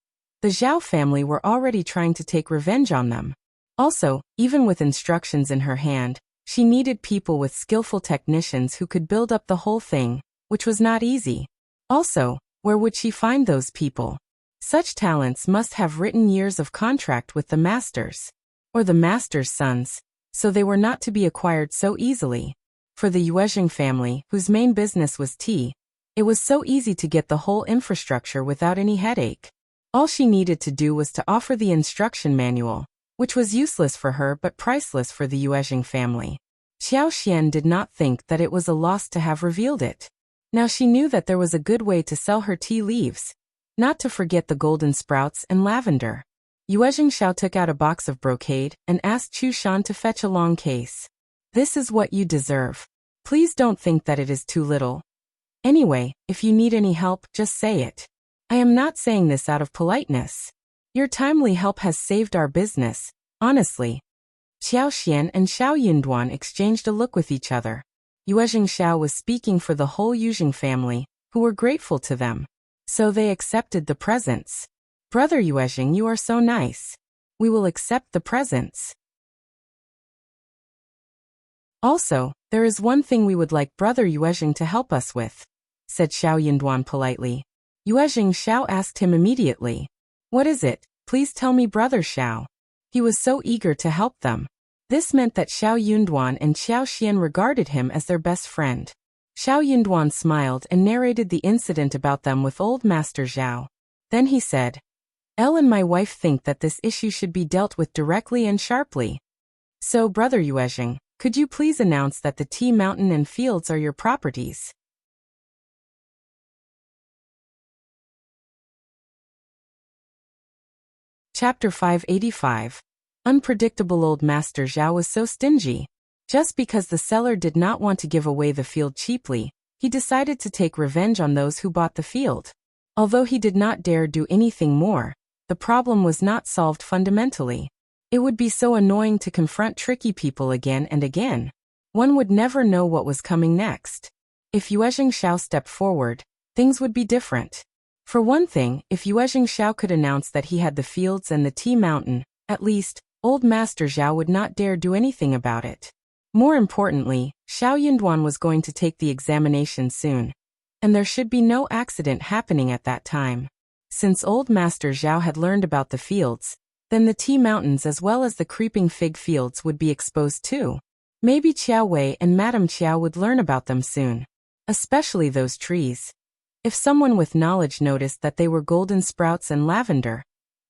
the Zhao family were already trying to take revenge on them. Also, even with instructions in her hand, she needed people with skillful technicians who could build up the whole thing, which was not easy. Also, where would she find those people? Such talents must have written years of contract with the masters, or the masters' sons, so they were not to be acquired so easily. For the Yuezheng family, whose main business was tea, it was so easy to get the whole infrastructure without any headache. All she needed to do was to offer the instruction manual, which was useless for her but priceless for the Yuezheng family. Xiao Xian did not think that it was a loss to have revealed it. Now she knew that there was a good way to sell her tea leaves, not to forget the golden sprouts and lavender. Yuezheng Xiao took out a box of brocade and asked Chu Shan to fetch a long case. This is what you deserve. Please don't think that it is too little. Anyway, if you need any help, just say it. I am not saying this out of politeness. Your timely help has saved our business, honestly. Xiao Xian and Xiao Yunduan exchanged a look with each other. Yuezheng Xiao was speaking for the whole Yuezheng family, who were grateful to them. So they accepted the presents. Brother Yuezheng, you are so nice. We will accept the presents. Also, there is one thing we would like Brother Yuezheng to help us with, said Xiao Yunduan politely. Yuezheng Xiao asked him immediately. What is it? Please tell me, Brother Xiao. He was so eager to help them. This meant that Xiao Yunduan and Xiao Xian regarded him as their best friend. Xiao Yunduan smiled and narrated the incident about them with old Master Zhao. Then he said, Elle and my wife think that this issue should be dealt with directly and sharply. So, Brother Yuezheng, could you please announce that the tea mountain and fields are your properties? Chapter 585. Unpredictable. Old Master Zhao was so stingy. Just because the seller did not want to give away the field cheaply, he decided to take revenge on those who bought the field. Although he did not dare do anything more, the problem was not solved fundamentally. It would be so annoying to confront tricky people again and again. One would never know what was coming next. If Yuezheng Xiao stepped forward, things would be different. For one thing, if Yuezheng Xiao could announce that he had the fields and the tea mountain, at least, old Master Zhao would not dare do anything about it. More importantly, Xiao Yunduan was going to take the examination soon, and there should be no accident happening at that time. Since old Master Zhao had learned about the fields, then the tea mountains as well as the creeping fig fields would be exposed too. Maybe Qiao Wei and Madame Qiao would learn about them soon. Especially those trees. If someone with knowledge noticed that they were golden sprouts and lavender,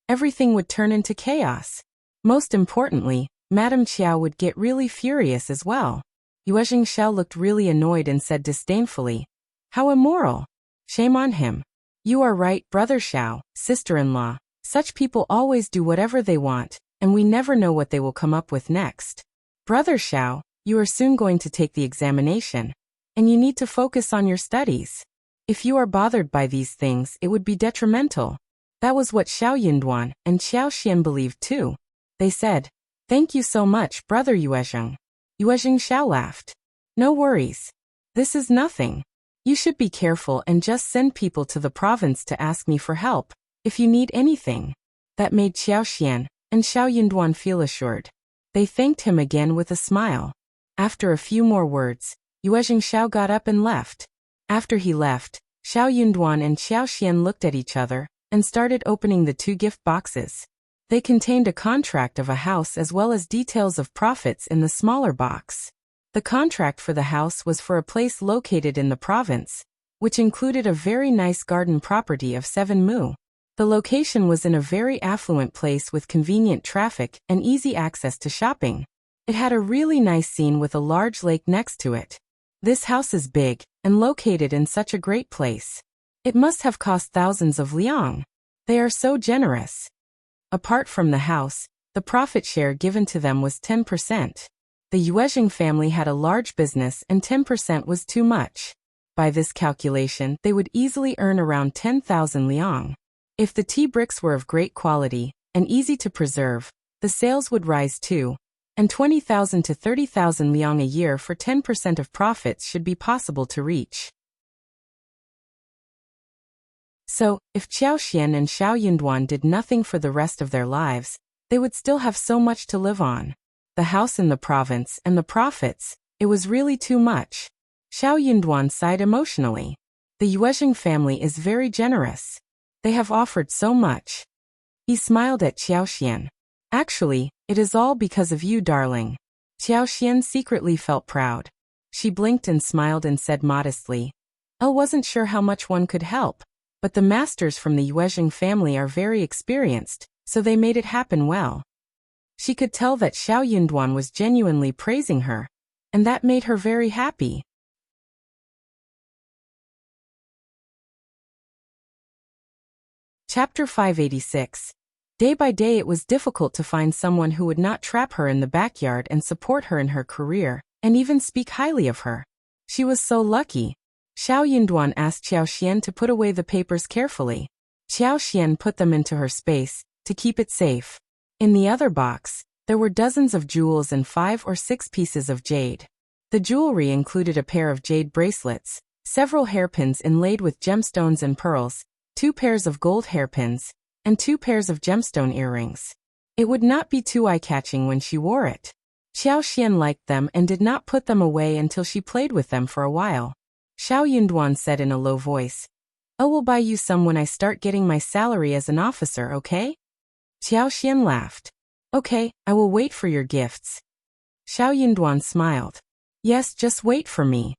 everything would turn into chaos. Most importantly, Madame Qiao would get really furious as well. Yuezheng Xiao looked really annoyed and said disdainfully, How immoral! Shame on him. You are right, Brother Xiao, sister-in-law. Such people always do whatever they want, and we never know what they will come up with next. Brother Xiao, you are soon going to take the examination, and you need to focus on your studies. If you are bothered by these things, it would be detrimental. That was what Xiao Yunduan and Xiao Xian believed too. They said, Thank you so much, Brother Yuezheng. Yuezheng Xiao laughed. No worries. This is nothing. You should be careful and just send people to the province to ask me for help, if you need anything. That made Xiao Xian and Xiao Yunduan feel assured. They thanked him again with a smile. After a few more words, Yuezheng Xiao got up and left. After he left, Xiao Yunduan and Xiao Xian looked at each other and started opening the two gift boxes. They contained a contract of a house as well as details of profits in the smaller box. The contract for the house was for a place located in the province, which included a very nice garden property of 7 mu. The location was in a very affluent place with convenient traffic and easy access to shopping. It had a really nice scene with a large lake next to it. This house is big and located in such a great place. It must have cost thousands of liang. They are so generous. Apart from the house, the profit share given to them was 10%. The Yuezheng family had a large business and 10% was too much. By this calculation, they would easily earn around 10,000 liang. If the tea bricks were of great quality and easy to preserve, the sales would rise too, and 20,000 to 30,000 liang a year for 10% of profits should be possible to reach. So, if Xiao Xian and Xiao Yunduan did nothing for the rest of their lives, they would still have so much to live on. The house in the province and the profits, it was really too much. Xiao Yunduan sighed emotionally. The Yuezheng family is very generous. They have offered so much. He smiled at Xiao Xian. Actually, it is all because of you, darling. Xiao Xian secretly felt proud. She blinked and smiled and said modestly, "I wasn't sure how much one could help, but the masters from the Yuezheng family are very experienced, so they made it happen well." She could tell that Xiao Yunduan was genuinely praising her, and that made her very happy. Chapter 586. Day by day it was difficult to find someone who would not trap her in the backyard and support her in her career, and even speak highly of her. She was so lucky. Xiao Yunduan asked Xiao Xian to put away the papers carefully. Xiao Xian put them into her space, to keep it safe. In the other box, there were dozens of jewels and 5 or 6 pieces of jade. The jewelry included a pair of jade bracelets, several hairpins inlaid with gemstones and pearls, 2 pairs of gold hairpins, and 2 pairs of gemstone earrings. It would not be too eye-catching when she wore it. Xiao Xian liked them and did not put them away until she played with them for a while. Xiao Yunduan said in a low voice, "I will buy you some when I start getting my salary as an officer, okay?" Xiao Xian laughed. "Okay, I will wait for your gifts." Xiao Yunduan smiled. "Yes, just wait for me."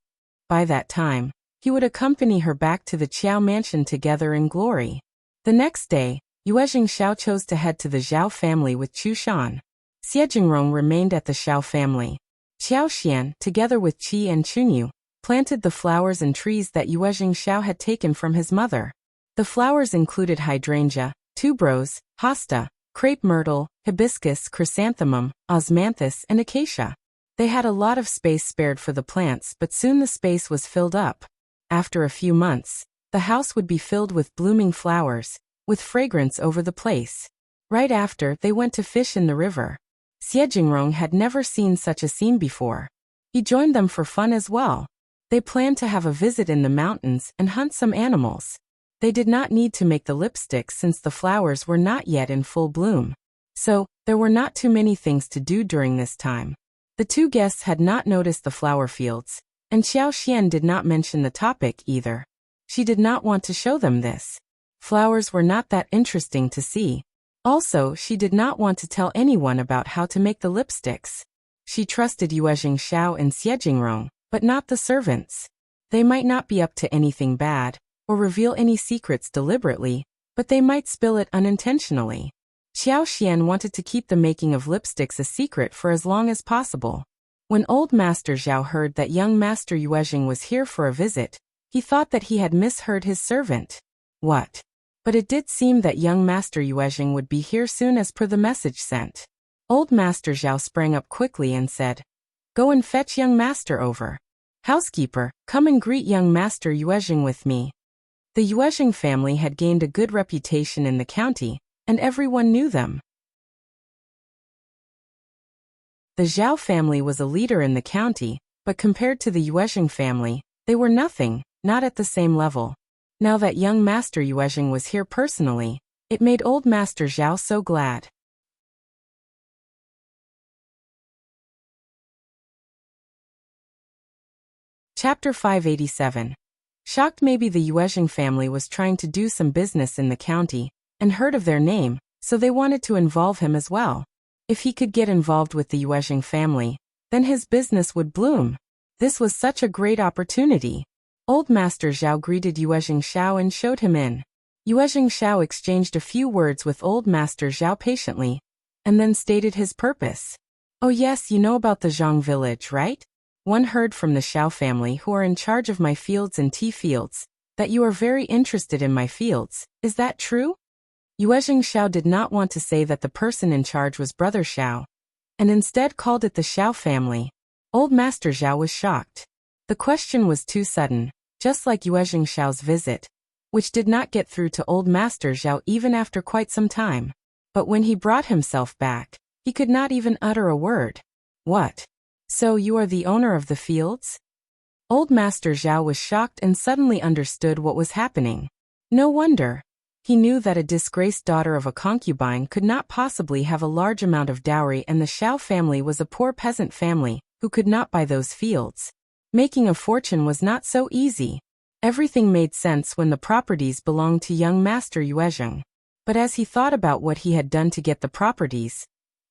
By that time, he would accompany her back to the Qiao mansion together in glory. The next day, Yuezheng Xiao chose to head to the Zhao family with Chu Shan. Xie Jingrong remained at the Xiao family. Xiao Xian, together with Qi and Chunyu, planted the flowers and trees that Yuezheng Xiao had taken from his mother. The flowers included hydrangea, tuberose, hosta, crepe myrtle, hibiscus, chrysanthemum, osmanthus, and acacia. They had a lot of space spared for the plants, but soon the space was filled up. After a few months, the house would be filled with blooming flowers, with fragrance over the place. Right after, they went to fish in the river. Xie Jingrong had never seen such a scene before. He joined them for fun as well. They planned to have a visit in the mountains and hunt some animals. They did not need to make the lipsticks since the flowers were not yet in full bloom. So, there were not too many things to do during this time. The 2 guests had not noticed the flower fields, and Xiao Xian did not mention the topic either. She did not want to show them this. Flowers were not that interesting to see. Also, she did not want to tell anyone about how to make the lipsticks. She trusted Yuezheng Xiao and Xie Jingrong, but not the servants. They might not be up to anything bad, or reveal any secrets deliberately, but they might spill it unintentionally. Xiao Xian wanted to keep the making of lipsticks a secret for as long as possible. When old Master Zhao heard that young Master Yuezheng was here for a visit, he thought that he had misheard his servant. What? But it did seem that young Master Yuezheng would be here soon as per the message sent. Old Master Zhao sprang up quickly and said, "Go and fetch young Master over. Housekeeper, come and greet young Master Yuezheng with me." The Yuezheng family had gained a good reputation in the county, and everyone knew them. The Zhao family was a leader in the county, but compared to the Yuezheng family, they were nothing, not at the same level. Now that young Master Yuezheng was here personally, it made old Master Zhao so glad. Chapter 587. Shocked maybe the Yuezheng family was trying to do some business in the county, and heard of their name, so they wanted to involve him as well. If he could get involved with the Yuezheng family, then his business would bloom. This was such a great opportunity. Old Master Zhao greeted Yuezheng Xiao and showed him in. Yuezheng Xiao exchanged a few words with Old Master Zhao patiently, and then stated his purpose. "Oh yes, you know about the Zhang village, right? One heard from the Xiao family who are in charge of my fields and tea fields, that you are very interested in my fields. Is that true?" Yuezheng Xiao did not want to say that the person in charge was Brother Xiao, and instead called it the Xiao family. Old Master Zhao was shocked. The question was too sudden, just like Yuezheng Xiao's visit, which did not get through to Old Master Zhao even after quite some time. But when he brought himself back, he could not even utter a word. "What? So you are the owner of the fields?" Old Master Zhao was shocked and suddenly understood what was happening. No wonder. He knew that a disgraced daughter of a concubine could not possibly have a large amount of dowry, and the Xiao family was a poor peasant family who could not buy those fields. Making a fortune was not so easy. Everything made sense when the properties belonged to young Master Yuezheng. But as he thought about what he had done to get the properties,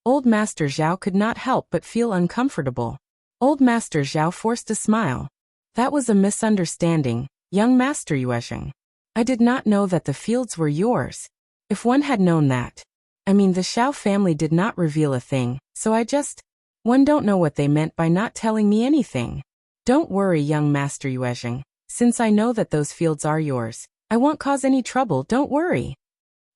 Old Master Zhao could not help but feel uncomfortable. Old Master Zhao forced a smile. That was a misunderstanding, young Master Yuezheng. I did not know that the fields were yours. If one had known that. I mean, the Xiao family did not reveal a thing, so one don't know what they meant by not telling me anything. Don't worry, young Master Yuezheng. Since I know that those fields are yours, I won't cause any trouble, don't worry.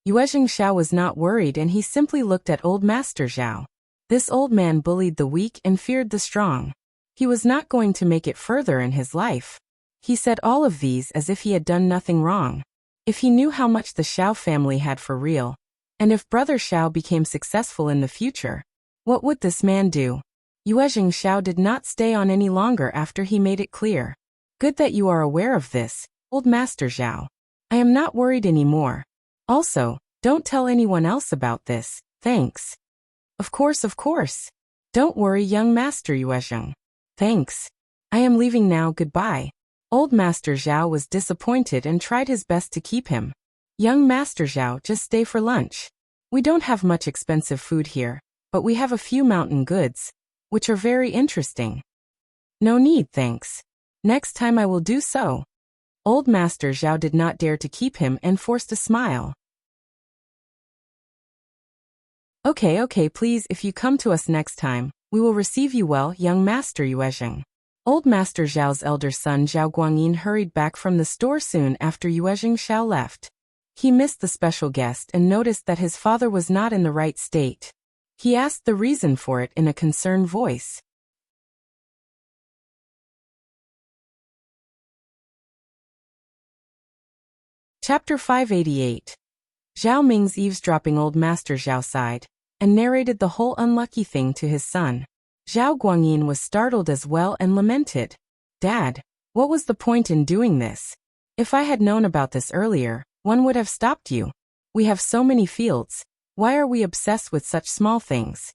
Yuezheng Xiao was not worried and he simply looked at old Master Zhao. This old man bullied the weak and feared the strong. He was not going to make it further in his life. He said all of these as if he had done nothing wrong. If he knew how much the Xiao family had for real, and if Brother Xiao became successful in the future, what would this man do? Yuezheng Xiao did not stay on any longer after he made it clear. Good that you are aware of this, old Master Zhao. I am not worried anymore. Also, don't tell anyone else about this, thanks. Of course. Don't worry, young Master Yuezheng. Thanks. I am leaving now, goodbye. Old Master Zhao was disappointed and tried his best to keep him. Young Master Zhao, just stay for lunch. We don't have much expensive food here, but we have a few mountain goods, which are very interesting. No need, thanks. Next time I will do so. Old Master Zhao did not dare to keep him and forced a smile. Okay, please, if you come to us next time, we will receive you well, young Master Yuezheng. Old Master Zhao's elder son Zhao Guangyin hurried back from the store soon after Yuezheng Xiao left. He missed the special guest and noticed that his father was not in the right state. He asked the reason for it in a concerned voice. Chapter 588. Zhao Ming's eavesdropping. Old Master Zhao sighed and narrated the whole unlucky thing to his son. Zhao Guangyin was startled as well and lamented. Dad, what was the point in doing this? If I had known about this earlier, one would have stopped you. We have so many fields. Why are we obsessed with such small things?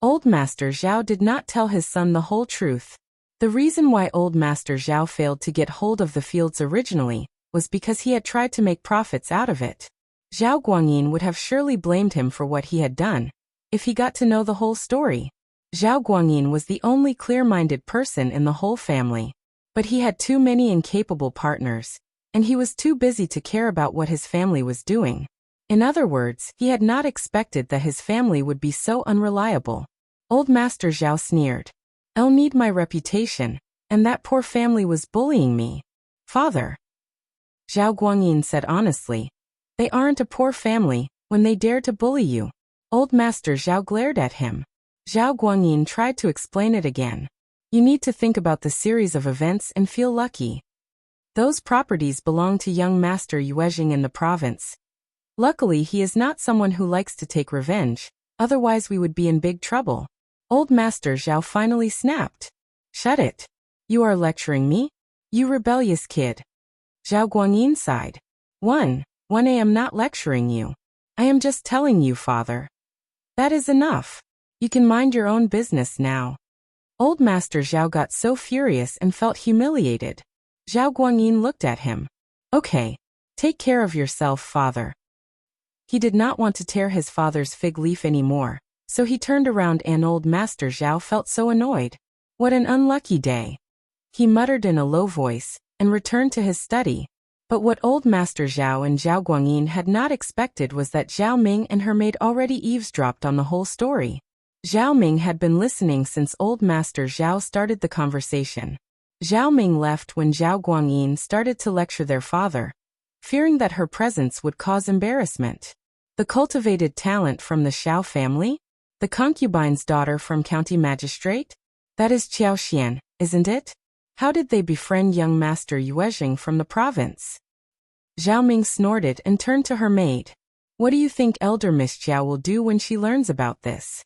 Old Master Zhao did not tell his son the whole truth. The reason why Old Master Zhao failed to get hold of the fields originally was because he had tried to make profits out of it. Zhao Guangyin would have surely blamed him for what he had done if he got to know the whole story. Zhao Guangyin was the only clear-minded person in the whole family, but he had too many incapable partners, and he was too busy to care about what his family was doing. In other words, he had not expected that his family would be so unreliable. Old Master Zhao sneered. I'll need my reputation, and that poor family was bullying me. Father. Zhao Guangyin said honestly. They aren't a poor family when they dare to bully you. Old Master Zhao glared at him. Zhao Guangyin tried to explain it again. You need to think about the series of events and feel lucky. Those properties belong to young Master Yuezheng in the province. Luckily, he is not someone who likes to take revenge, otherwise we would be in big trouble. Old Master Zhao finally snapped. Shut it. You are lecturing me? You rebellious kid. Zhao Guangyin sighed. I am not lecturing you. I am just telling you, father. That is enough. You can mind your own business now. Old Master Zhao got so furious and felt humiliated. Zhao Guangyin looked at him. Okay. Take care of yourself, father. He did not want to tear his father's fig leaf anymore, so he turned around and Old Master Zhao felt so annoyed. What an unlucky day. He muttered in a low voice and returned to his study. But what Old Master Zhao and Zhao Guangyin had not expected was that Zhao Ming and her maid already eavesdropped on the whole story. Zhao Ming had been listening since Old Master Zhao started the conversation. Zhao Ming left when Zhao Guangyin started to lecture their father, fearing that her presence would cause embarrassment. The cultivated talent from the Xiao family? The concubine's daughter from county magistrate? That is Qiao Xian, isn't it? How did they befriend young Master Yuezheng from the province? Zhao Ming snorted and turned to her maid. What do you think Elder Miss Qiao will do when she learns about this?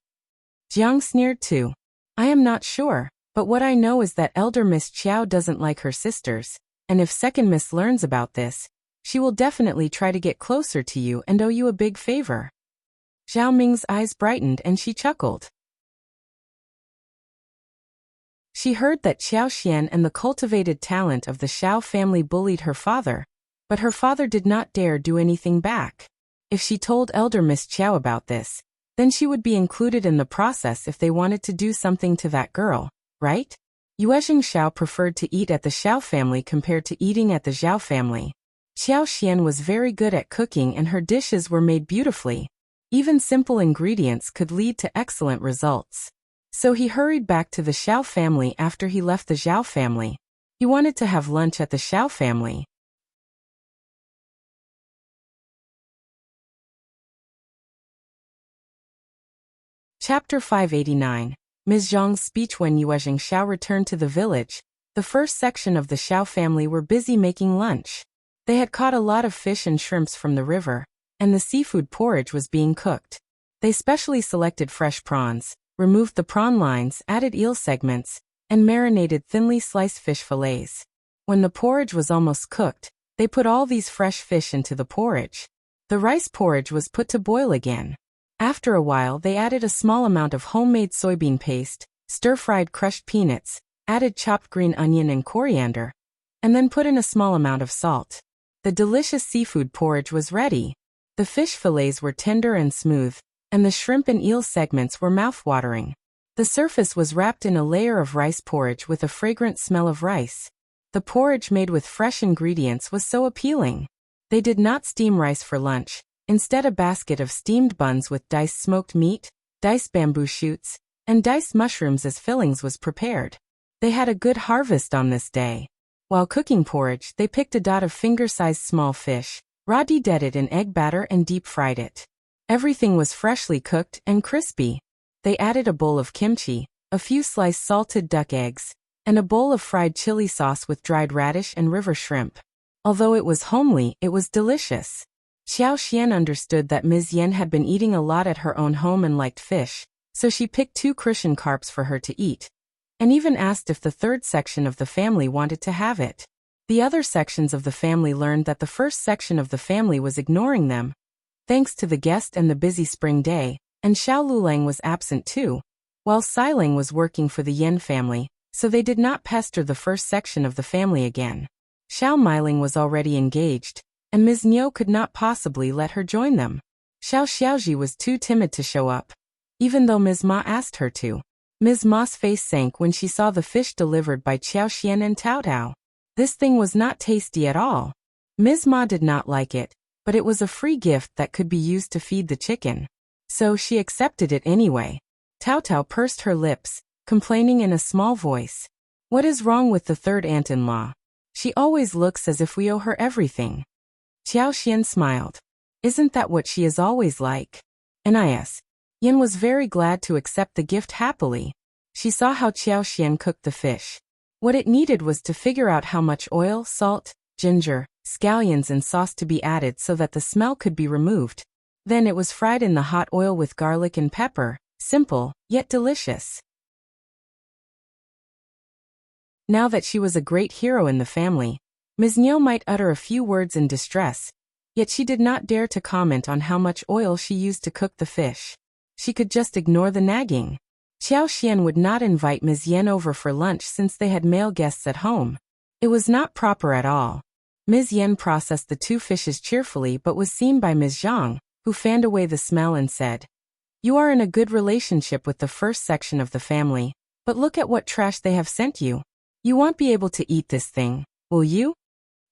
Jiang sneered too. I am not sure, but what I know is that Elder Miss Qiao doesn't like her sisters, and if Second Miss learns about this, she will definitely try to get closer to you and owe you a big favor. Zhao Ming's eyes brightened and she chuckled. She heard that Qiao Xian and the cultivated talent of the Xiao family bullied her father, but her father did not dare do anything back. If she told Elder Miss Qiao about this, then she would be included in the process if they wanted to do something to that girl, right? Yue Xiao preferred to eat at the Xiao family compared to eating at the Zhao family. Xiao Xian was very good at cooking and her dishes were made beautifully. Even simple ingredients could lead to excellent results. So he hurried back to the Xiao family after he left the Zhao family. He wanted to have lunch at the Xiao family. Chapter 589. Ms. Zhang's speech. When Yue Xiao returned to the village, the first section of the Xiao family were busy making lunch. They had caught a lot of fish and shrimps from the river, and the seafood porridge was being cooked. They specially selected fresh prawns, removed the prawn lines, added eel segments, and marinated thinly sliced fish fillets. When the porridge was almost cooked, they put all these fresh fish into the porridge. The rice porridge was put to boil again. After a while they added a small amount of homemade soybean paste, stir-fried crushed peanuts, added chopped green onion and coriander, and then put in a small amount of salt. The delicious seafood porridge was ready. The fish fillets were tender and smooth, and the shrimp and eel segments were mouth-watering. The surface was wrapped in a layer of rice porridge with a fragrant smell of rice. The porridge made with fresh ingredients was so appealing. They did not steam rice for lunch. Instead, a basket of steamed buns with diced smoked meat, diced bamboo shoots, and diced mushrooms as fillings was prepared. They had a good harvest on this day. While cooking porridge, they picked a dot of finger-sized small fish, raw-dead it in egg batter and deep-fried it. Everything was freshly cooked and crispy. They added a bowl of kimchi, a few sliced salted duck eggs, and a bowl of fried chili sauce with dried radish and river shrimp. Although it was homely, it was delicious. Xiao Xian understood that Ms. Yen had been eating a lot at her own home and liked fish, so she picked 2 crucian carps for her to eat, and even asked if the third section of the family wanted to have it. The other sections of the family learned that the first section of the family was ignoring them, thanks to the guest and the busy spring day, and Xiao Lulang was absent too, while Siling was working for the Yen family, so they did not pester the first section of the family again. Xiao Miling was already engaged, and Ms. Niu could not possibly let her join them. Xiao Xiaoji was too timid to show up, even though Ms. Ma asked her to. Ms. Ma's face sank when she saw the fish delivered by Qiao Xian and Tao Tao. This thing was not tasty at all. Ms. Ma did not like it, but it was a free gift that could be used to feed the chicken. So she accepted it anyway. Tao Tao pursed her lips, complaining in a small voice. What is wrong with the third aunt-in-law? She always looks as if we owe her everything. Qiao Xian smiled. Isn't that what she is always like? Nis. Yin was very glad to accept the gift happily. She saw how Qiao Xian cooked the fish. What it needed was to figure out how much oil, salt, ginger, scallions and sauce to be added so that the smell could be removed. Then it was fried in the hot oil with garlic and pepper, simple, yet delicious. Now that she was a great hero in the family, Ms. Niu might utter a few words in distress, yet she did not dare to comment on how much oil she used to cook the fish. She could just ignore the nagging. Qiao Xian would not invite Ms. Yen over for lunch since they had male guests at home. It was not proper at all. Ms. Yen processed the 2 fishes cheerfully but was seen by Ms. Zhang, who fanned away the smell and said, "You are in a good relationship with the first section of the family, but look at what trash they have sent you. You won't be able to eat this thing, will you?"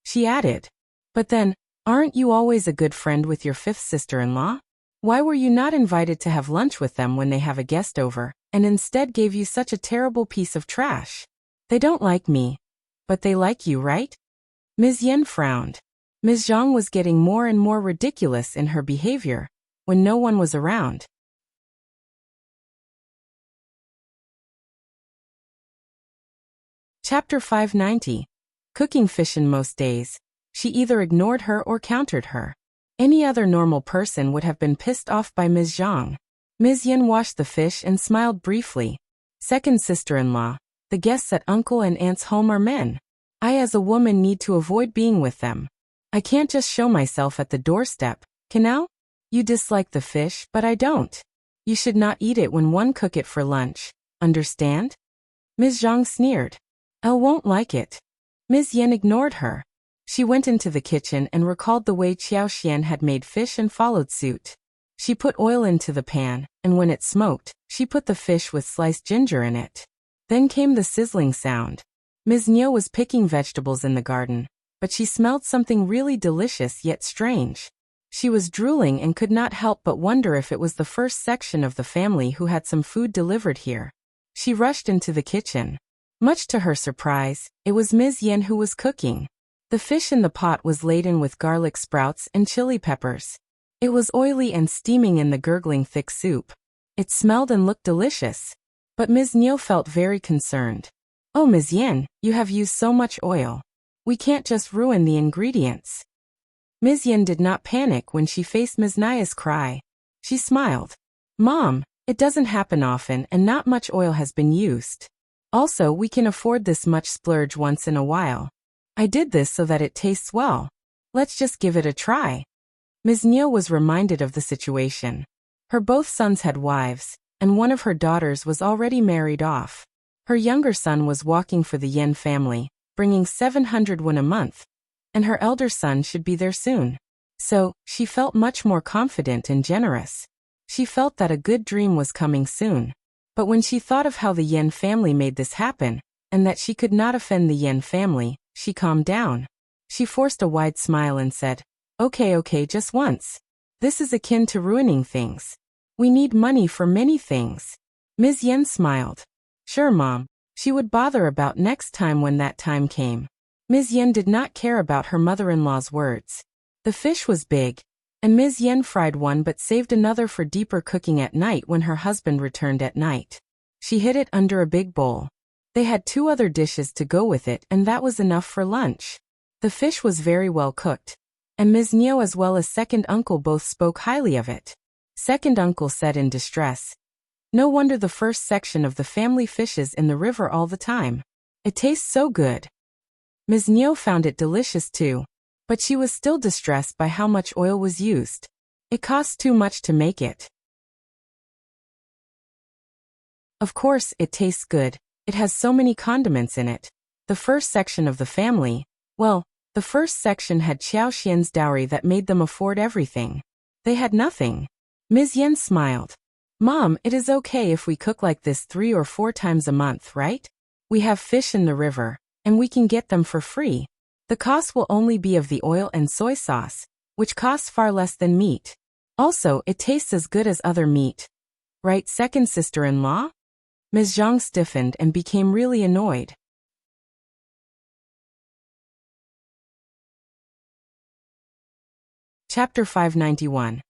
She added, "But then, aren't you always a good friend with your 5th sister-in-law? Why were you not invited to have lunch with them when they have a guest over, and instead gave you such a terrible piece of trash? They don't like me, but they like you, right?" Ms. Yen frowned. Ms. Zhang was getting more and more ridiculous in her behavior when no one was around. Chapter 590. Cooking fish. In most days, she either ignored her or countered her. Any other normal person would have been pissed off by Ms. Zhang. Ms. Yen washed the fish and smiled briefly. "Second sister-in-law, the guests at uncle and aunt's home are men. I as a woman need to avoid being with them. I can't just show myself at the doorstep, can I? You dislike the fish, but I don't. You should not eat it when one cook it for lunch, understand?" Ms. Zhang sneered. "Elle won't like it." Ms. Yen ignored her. She went into the kitchen and recalled the way Qiao Xian had made fish and followed suit. She put oil into the pan, and when it smoked, she put the fish with sliced ginger in it. Then came the sizzling sound. Ms. Niu was picking vegetables in the garden, but she smelled something really delicious yet strange. She was drooling and could not help but wonder if it was the first section of the family who had some food delivered here. She rushed into the kitchen. Much to her surprise, it was Ms. Yen who was cooking. The fish in the pot was laden with garlic sprouts and chili peppers. It was oily and steaming in the gurgling thick soup. It smelled and looked delicious. But Ms. Niu felt very concerned. "Oh, Ms. Yen, you have used so much oil. We can't just ruin the ingredients." Ms. Yen did not panic when she faced Ms. Nia's cry. She smiled. "Mom, it doesn't happen often and not much oil has been used. Also, we can afford this much splurge once in a while. I did this so that it tastes well. Let's just give it a try." Ms. Niu was reminded of the situation. Her both sons had wives, and one of her daughters was already married off. Her younger son was working for the Yen family, bringing 700 won a month, and her elder son should be there soon. So, she felt much more confident and generous. She felt that a good dream was coming soon. But when she thought of how the Yen family made this happen, and that she could not offend the Yen family, she calmed down. She forced a wide smile and said, Okay, just once. This is akin to ruining things. We need money for many things." Ms. Yen smiled. "Sure, Mom. She would bother about next time when that time came." Ms. Yen did not care about her mother-in-law's words. The fish was big, and Ms. Yen fried one but saved another for deeper cooking at night when her husband returned at night. She hid it under a big bowl. They had 2 other dishes to go with it, and that was enough for lunch. The fish was very well cooked, and Ms. Niu as well as second uncle both spoke highly of it. Second uncle said in distress, "No wonder the first section of the family fishes in the river all the time. It tastes so good." Ms. Niu found it delicious too, but she was still distressed by how much oil was used. It cost too much to make it. Of course, it tastes good. It has so many condiments in it. The first section of the family, well, the first section had Xiao Xian's dowry that made them afford everything. They had nothing. Ms. Yen smiled. "Mom, it is okay if we cook like this 3 or 4 times a month, right? We have fish in the river, and we can get them for free. The cost will only be of the oil and soy sauce, which costs far less than meat. Also, it tastes as good as other meat. Right, second sister-in-law?" Ms. Zhang stiffened and became really annoyed. Chapter 591.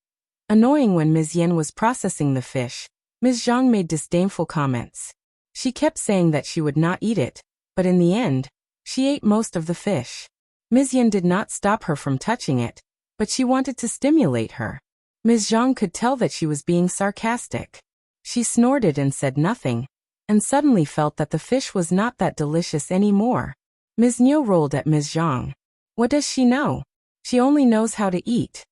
Annoying. When Ms. Yen was processing the fish, Ms. Zhang made disdainful comments. She kept saying that she would not eat it, but in the end, she ate most of the fish. Ms. Yen did not stop her from touching it, but she wanted to stimulate her. Ms. Zhang could tell that she was being sarcastic. She snorted and said nothing, and suddenly felt that the fish was not that delicious anymore. Ms. Niu rolled at Ms. Zhang. What does she know? She only knows how to eat.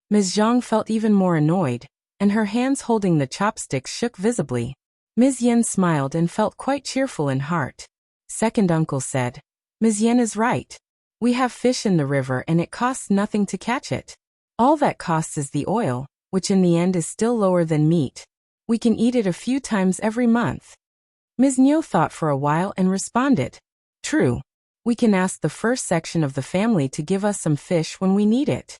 Ms. Zhang felt even more annoyed, and her hands holding the chopsticks shook visibly. Ms. Yen smiled and felt quite cheerful in heart. Second uncle said, "Ms. Yen is right. We have fish in the river and it costs nothing to catch it. All that costs is the oil, which in the end is still lower than meat. We can eat it a few times every month." Ms. Niu thought for a while and responded, "True. We can ask the first section of the family to give us some fish when we need it."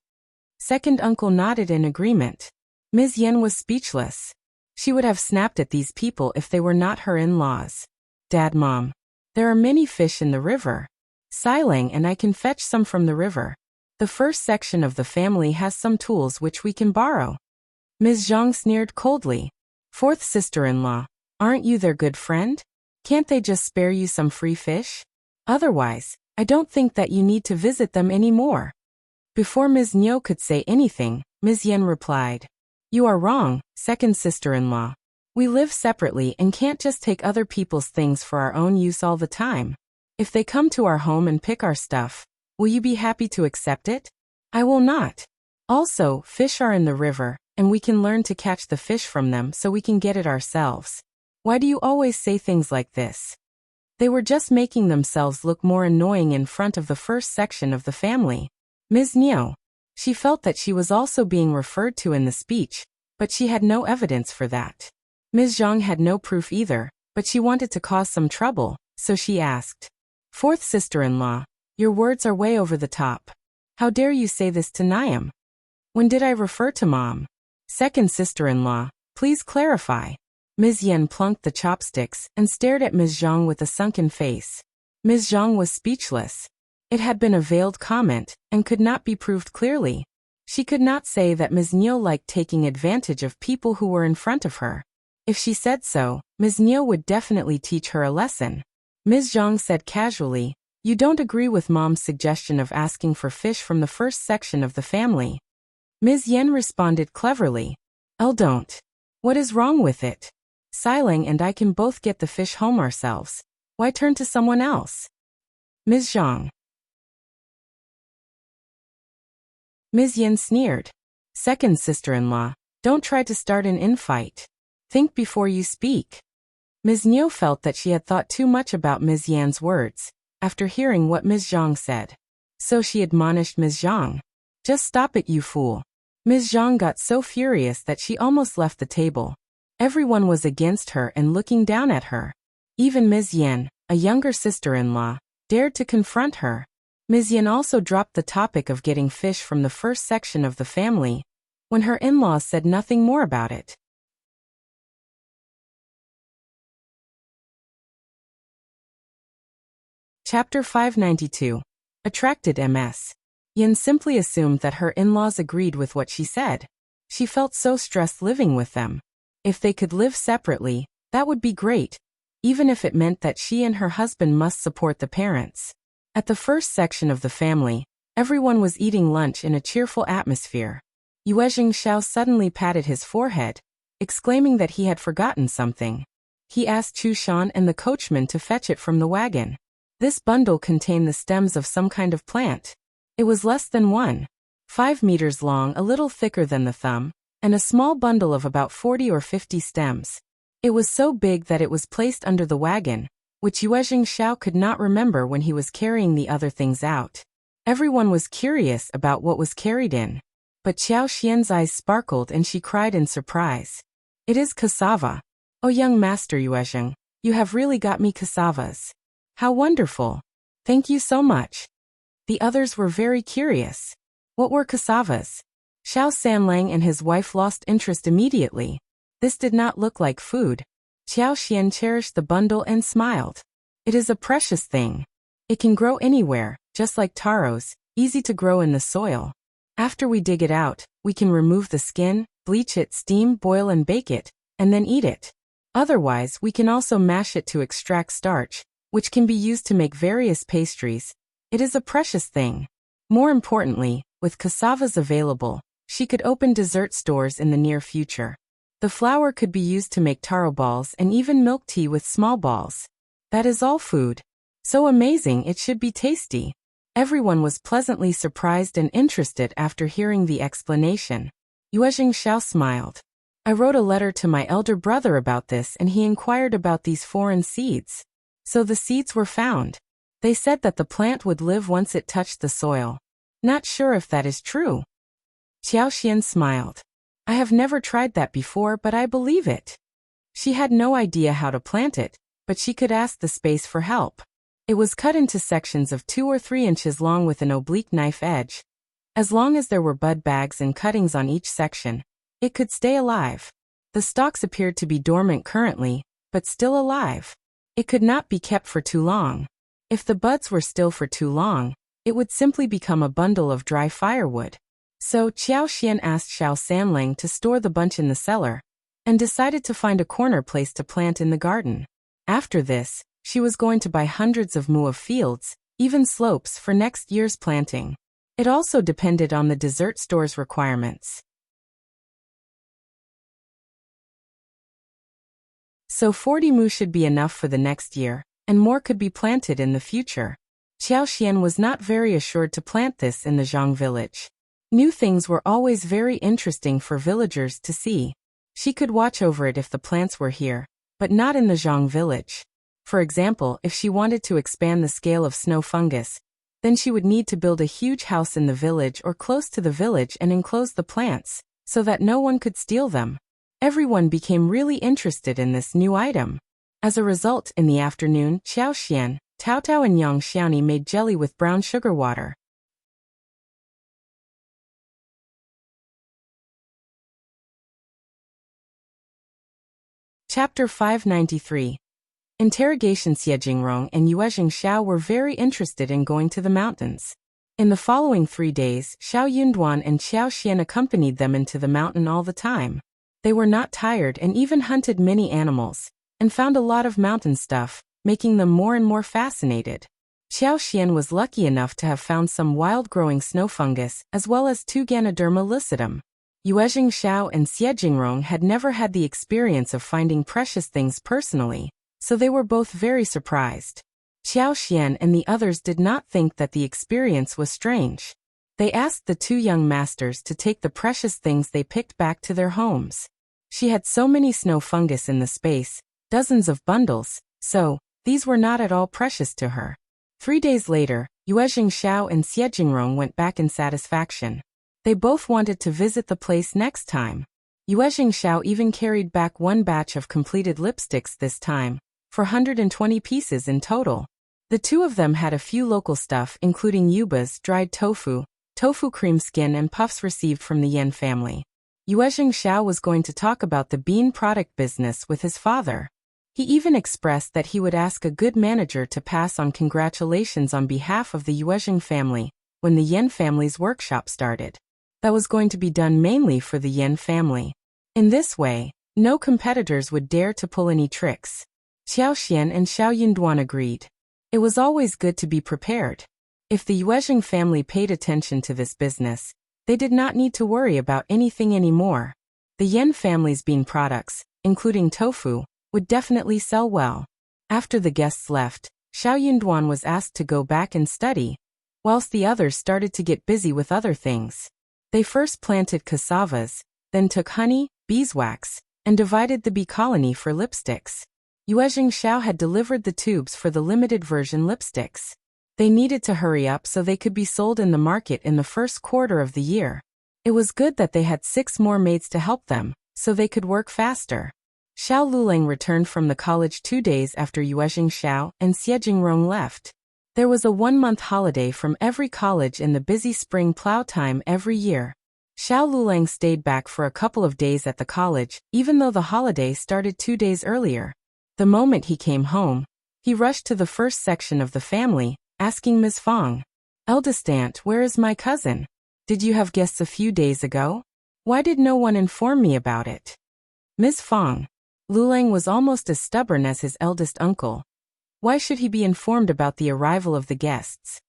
Second uncle nodded in agreement. Ms. Yen was speechless. She would have snapped at these people if they were not her in-laws. "Dad, Mom, there are many fish in the river. Silang and I can fetch some from the river. The first section of the family has some tools which we can borrow." Ms. Zhang sneered coldly. "Fourth sister-in-law, aren't you their good friend? Can't they just spare you some free fish? Otherwise, I don't think that you need to visit them anymore." Before Ms. Niu could say anything, Ms. Yen replied, "You are wrong, second sister-in-law. We live separately and can't just take other people's things for our own use all the time. If they come to our home and pick our stuff, will you be happy to accept it? I will not. Also, fish are in the river, and we can learn to catch the fish from them so we can get it ourselves. Why do you always say things like this?" They were just making themselves look more annoying in front of the first section of the family. Ms. Niu. She felt that she was also being referred to in the speech, but she had no evidence for that. Ms. Zhang had no proof either, but she wanted to cause some trouble, so she asked. Fourth sister-in-law, your words are way over the top. How dare you say this to Niam? When did I refer to Mom? Second sister-in-law, please clarify. Ms. Yen plunked the chopsticks and stared at Ms. Zhang with a sunken face. Ms. Zhang was speechless. It had been a veiled comment and could not be proved clearly. She could not say that Ms. Niu liked taking advantage of people who were in front of her. If she said so, Ms. Niu would definitely teach her a lesson. Ms. Zhang said casually, you don't agree with Mom's suggestion of asking for fish from the first section of the family. Ms. Yen responded cleverly. Don't. What is wrong with it? Silang and I can both get the fish home ourselves. Why turn to someone else? Ms. Zhang. Ms. Yen sneered. Second sister-in-law, don't try to start an infight. Think before you speak. Ms. Niu felt that she had thought too much about Ms. Yan's words, after hearing what Ms. Zhang said. So she admonished Ms. Zhang. Just stop it, you fool. Ms. Zhang got so furious that she almost left the table. Everyone was against her and looking down at her. Even Ms. Yen, a younger sister-in-law, dared to confront her. Ms. Yen also dropped the topic of getting fish from the first section of the family, when her in-laws said nothing more about it. Chapter 592. Attracted Ms. Yen simply assumed that her in-laws agreed with what she said. She felt so stressed living with them. If they could live separately, that would be great, even if it meant that she and her husband must support the parents. At the first section of the family, everyone was eating lunch in a cheerful atmosphere. Yuezheng Xiao suddenly patted his forehead, exclaiming that he had forgotten something. He asked Chu Shan and the coachman to fetch it from the wagon. This bundle contained the stems of some kind of plant. It was less than 1.5 meters long, a little thicker than the thumb, and a small bundle of about 40 or 50 stems. It was so big that it was placed under the wagon, which Yuezheng Xiao could not remember when he was carrying the other things out. Everyone was curious about what was carried in. But Qiao Xian's eyes sparkled and she cried in surprise. It is cassava. Oh, young master Yuezheng, you have really got me cassavas. How wonderful. Thank you so much. The others were very curious. What were cassavas? Xiao Sanlang and his wife lost interest immediately. This did not look like food. Qiao Xian cherished the bundle and smiled. It is a precious thing. It can grow anywhere, just like taros, easy to grow in the soil. After we dig it out, we can remove the skin, bleach it, steam, boil and bake it, and then eat it. Otherwise, we can also mash it to extract starch, which can be used to make various pastries. It is a precious thing. More importantly, with cassavas available, she could open dessert stores in the near future. The flour could be used to make taro balls and even milk tea with small balls. That is all food. So amazing, it should be tasty. Everyone was pleasantly surprised and interested after hearing the explanation. Yuezheng Xiao smiled. I wrote a letter to my elder brother about this and he inquired about these foreign seeds. So the seeds were found. They said that the plant would live once it touched the soil. Not sure if that is true. Qiao Xian smiled. I have never tried that before, but I believe it. She had no idea how to plant it, but she could ask the space for help. It was cut into sections of 2 or 3 inches long with an oblique knife edge. As long as there were bud bags and cuttings on each section, it could stay alive. The stalks appeared to be dormant currently, but still alive. It could not be kept for too long. If the buds were still for too long, it would simply become a bundle of dry firewood. So Qiao Xian asked Xiao Sanlang to store the bunch in the cellar, and decided to find a corner place to plant in the garden. After this, she was going to buy hundreds of mu of fields, even slopes for next year's planting. It also depended on the dessert store's requirements. So 40 mu should be enough for the next year, and more could be planted in the future. Qiao Xian was not very assured to plant this in the Zhang village. New things were always very interesting for villagers to see. She could watch over it if the plants were here, but not in the Zhang village. For example, if she wanted to expand the scale of snow fungus, then she would need to build a huge house in the village or close to the village and enclose the plants, so that no one could steal them. Everyone became really interested in this new item. As a result, in the afternoon, Xiao Xian, Tao Tao and Yang Xiaoni made jelly with brown sugar water. Chapter 593. Interrogation. Xie Jingrong and Yue Xiao were very interested in going to the mountains. In the following 3 days, Xiao Yunduan and Xiao Xian accompanied them into the mountain all the time. They were not tired and even hunted many animals, and found a lot of mountain stuff, making them more and more fascinated. Xiao Xian was lucky enough to have found some wild-growing snow fungus, as well as 2 Ganoderma lucidum. Yue Xiao and Xie Jingrong had never had the experience of finding precious things personally, so they were both very surprised. Xiao Xian and the others did not think that the experience was strange. They asked the 2 young masters to take the precious things they picked back to their homes. She had so many snow fungus in the space, dozens of bundles, so these were not at all precious to her. 3 days later, Yue Xiao and Xie Jingrong went back in satisfaction. They both wanted to visit the place next time. Yue Xiao even carried back 1 batch of completed lipsticks this time, for 120 pieces in total. The 2 of them had a few local stuff including yubas, dried tofu, tofu cream skin and puffs received from the Yen family. Yue Xiao was going to talk about the bean product business with his father. He even expressed that he would ask a good manager to pass on congratulations on behalf of the Yue family when the Yen family's workshop started. That was going to be done mainly for the Yen family. In this way, no competitors would dare to pull any tricks. Xiao Xian and Xiao Yunduan agreed. It was always good to be prepared. If the Yue family paid attention to this business, they did not need to worry about anything anymore. The Yen family's bean products, including tofu, would definitely sell well. After the guests left, Xiao Yunduan was asked to go back and study, whilst the others started to get busy with other things. They first planted cassavas, then took honey, beeswax, and divided the bee colony for lipsticks. Yue Xiao had delivered the tubes for the limited version lipsticks. They needed to hurry up so they could be sold in the market in the first quarter of the year. It was good that they had 6 more maids to help them, so they could work faster. Xiao Lulang returned from the college 2 days after Yue Xiao and Xie Jingrong left. There was a 1-month holiday from every college in the busy spring plow time every year. Xiao Lulang stayed back for a couple of days at the college, even though the holiday started 2 days earlier. The moment he came home, he rushed to the first section of the family, asking Ms. Fong, "Eldest aunt, where is my cousin? Did you have guests a few days ago? Why did no one inform me about it?" Ms. Fong. Lulang was almost as stubborn as his eldest uncle. Why should he be informed about the arrival of the guests?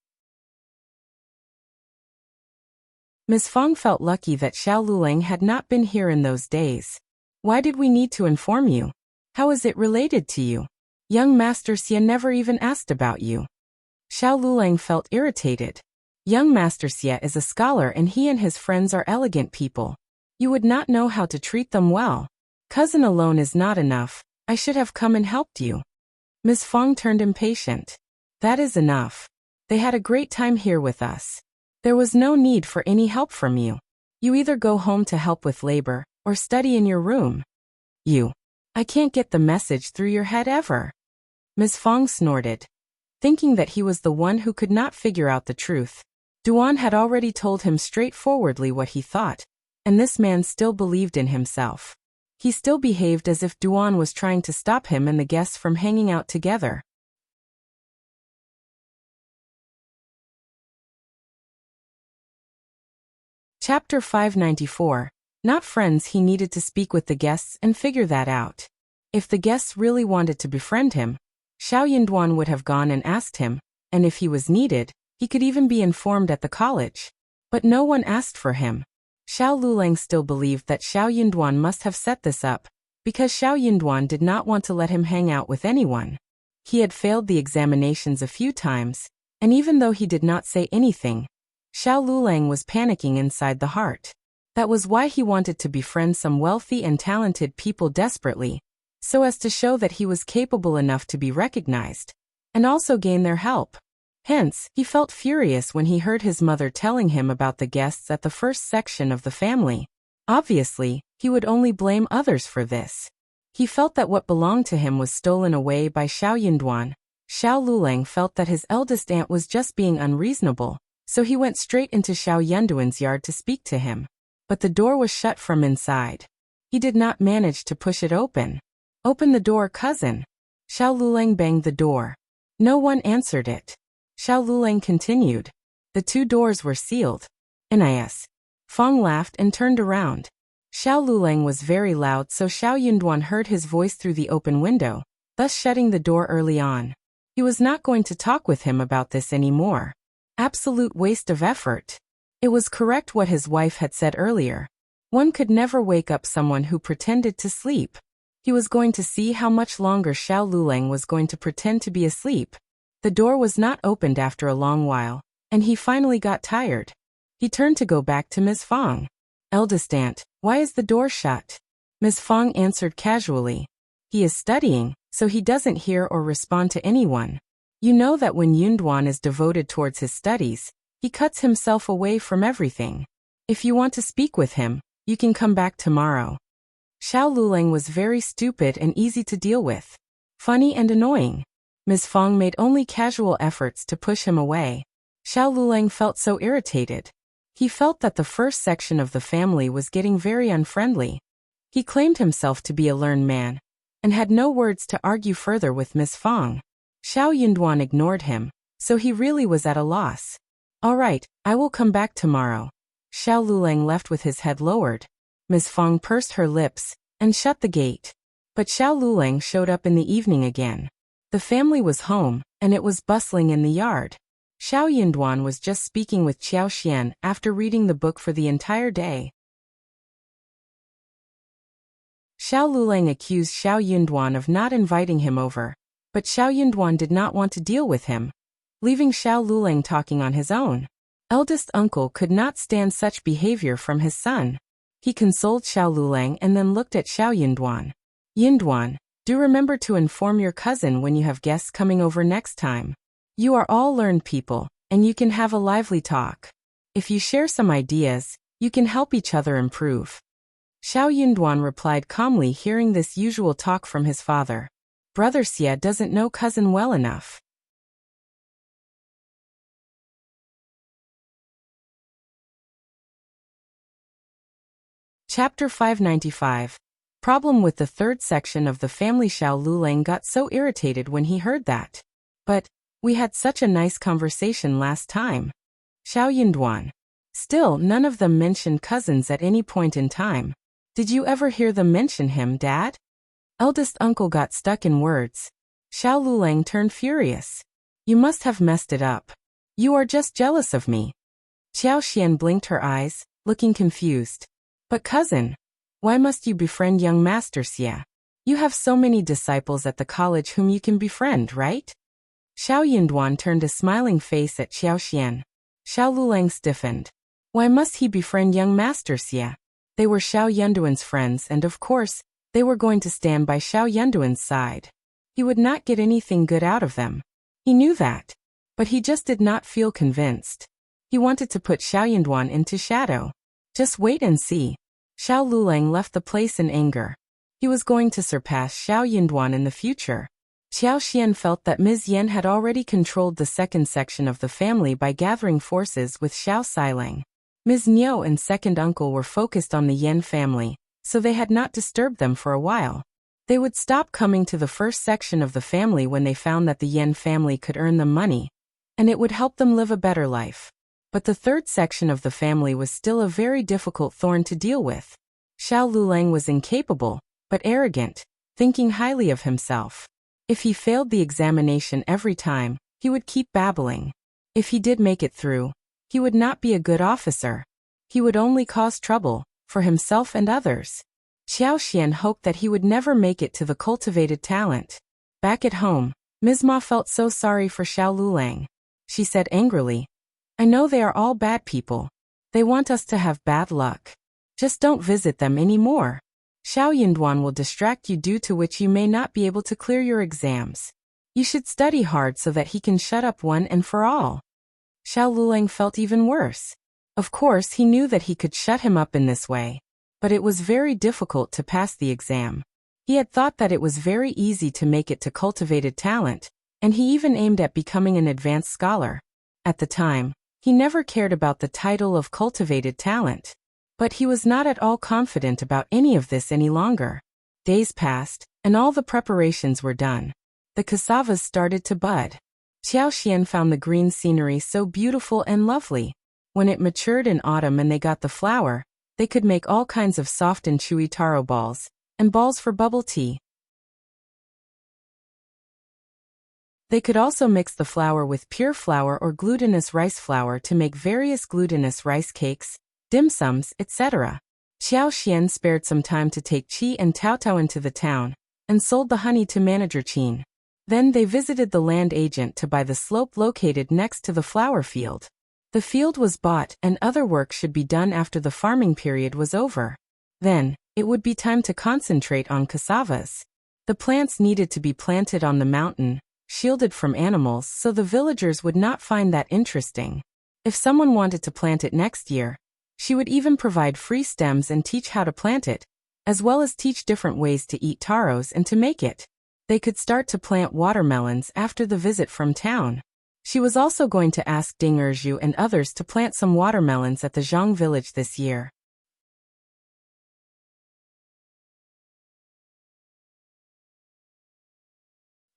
Ms. Fong felt lucky that Xiao Lulang had not been here in those days. "Why did we need to inform you? How is it related to you? Young Master Xie never even asked about you." Xiao Lulang felt irritated. Young Master Xie is a scholar and he and his friends are elegant people. You would not know how to treat them well. Cousin alone is not enough. I should have come and helped you. Ms. Fong turned impatient. "That is enough. They had a great time here with us. There was no need for any help from you. You either go home to help with labor, or study in your room. I can't get the message through your head ever." Ms. Fong snorted, thinking that he was the one who could not figure out the truth. Duan had already told him straightforwardly what he thought, and this man still believed in himself. He still behaved as if Duan was trying to stop him and the guests from hanging out together. Chapter 594. Not friends. He needed to speak with the guests and figure that out. If the guests really wanted to befriend him, Xiao Yunduan would have gone and asked him, and if he was needed, he could even be informed at the college. But no one asked for him. Xiao Lulang still believed that Xiao Yunduan must have set this up, because Xiao Yunduan did not want to let him hang out with anyone. He had failed the examinations a few times, and even though he did not say anything, Xiao Lulang was panicking inside the heart. That was why he wanted to befriend some wealthy and talented people desperately, so as to show that he was capable enough to be recognized, and also gain their help. Hence, he felt furious when he heard his mother telling him about the guests at the first section of the family. Obviously, he would only blame others for this. He felt that what belonged to him was stolen away by Xiao Yunduan. Xiao Lulang felt that his eldest aunt was just being unreasonable, so he went straight into Xiao Yunduan's yard to speak to him. But the door was shut from inside. He did not manage to push it open. "Open the door, cousin." Xiao Lulang banged the door. No one answered it. Xiao Lulang continued. The two doors were sealed. Nis. Fong laughed and turned around. Xiao Lulang was very loud, so Xiao Yunduan heard his voice through the open window, thus shutting the door early on. He was not going to talk with him about this anymore. Absolute waste of effort. It was correct what his wife had said earlier. One could never wake up someone who pretended to sleep. He was going to see how much longer Xiao Lulang was going to pretend to be asleep. The door was not opened after a long while, and he finally got tired. He turned to go back to Ms. Fong. "Eldest aunt, why is the door shut?" Ms. Fong answered casually. "He is studying, so he doesn't hear or respond to anyone. You know that when Yunduan is devoted towards his studies, he cuts himself away from everything. If you want to speak with him, you can come back tomorrow." Xiao Lulang was very stupid and easy to deal with. Funny and annoying. Ms. Fong made only casual efforts to push him away. Xiao Lulang felt so irritated. He felt that the first section of the family was getting very unfriendly. He claimed himself to be a learned man, and had no words to argue further with Ms. Fong. Xiao Yunduan ignored him, so he really was at a loss. "All right, I will come back tomorrow." Xiao Lulang left with his head lowered. Ms. Fong pursed her lips and shut the gate. But Xiao Lulang showed up in the evening again. The family was home, and it was bustling in the yard. Xiao Yunduan was just speaking with Qiao Xian after reading the book for the entire day. Xiao Lulang accused Xiao Yunduan of not inviting him over, but Xiao Yunduan did not want to deal with him, leaving Xiao Lulang talking on his own. Eldest uncle could not stand such behavior from his son. He consoled Xiao Lulang and then looked at Xiao Yunduan. "Yunduan, do remember to inform your cousin when you have guests coming over next time. You are all learned people, and you can have a lively talk. If you share some ideas, you can help each other improve." Xiao Yunduan replied calmly, hearing this usual talk from his father. Brother Xia doesn't know cousin well enough. Chapter 595. Problem with the third section of the family. Xiao Lulang got so irritated when he heard that. "But we had such a nice conversation last time." Xiao Yunduan. "Still, none of them mentioned cousins at any point in time. Did you ever hear them mention him, Dad?" Eldest uncle got stuck in words. Xiao Lulang turned furious. "You must have messed it up. You are just jealous of me." Qiao Xian blinked her eyes, looking confused. "But cousin, why must you befriend young Master Xia? You have so many disciples at the college whom you can befriend, right?" Xiao Yunduan turned a smiling face at Qiao Xian. Xiao Lulang stiffened. Why must he befriend young Master Xia? They were Xiao Yunduan's friends, and of course, they were going to stand by Xiao Yunduan's side. He would not get anything good out of them. He knew that. But he just did not feel convinced. He wanted to put Xiao Yunduan into shadow. Just wait and see. Xiao Lulang left the place in anger. He was going to surpass Xiao Yunduan in the future. Qiao Xian felt that Ms. Yan had already controlled the second section of the family by gathering forces with Xiao Sailang. Ms. Niu and second uncle were focused on the Yan family, so they had not disturbed them for a while. They would stop coming to the first section of the family when they found that the Yan family could earn them money, and it would help them live a better life. But the third section of the family was still a very difficult thorn to deal with. Xiao Lulang was incapable, but arrogant, thinking highly of himself. If he failed the examination every time, he would keep babbling. If he did make it through, he would not be a good officer. He would only cause trouble, for himself and others. Qiao Xian hoped that he would never make it to the cultivated talent. Back at home, Ms. Ma felt so sorry for Xiao Lulang. She said angrily, "I know they are all bad people. They want us to have bad luck. Just don't visit them anymore. Xiao Yunduan will distract you, due to which you may not be able to clear your exams. You should study hard so that he can shut up one and for all." Xiao Lulang felt even worse. Of course, he knew that he could shut him up in this way, but it was very difficult to pass the exam. He had thought that it was very easy to make it to cultivated talent, and he even aimed at becoming an advanced scholar. At the time, he never cared about the title of cultivated talent. But he was not at all confident about any of this any longer. Days passed, and all the preparations were done. The cassavas started to bud. Xiao Xian found the green scenery so beautiful and lovely. When it matured in autumn and they got the flour, they could make all kinds of soft and chewy taro balls, and balls for bubble tea. They could also mix the flour with pure flour or glutinous rice flour to make various glutinous rice cakes, dim sums, etc. Xiao Xian spared some time to take Qi and Tao Tao into the town, and sold the honey to manager Qin. Then they visited the land agent to buy the slope located next to the flower field. The field was bought and other work should be done after the farming period was over. Then, it would be time to concentrate on cassavas. The plants needed to be planted on the mountain, shielded from animals so the villagers would not find that interesting. If someone wanted to plant it next year, she would even provide free stems and teach how to plant it, as well as teach different ways to eat taros and to make it. They could start to plant watermelons after the visit from town. She was also going to ask Ding Erju and others to plant some watermelons at the Zhang village this year.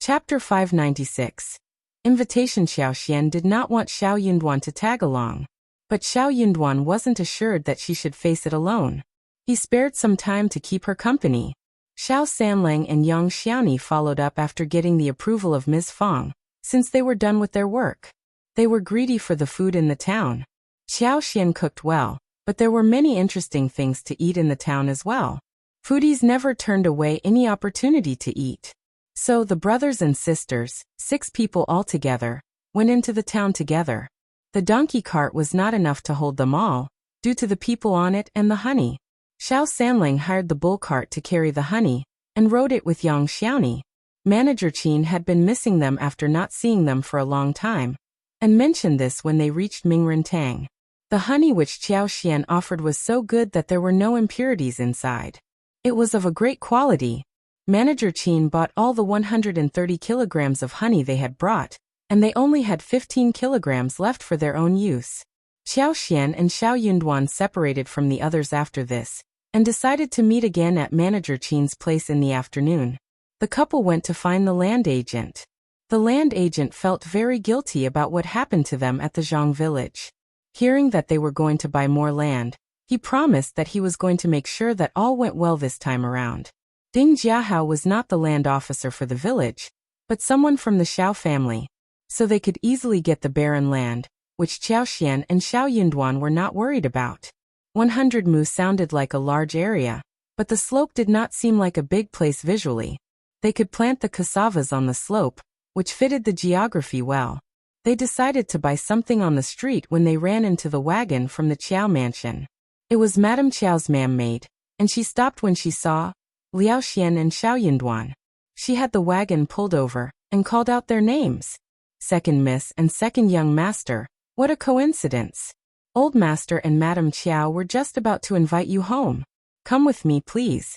Chapter 596. Invitation. Xiao Xian did not want Xiao Yunduan to tag along. But Xiao Yunduan wasn't assured that she should face it alone. He spared some time to keep her company. Xiao Sanlang and Yang Xiaoni followed up after getting the approval of Ms. Fang, since they were done with their work. They were greedy for the food in the town. Xiao Xian cooked well, but there were many interesting things to eat in the town as well. Foodies never turned away any opportunity to eat. So the brothers and sisters, 6 people altogether, went into the town together. The donkey cart was not enough to hold them all, due to the people on it and the honey. Xiao Sanlang hired the bull cart to carry the honey, and rode it with Yang Xiaoni. Manager Qin had been missing them after not seeing them for a long time, and mentioned this when they reached Mingren Tang. The honey which Xiao Xian offered was so good that there were no impurities inside. It was of a great quality. Manager Qin bought all the 130 kilograms of honey they had brought, and they only had 15 kilograms left for their own use. Xiao Xian and Xiao Yunduan separated from the others after this, and decided to meet again at Manager Qin's place in the afternoon. The couple went to find the land agent. The land agent felt very guilty about what happened to them at the Zhang village. Hearing that they were going to buy more land, he promised that he was going to make sure that all went well this time around. Ding Jiahao was not the land officer for the village, but someone from the Xiao family, so they could easily get the barren land, which Xiao Xian and Xiao Yunduan were not worried about. 100 mu sounded like a large area, but the slope did not seem like a big place visually. They could plant the cassavas on the slope, which fitted the geography well. They decided to buy something on the street when they ran into the wagon from the Qiao mansion. It was Madame Qiao's maid, and she stopped when she saw Liao Xian and Xiao Yunduan. She had the wagon pulled over, and called out their names. Second Miss and Second Young Master, what a coincidence. Old Master and Madame Qiao were just about to invite you home. Come with me, please.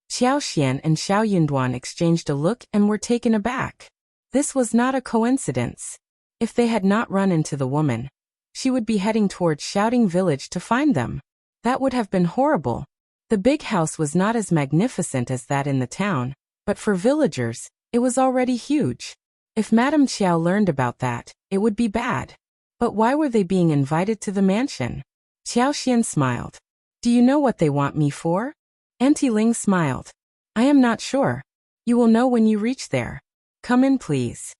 Xiao Xian and Xiao Yunduan exchanged a look and were taken aback. This was not a coincidence. If they had not run into the woman, she would be heading towards Shouting Village to find them. That would have been horrible. The big house was not as magnificent as that in the town, but for villagers, it was already huge. If Madame Qiao learned about that, it would be bad. But why were they being invited to the mansion? Xiao Xian smiled. Do you know what they want me for? Auntie Ling smiled. I am not sure. You will know when you reach there. Come in, please.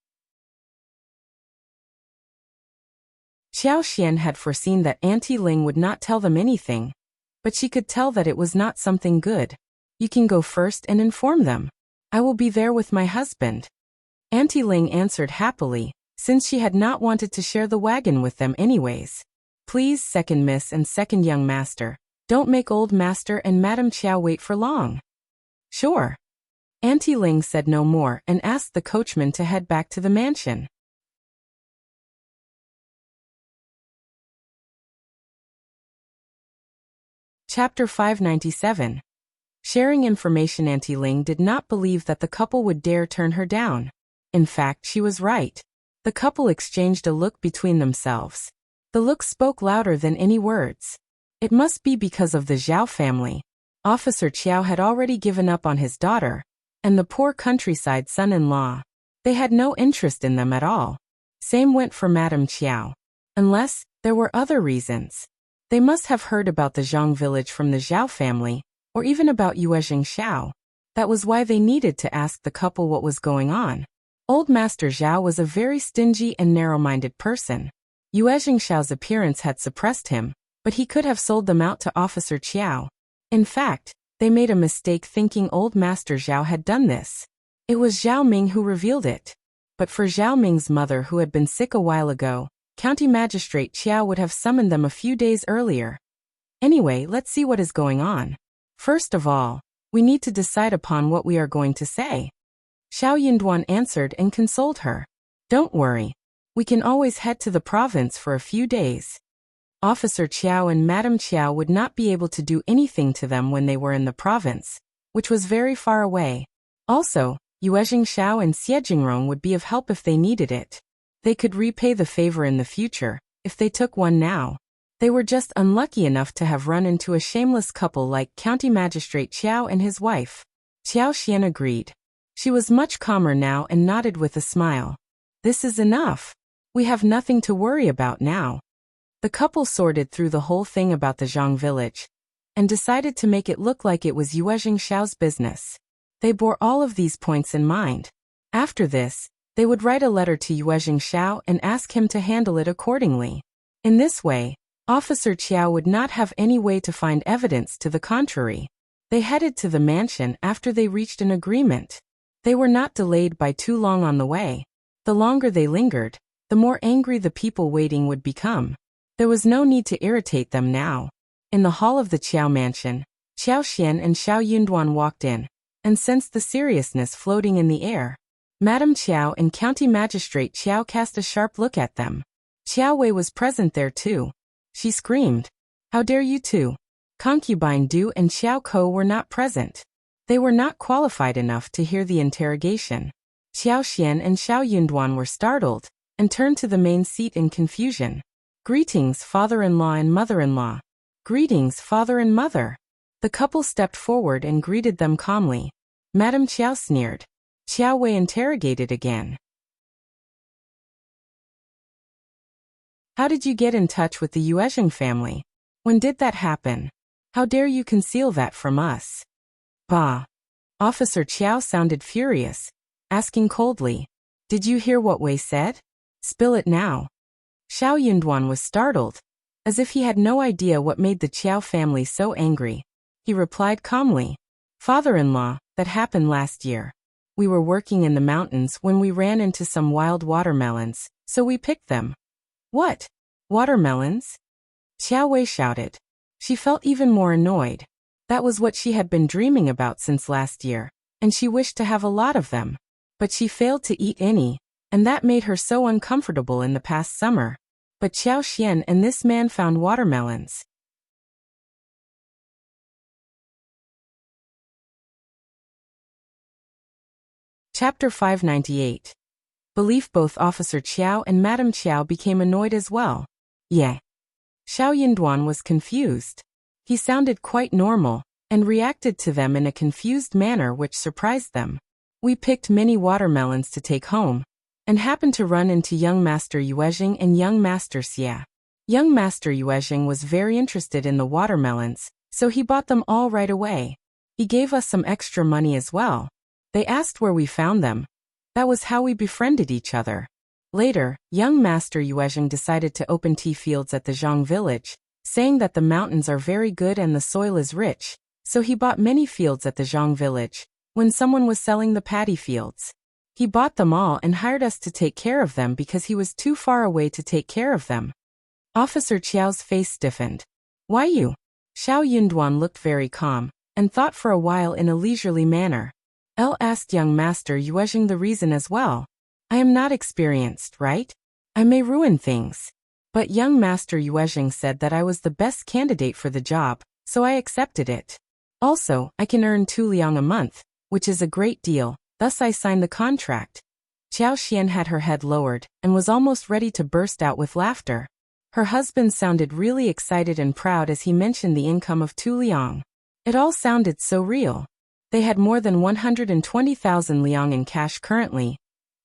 Xiao Xian had foreseen that Auntie Ling would not tell them anything, but she could tell that it was not something good. You can go first and inform them. I will be there with my husband. Auntie Ling answered happily, since she had not wanted to share the wagon with them anyways. Please, Second Miss and Second Young Master, don't make Old Master and Madame Qiao wait for long. Sure. Auntie Ling said no more and asked the coachman to head back to the mansion. Chapter 597. Sharing information, Auntie Ling did not believe that the couple would dare turn her down. In fact, she was right. The couple exchanged a look between themselves. The look spoke louder than any words. It must be because of the Zhao family. Officer Qiao had already given up on his daughter, and the poor countryside son-in-law. They had no interest in them at all. Same went for Madame Qiao. Unless, there were other reasons. They must have heard about the Zhang village from the Zhao family, or even about Yuezhing Xiao. That was why they needed to ask the couple what was going on. Old Master Zhao was a very stingy and narrow-minded person. Yuezhing Xiao's appearance had suppressed him, but he could have sold them out to Officer Qiao. In fact, they made a mistake thinking Old Master Zhao had done this. It was Zhao Ming who revealed it. But for Zhao Ming's mother, who had been sick a while ago, County Magistrate Qiao would have summoned them a few days earlier. Anyway, let's see what is going on. First of all, we need to decide upon what we are going to say. Xiao Yinduan answered and consoled her. Don't worry. We can always head to the province for a few days. Officer Qiao and Madame Qiao would not be able to do anything to them when they were in the province, which was very far away. Also, Yuezhing Xiao and Xie Jingrong would be of help if they needed it. They could repay the favor in the future, if they took one now. They were just unlucky enough to have run into a shameless couple like County Magistrate Qiao and his wife. Qiao Xian agreed. She was much calmer now and nodded with a smile. This is enough. We have nothing to worry about now. The couple sorted through the whole thing about the Zhang village, and decided to make it look like it was Yuezhing Xiao's business. They bore all of these points in mind. After this, they would write a letter to Yuezhing Xiao and ask him to handle it accordingly. In this way, Officer Qiao would not have any way to find evidence to the contrary. They headed to the mansion after they reached an agreement. They were not delayed by too long on the way. The longer they lingered, the more angry the people waiting would become. There was no need to irritate them now. In the hall of the Qiao mansion, Qiao Xian and Xiao Yunduan walked in, and sensed the seriousness floating in the air. Madame Qiao and County Magistrate Qiao cast a sharp look at them. Qiao Wei was present there too. She screamed, "How dare you two!" Concubine Du and Xiao Ko were not present. They were not qualified enough to hear the interrogation. Xiao Xian and Xiao Yunduan were startled, and turned to the main seat in confusion. Greetings, father-in-law and mother-in-law. Greetings, father and mother. The couple stepped forward and greeted them calmly. Madame Qiao sneered. Qiao Wei interrogated again. How did you get in touch with the Yuezhing family? When did that happen? How dare you conceal that from us? Bah! Officer Qiao sounded furious, asking coldly, "Did you hear what Wei said? Spill it now." Xiao Yunduan was startled, as if he had no idea what made the Qiao family so angry. He replied calmly, "Father-in-law, that happened last year. We were working in the mountains when we ran into some wild watermelons, so we picked them." "What? Watermelons?" Qiao Wei shouted. She felt even more annoyed. That was what she had been dreaming about since last year, and she wished to have a lot of them. But she failed to eat any, and that made her so uncomfortable in the past summer. But Xiao Xian and this man found watermelons. Chapter 598. Belief. Both Officer Qiao and Madame Qiao became annoyed as well. Yeah. Xiao Yunduan was confused. He sounded quite normal, and reacted to them in a confused manner which surprised them. We picked many watermelons to take home, and happened to run into young Master Yuezhing and young Master Xia. Young Master Yuezhing was very interested in the watermelons, so he bought them all right away. He gave us some extra money as well. They asked where we found them. That was how we befriended each other. Later, young Master Yuezhing decided to open tea fields at the Zhang village, saying that the mountains are very good and the soil is rich, so he bought many fields at the Zhang village, when someone was selling the paddy fields. He bought them all and hired us to take care of them because he was too far away to take care of them. Officer Qiao's face stiffened. Why you? Xiao Yunduan looked very calm, and thought for a while in a leisurely manner. Asked young Master Yuezhing the reason as well. I am not experienced, right? I may ruin things. But young Master Yuezhing said that I was the best candidate for the job, so I accepted it. Also, I can earn 2 liang a month, which is a great deal, thus I signed the contract. Xiao Xian had her head lowered, and was almost ready to burst out with laughter. Her husband sounded really excited and proud as he mentioned the income of 2 liang. It all sounded so real. They had more than 120,000 liang in cash currently,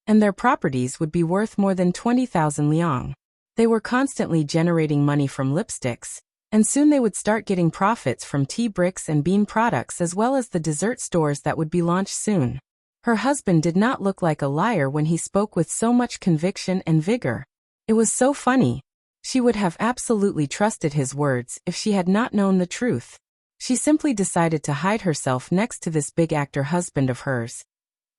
and their properties would be worth more than 20,000 liang. They were constantly generating money from lipsticks, and soon they would start getting profits from tea bricks and bean products as well as the dessert stores that would be launched soon. Her husband did not look like a liar when he spoke with so much conviction and vigor. It was so funny. She would have absolutely trusted his words if she had not known the truth. She simply decided to hide herself next to this big actor husband of hers.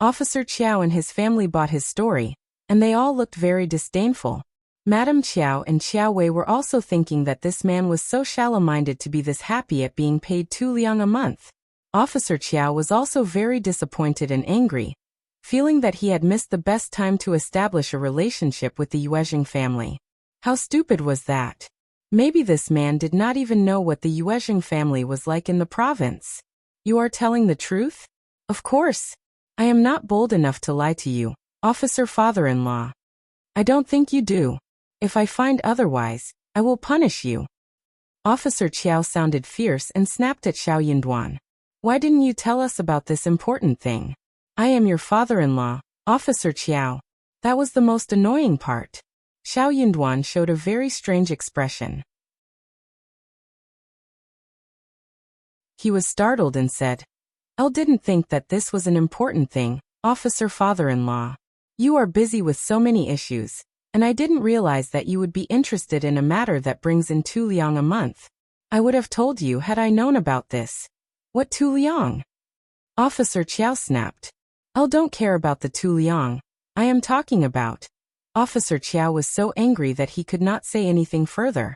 Officer Qiao and his family bought his story, and they all looked very disdainful. Madame Qiao and Qiao Wei were also thinking that this man was so shallow-minded to be this happy at being paid 2 liang a month. Officer Qiao was also very disappointed and angry, feeling that he had missed the best time to establish a relationship with the Yuezheng family. How stupid was that? Maybe this man did not even know what the Yuezheng family was like in the province. You are telling the truth? Of course. I am not bold enough to lie to you, officer father-in-law. I don't think you do. If I find otherwise, I will punish you. Officer Qiao sounded fierce and snapped at Xiao Yinduan. Why didn't you tell us about this important thing? I am your father-in-law, Officer Qiao. That was the most annoying part. Xiao Yinduan showed a very strange expression. He was startled and said, I didn't think that this was an important thing, Officer father-in-law. You are busy with so many issues, and I didn't realize that you would be interested in a matter that brings in 2 liang a month. I would have told you had I known about this. What 2 liang? Officer Qiao snapped. I don't care about the 2 liang. I am talking about. Officer Qiao was so angry that he could not say anything further.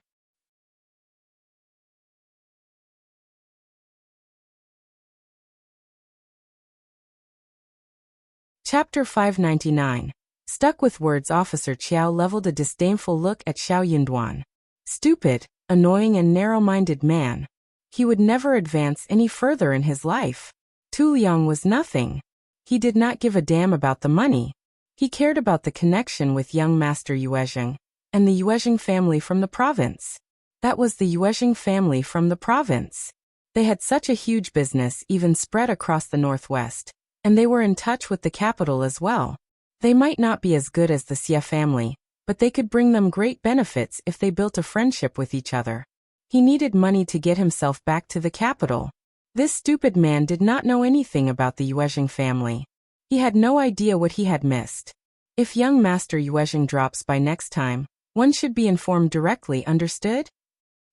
Chapter 599. Stuck with words. Officer Qiao leveled a disdainful look at Xiao Yinduan. Stupid, annoying and narrow-minded man. He would never advance any further in his life. 2 liang was nothing. He did not give a damn about the money. He cared about the connection with young Master Yuezheng, and the Yuezheng family from the province. That was the Yuezheng family from the province. They had such a huge business even spread across the northwest, and they were in touch with the capital as well. They might not be as good as the Xie family, but they could bring them great benefits if they built a friendship with each other. He needed money to get himself back to the capital. This stupid man did not know anything about the Yuezheng family. He had no idea what he had missed. If young Master Yuezheng drops by next time, one should be informed directly, understood?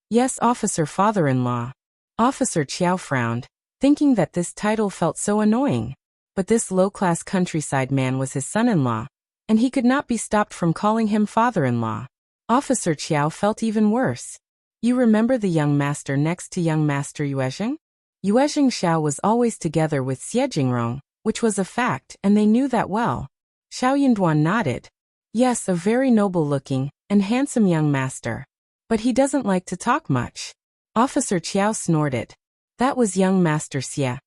Yes, Officer father-in-law. Officer Qiao frowned, thinking that this title felt so annoying. But this low-class countryside man was his son-in-law, and he could not be stopped from calling him father-in-law. Officer Qiao felt even worse. You remember the young master next to young Master Yuezheng? Yuezheng Xiao was always together with Xie Jingrong, which was a fact, and they knew that well. Xiao Yinduan nodded. Yes, a very noble-looking and handsome young master. But he doesn't like to talk much. Officer Qiao snorted. That was young Master Xie,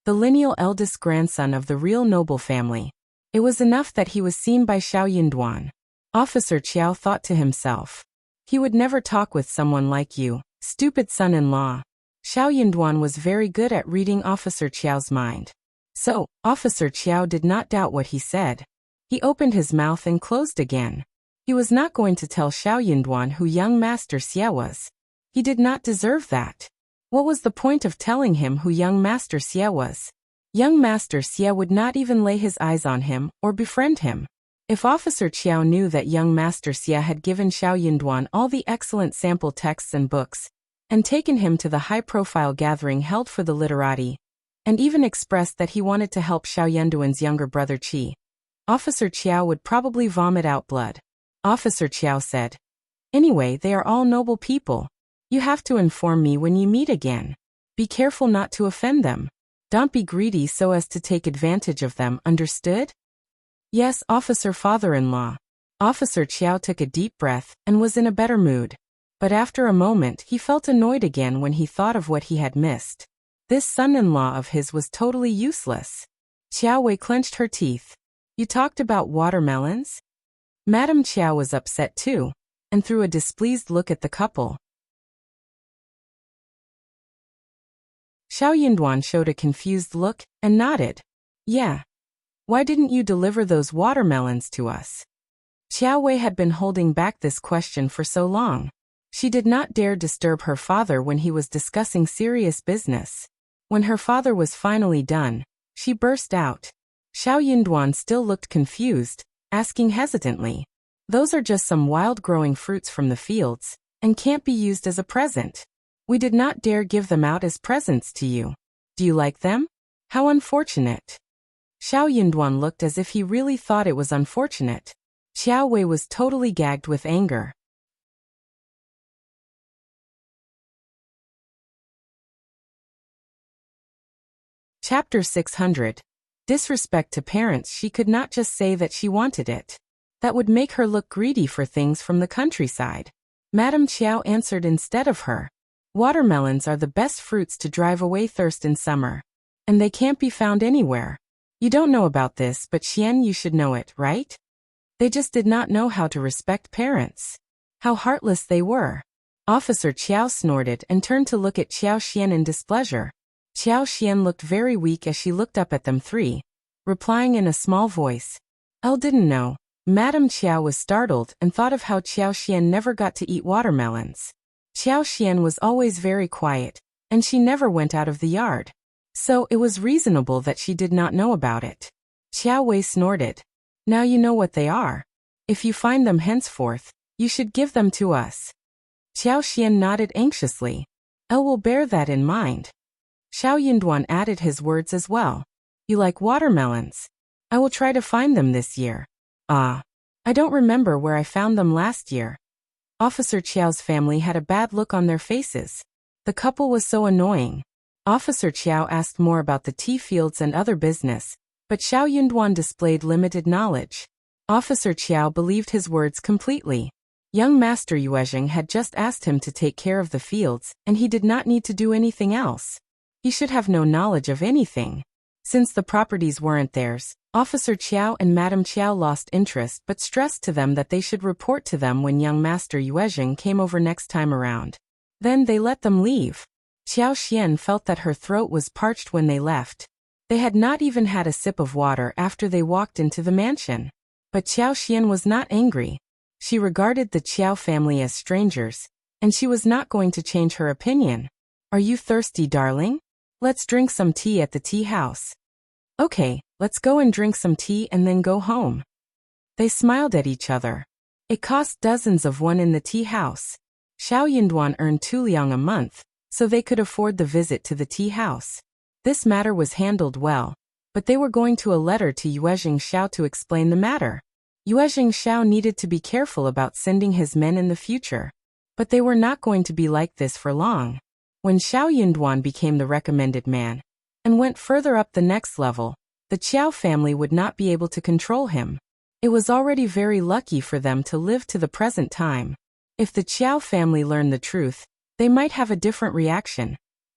the lineal eldest grandson of the real noble family. It was enough that he was seen by Xiao Yinduan. Officer Qiao thought to himself. He would never talk with someone like you, stupid son-in-law. Xiao Yinduan was very good at reading Officer Qiao's mind. So, Officer Qiao did not doubt what he said. He opened his mouth and closed again. He was not going to tell Xiao Yinduan who young Master Xie was. He did not deserve that. What was the point of telling him who young Master Xie was? Young Master Xie would not even lay his eyes on him or befriend him. If Officer Qiao knew that young Master Xie had given Xiao Yinduan all the excellent sample texts and books, and taken him to the high-profile gathering held for the literati, and even expressed that he wanted to help Xiao Yinduan's younger brother Qi, Officer Qiao would probably vomit out blood. Officer Qiao said, Anyway, they are all noble people. You have to inform me when you meet again. Be careful not to offend them. Don't be greedy so as to take advantage of them, understood? Yes, Officer father-in-law. Officer Qiao took a deep breath and was in a better mood. But after a moment he felt annoyed again when he thought of what he had missed. This son-in-law of his was totally useless. Qiao Wei clenched her teeth. You talked about watermelons? Madame Qiao was upset too, and threw a displeased look at the couple. Xiao Yinduan showed a confused look and nodded. Yeah. Why didn't you deliver those watermelons to us? Qiao Wei had been holding back this question for so long. She did not dare disturb her father when he was discussing serious business. When her father was finally done, she burst out. Xiao Yinduan still looked confused, asking hesitantly. Those are just some wild-growing fruits from the fields, and can't be used as a present. We did not dare give them out as presents to you. Do you like them? How unfortunate. Xiao Yinduan looked as if he really thought it was unfortunate. Qiao Wei was totally gagged with anger. Chapter 600. Disrespect to parents. She could not just say that she wanted it. That would make her look greedy for things from the countryside. Madame Qiao answered instead of her. Watermelons are the best fruits to drive away thirst in summer. And they can't be found anywhere. You don't know about this, but Xian, you should know it, right? They just did not know how to respect parents. How heartless they were. Officer Qiao snorted and turned to look at Qiao Xian in displeasure. Qiao Xian looked very weak as she looked up at them three, replying in a small voice. Elle didn't know. Madame Qiao was startled and thought of how Qiao Xian never got to eat watermelons. Qiao Xian was always very quiet, and she never went out of the yard. So it was reasonable that she did not know about it. Qiao Wei snorted. Now you know what they are. If you find them henceforth, you should give them to us. Qiao Xian nodded anxiously. Elle will bear that in mind. Xiao Yinduan added his words as well. You like watermelons? I will try to find them this year. Ah. I don't remember where I found them last year. Officer Qiao's family had a bad look on their faces. The couple was so annoying. Officer Qiao asked more about the tea fields and other business, but Xiao Yinduan displayed limited knowledge. Officer Qiao believed his words completely. Young Master Yuezheng had just asked him to take care of the fields, and he did not need to do anything else. He should have no knowledge of anything. Since the properties weren't theirs, Officer Qiao and Madame Qiao lost interest but stressed to them that they should report to them when young Master Yuezheng came over next time around. Then they let them leave. Qiao Xian felt that her throat was parched when they left. They had not even had a sip of water after they walked into the mansion. But Qiao Xian was not angry. She regarded the Qiao family as strangers, and she was not going to change her opinion. Are you thirsty, darling? Let's drink some tea at the tea house. Okay, let's go and drink some tea and then go home. They smiled at each other. It cost dozens of won in the tea house. Xiao Yinduan earned 2 liang a month, so they could afford the visit to the tea house. This matter was handled well, but they were going to a letter to Yuezheng Xiao to explain the matter. Yuezheng Xiao needed to be careful about sending his men in the future. But they were not going to be like this for long. When Xiao Yinduan became the recommended man, and went further up the next level, the Qiao family would not be able to control him. It was already very lucky for them to live to the present time. If the Qiao family learned the truth, they might have a different reaction.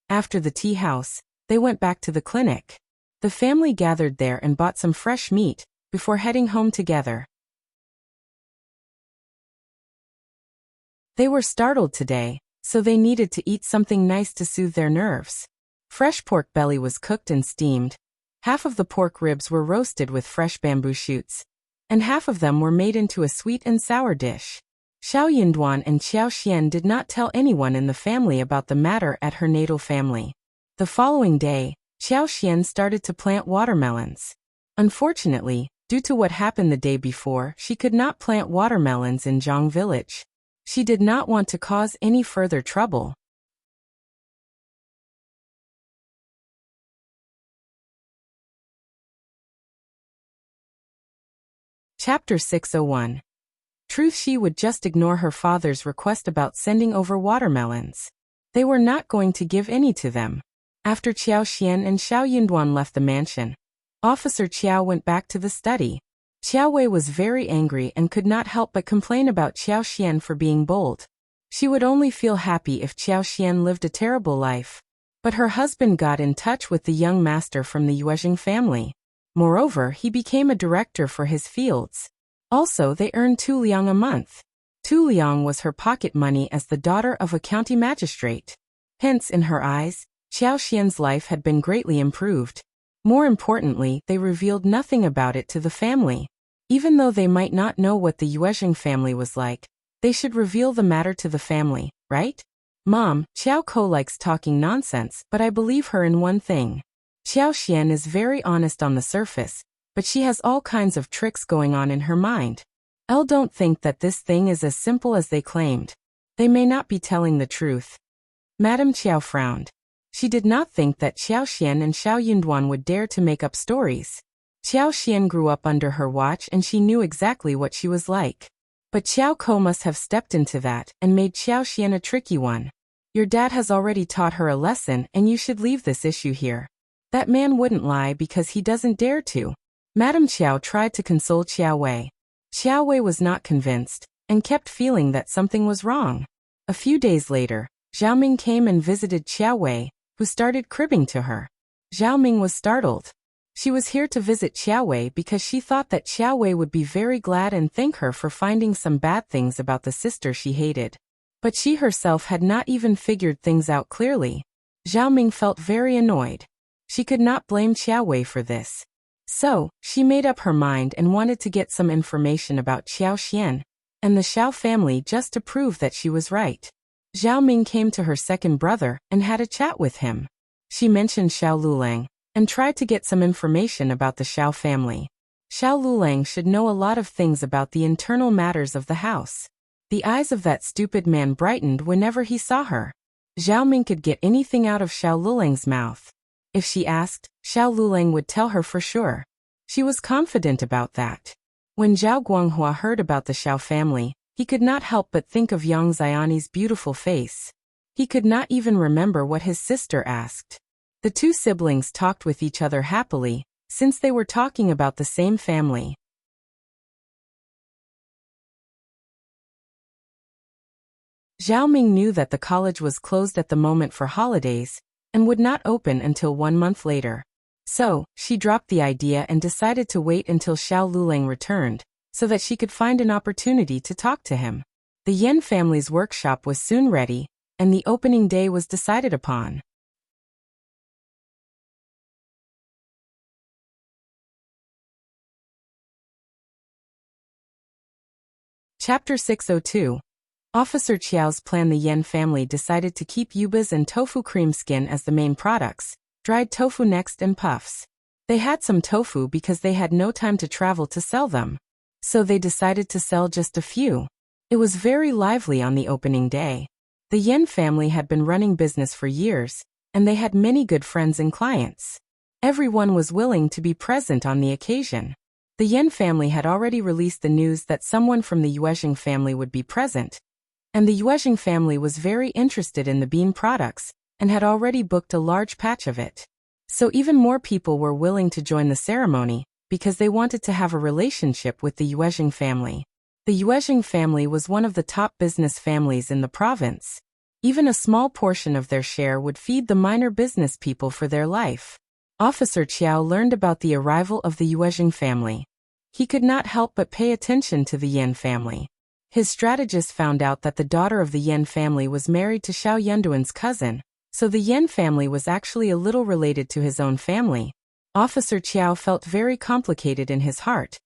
After the tea house, they went back to the clinic. The family gathered there and bought some fresh meat, before heading home together. They were startled today, so they needed to eat something nice to soothe their nerves. Fresh pork belly was cooked and steamed. Half of the pork ribs were roasted with fresh bamboo shoots, and half of them were made into a sweet and sour dish. Xiao Yinduan and Qiao Xian did not tell anyone in the family about the matter at her natal family. The following day, Qiao Xian started to plant watermelons. Unfortunately, due to what happened the day before, she could not plant watermelons in Zhang village. She did not want to cause any further trouble. Chapter 601. Truth. She would just ignore her father's request about sending over watermelons. They were not going to give any to them. After Qiao Xian and Xiao Yinduan left the mansion, Officer Qiao went back to the study. Qiao Wei was very angry and could not help but complain about Qiao Xian for being bold. She would only feel happy if Qiao Xian lived a terrible life. But her husband got in touch with the young master from the Yuezhing family. Moreover, he became a director for his fields. Also, they earned 2 liang a month. 2 liang was her pocket money as the daughter of a county magistrate. Hence, in her eyes, Xiao Xian's life had been greatly improved. More importantly, they revealed nothing about it to the family. Even though they might not know what the Yuezhing family was like, they should reveal the matter to the family, right? Mom, Xiao Ko likes talking nonsense, but I believe her in one thing. Xiao Xian is very honest on the surface, but she has all kinds of tricks going on in her mind. I don't think that this thing is as simple as they claimed. They may not be telling the truth. Madame Qiao frowned. She did not think that Xiao Xian and Xiao Yunduan would dare to make up stories. Xiao Xian grew up under her watch and she knew exactly what she was like. But Xiao Ko must have stepped into that and made Xiao Xian a tricky one. Your dad has already taught her a lesson and you should leave this issue here. That man wouldn't lie because he doesn't dare to. Madame Qiao tried to console Xiao Wei. Xiao Wei was not convinced and kept feeling that something was wrong. A few days later, Zhao Ming came and visited Xiao Wei, who started cribbing to her. Zhao Ming was startled. She was here to visit Xiao Wei because she thought that Xiao Wei would be very glad and thank her for finding some bad things about the sister she hated. But she herself had not even figured things out clearly. Zhao Ming felt very annoyed. She could not blame Xiao Wei for this. So, she made up her mind and wanted to get some information about Xiao Xian and the Xiao family just to prove that she was right. Zhao Ming came to her second brother and had a chat with him. She mentioned Xiao Lulang and tried to get some information about the Xiao family. Xiao Lulang should know a lot of things about the internal matters of the house. The eyes of that stupid man brightened whenever he saw her. Zhao Ming could get anything out of Xiao Lulang's mouth. If she asked, Xiao Lulang would tell her for sure. She was confident about that. When Zhao Guanghua heard about the Xiao family, he could not help but think of Yang Xiani's beautiful face. He could not even remember what his sister asked. The two siblings talked with each other happily, since they were talking about the same family. Zhao Ming knew that the college was closed at the moment for holidays, and would not open until 1 month later. So, she dropped the idea and decided to wait until Xiao Lulang returned, so that she could find an opportunity to talk to him. The Yen family's workshop was soon ready, and the opening day was decided upon. Chapter 602. Officer Qiao's plan. The Yen family decided to keep yubas and tofu cream skin as the main products, dried tofu next and puffs. They had some tofu because they had no time to travel to sell them. So they decided to sell just a few. It was very lively on the opening day. The Yen family had been running business for years, and they had many good friends and clients. Everyone was willing to be present on the occasion. The Yen family had already released the news that someone from the Yuezhing family would be present, and the Yuezhing family was very interested in the bean products, and had already booked a large patch of it. So even more people were willing to join the ceremony, because they wanted to have a relationship with the Yuezhing family. The Yuezhing family was one of the top business families in the province. Even a small portion of their share would feed the minor business people for their life. Officer Qiao learned about the arrival of the Yuezhing family. He could not help but pay attention to the Yen family. His strategist found out that the daughter of the Yen family was married to Xiao Yunduan's cousin, so the Yen family was actually a little related to his own family. Officer Qiao felt very complicated in his heart.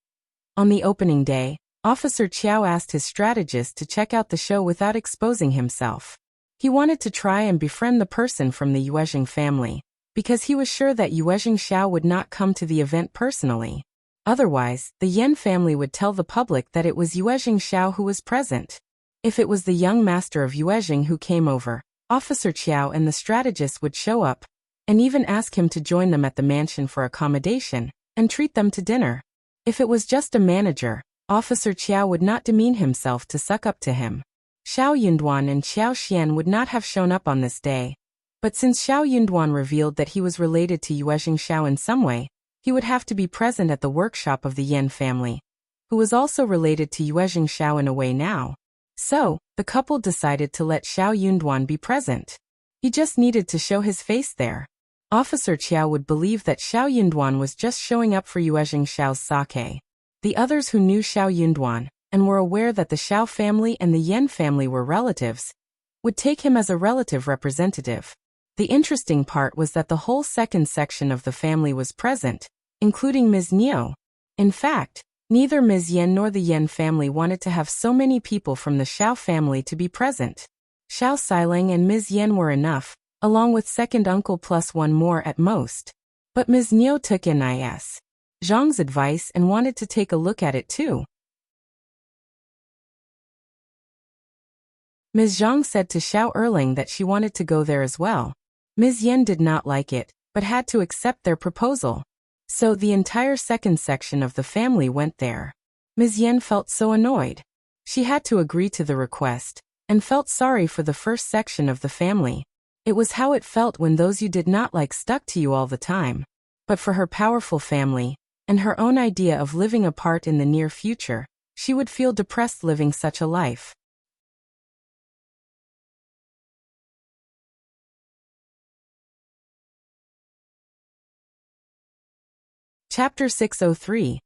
On the opening day, Officer Qiao asked his strategist to check out the show without exposing himself. He wanted to try and befriend the person from the Yuezhing family, because he was sure that Yuezhing Xiao would not come to the event personally. Otherwise, the Yen family would tell the public that it was Yuezhing Xiao who was present. If it was the young master of Yuezhing who came over, Officer Qiao and the strategist would show up, and even ask him to join them at the mansion for accommodation, and treat them to dinner. If it was just a manager, Officer Qiao would not demean himself to suck up to him. Xiao Yunduan and Xiao Xian would not have shown up on this day. But since Xiao Yunduan revealed that he was related to Yuezhing Xiao in some way, he would have to be present at the workshop of the Yen family, who was also related to Yuezhing Xiao in a way now. So, the couple decided to let Xiao Yunduan be present. He just needed to show his face there. Officer Qiao would believe that Xiao Yunduan was just showing up for Yuezheng Xiao's sake. The others who knew Xiao Yunduan, and were aware that the Xiao family and the Yan family were relatives, would take him as a relative representative. The interesting part was that the whole second section of the family was present, including Ms. Niu. In fact, neither Ms. Yan nor the Yan family wanted to have so many people from the Xiao family to be present. Xiao Xiling and Ms. Yan were enough, along with second uncle plus one more at most. But Ms. Niu took in Is. Zhang's advice and wanted to take a look at it too. Ms. Zhang said to Xiao Erling that she wanted to go there as well. Ms. Yan did not like it, but had to accept their proposal. So the entire second section of the family went there. Ms. Yan felt so annoyed. She had to agree to the request, and felt sorry for the first section of the family. It was how it felt when those you did not like stuck to you all the time. But for her powerful family, and her own idea of living apart in the near future, she would feel depressed living such a life. Chapter 603.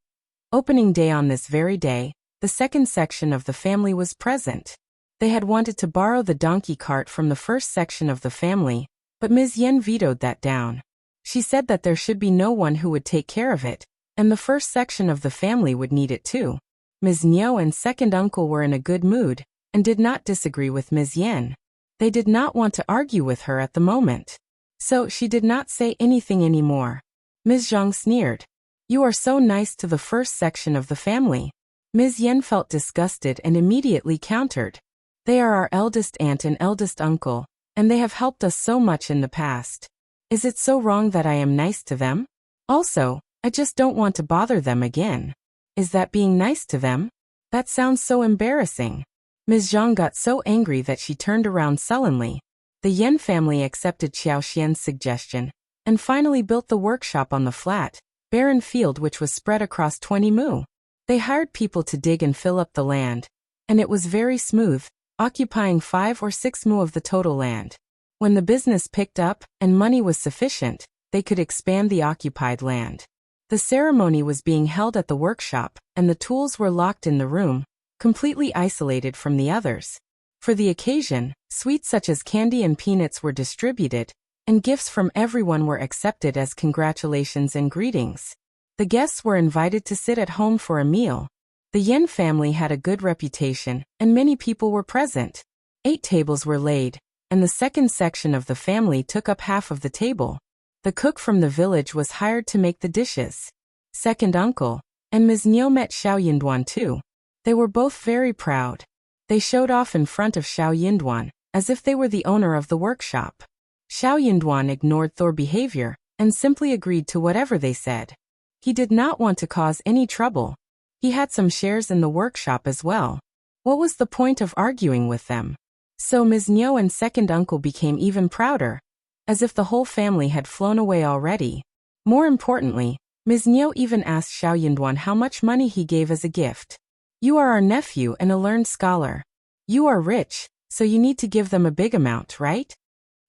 Opening day. On this very day, the second section of the family was present. They had wanted to borrow the donkey cart from the first section of the family, but Ms. Yan vetoed that down. She said that there should be no one who would take care of it, and the first section of the family would need it too. Ms. Niu and second uncle were in a good mood, and did not disagree with Ms. Yan. They did not want to argue with her at the moment. So she did not say anything anymore. Ms. Zhang sneered. "You are so nice to the first section of the family." Ms. Yan felt disgusted and immediately countered. "They are our eldest aunt and eldest uncle, and they have helped us so much in the past. Is it so wrong that I am nice to them? Also, I just don't want to bother them again. Is that being nice to them? That sounds so embarrassing." Ms. Zhang got so angry that she turned around sullenly. The Yan family accepted Xiao Xian's suggestion, and finally built the workshop on the flat, barren field which was spread across 20 mu. They hired people to dig and fill up the land, and it was very smooth, occupying 5 or 6 mu of the total land. When the business picked up and money was sufficient, they could expand the occupied land. The ceremony was being held at the workshop, and the tools were locked in the room, completely isolated from the others. For the occasion, sweets such as candy and peanuts were distributed, and gifts from everyone were accepted as congratulations and greetings. The guests were invited to sit at home for a meal. The Yan family had a good reputation, and many people were present. 8 tables were laid, and the second section of the family took up half of the table. The cook from the village was hired to make the dishes. Second uncle and Ms. Niu met Xiao Yunduan too. They were both very proud. They showed off in front of Xiao Yunduan, as if they were the owner of the workshop. Xiao Yunduan ignored their behavior, and simply agreed to whatever they said. He did not want to cause any trouble. He had some shares in the workshop as well. What was the point of arguing with them? So Ms. Niu and second uncle became even prouder, as if the whole family had flown away already. More importantly, Ms. Niu even asked Xiao Yunduan how much money he gave as a gift. "You are our nephew and a learned scholar. You are rich, so you need to give them a big amount, right?"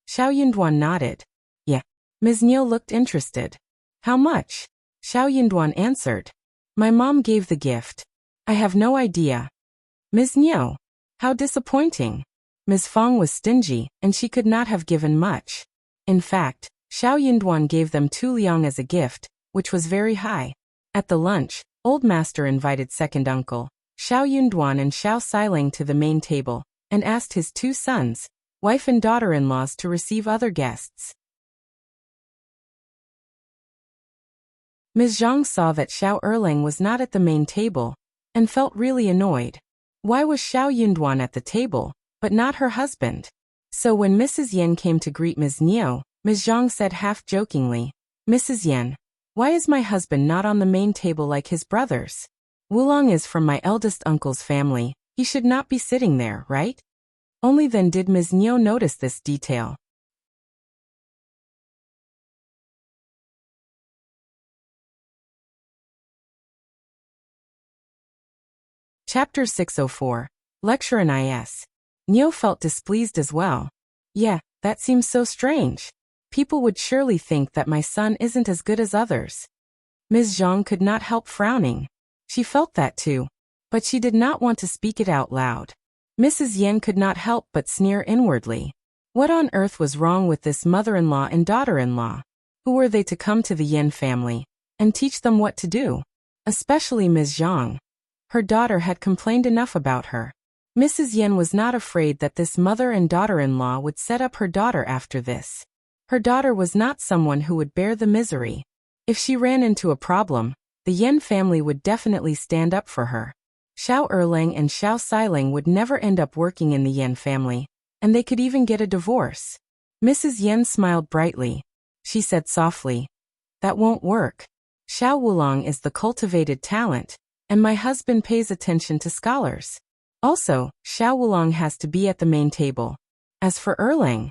Xiao Yunduan nodded. "Yeah." Ms. Niu looked interested. "How much?" Xiao Yunduan answered. "My mom gave the gift. I have no idea." "Ms. Niu, how disappointing." Ms. Fong was stingy, and she could not have given much. In fact, Xiao Yunduan gave them 2 liang as a gift, which was very high. At the lunch, Old Master invited second uncle, Xiao Yunduan and Xiao Xiling to the main table, and asked his 2 sons, wife and daughter-in-laws to receive other guests. Ms. Zhang saw that Xiao Erling was not at the main table, and felt really annoyed. Why was Xiao Yunduan at the table, but not her husband? So when Mrs. Yan came to greet Ms. Niu, Ms. Zhang said half-jokingly, "Mrs. Yan, why is my husband not on the main table like his brothers? Wulong is from my eldest uncle's family, he should not be sitting there, right?" Only then did Ms. Niu notice this detail. Chapter 604. Lecture in Is. Niu felt displeased as well. Yeah, that seems so strange. People would surely think that my son isn't as good as others. Ms. Zhang could not help frowning. She felt that too, but she did not want to speak it out loud. Mrs. Yen could not help but sneer inwardly. What on earth was wrong with this mother-in-law and daughter-in-law? Who were they to come to the Yen family and teach them what to do? Especially Ms. Zhang. Her daughter had complained enough about her. Mrs. Yen was not afraid that this mother and daughter-in-law would set up her daughter after this. Her daughter was not someone who would bear the misery. If she ran into a problem, the Yen family would definitely stand up for her. Xiao Erlang and Xiao Siling would never end up working in the Yen family, and they could even get a divorce. Mrs. Yen smiled brightly. She said softly, "That won't work. Xiao Wulong is the cultivated talent, and my husband pays attention to scholars. Also, Xiao Wulong has to be at the main table. As for Erlang,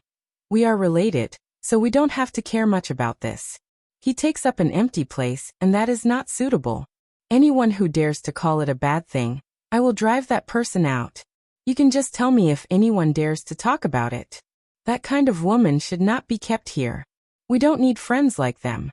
we are related, so we don't have to care much about this. He takes up an empty place, and that is not suitable. Anyone who dares to call it a bad thing, I will drive that person out. You can just tell me if anyone dares to talk about it. That kind of woman should not be kept here. We don't need friends like them."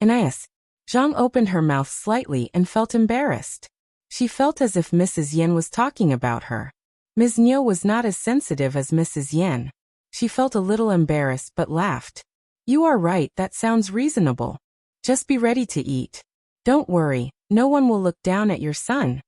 Anais. Zhang opened her mouth slightly and felt embarrassed. She felt as if Mrs. Yen was talking about her. Ms. Niu was not as sensitive as Mrs. Yen. She felt a little embarrassed but laughed. "You are right, that sounds reasonable. Just be ready to eat. Don't worry, no one will look down at your son."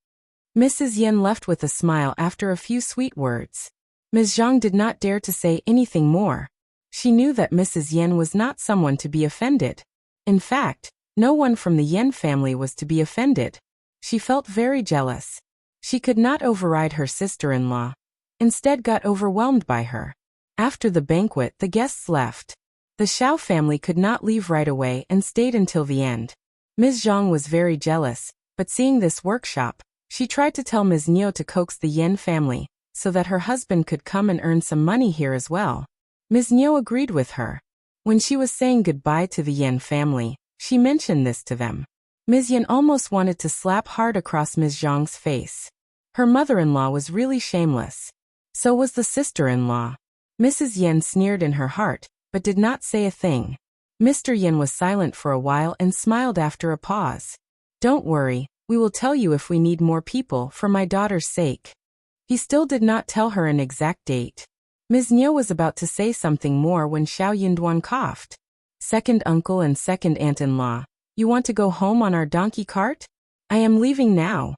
Mrs. Yen left with a smile after a few sweet words. Ms. Zhang did not dare to say anything more. She knew that Mrs. Yen was not someone to be offended. In fact, no one from the Yen family was to be offended. She felt very jealous. She could not override her sister-in-law. Instead got overwhelmed by her. After the banquet, the guests left. The Xiao family could not leave right away and stayed until the end. Ms. Zhang was very jealous, but seeing this workshop, she tried to tell Ms. Niu to coax the Yen family, so that her husband could come and earn some money here as well. Ms. Niu agreed with her. When she was saying goodbye to the Yen family, she mentioned this to them. Ms. Yen almost wanted to slap hard across Ms. Zhang's face. Her mother-in-law was really shameless. So was the sister-in-law. Mrs. Yen sneered in her heart, but did not say a thing. Mr. Yen was silent for a while and smiled after a pause. "Don't worry, we will tell you if we need more people for my daughter's sake." He still did not tell her an exact date. Ms. Niu was about to say something more when Xiao Yinduan coughed. "Second uncle and second aunt-in-law, you want to go home on our donkey cart? I am leaving now."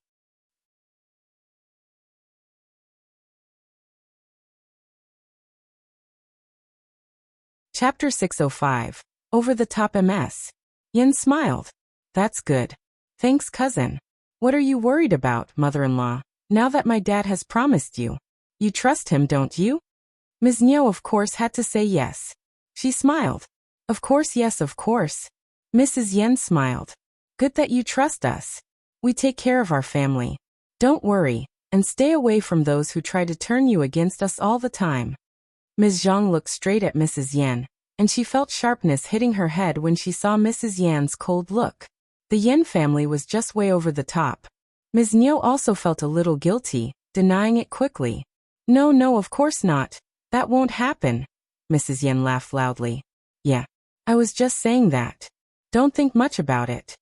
Chapter 605. Over the Top MS. Yen smiled. "That's good. Thanks, cousin. What are you worried about, mother-in-law, now that my dad has promised you? You trust him, don't you?" Ms. Niu of course had to say yes. She smiled. "Of course, yes, of course." Mrs. Yen smiled. "Good that you trust us. We take care of our family. Don't worry, and stay away from those who try to turn you against us all the time." Ms. Zhang looked straight at Mrs. Yen, and she felt sharpness hitting her head when she saw Mrs. Yan's cold look. The Yen family was just way over the top. Ms. Niu also felt a little guilty, denying it quickly. "No, no, of course not. That won't happen." Mrs. Yen laughed loudly. "Yeah, I was just saying that. Don't think much about it."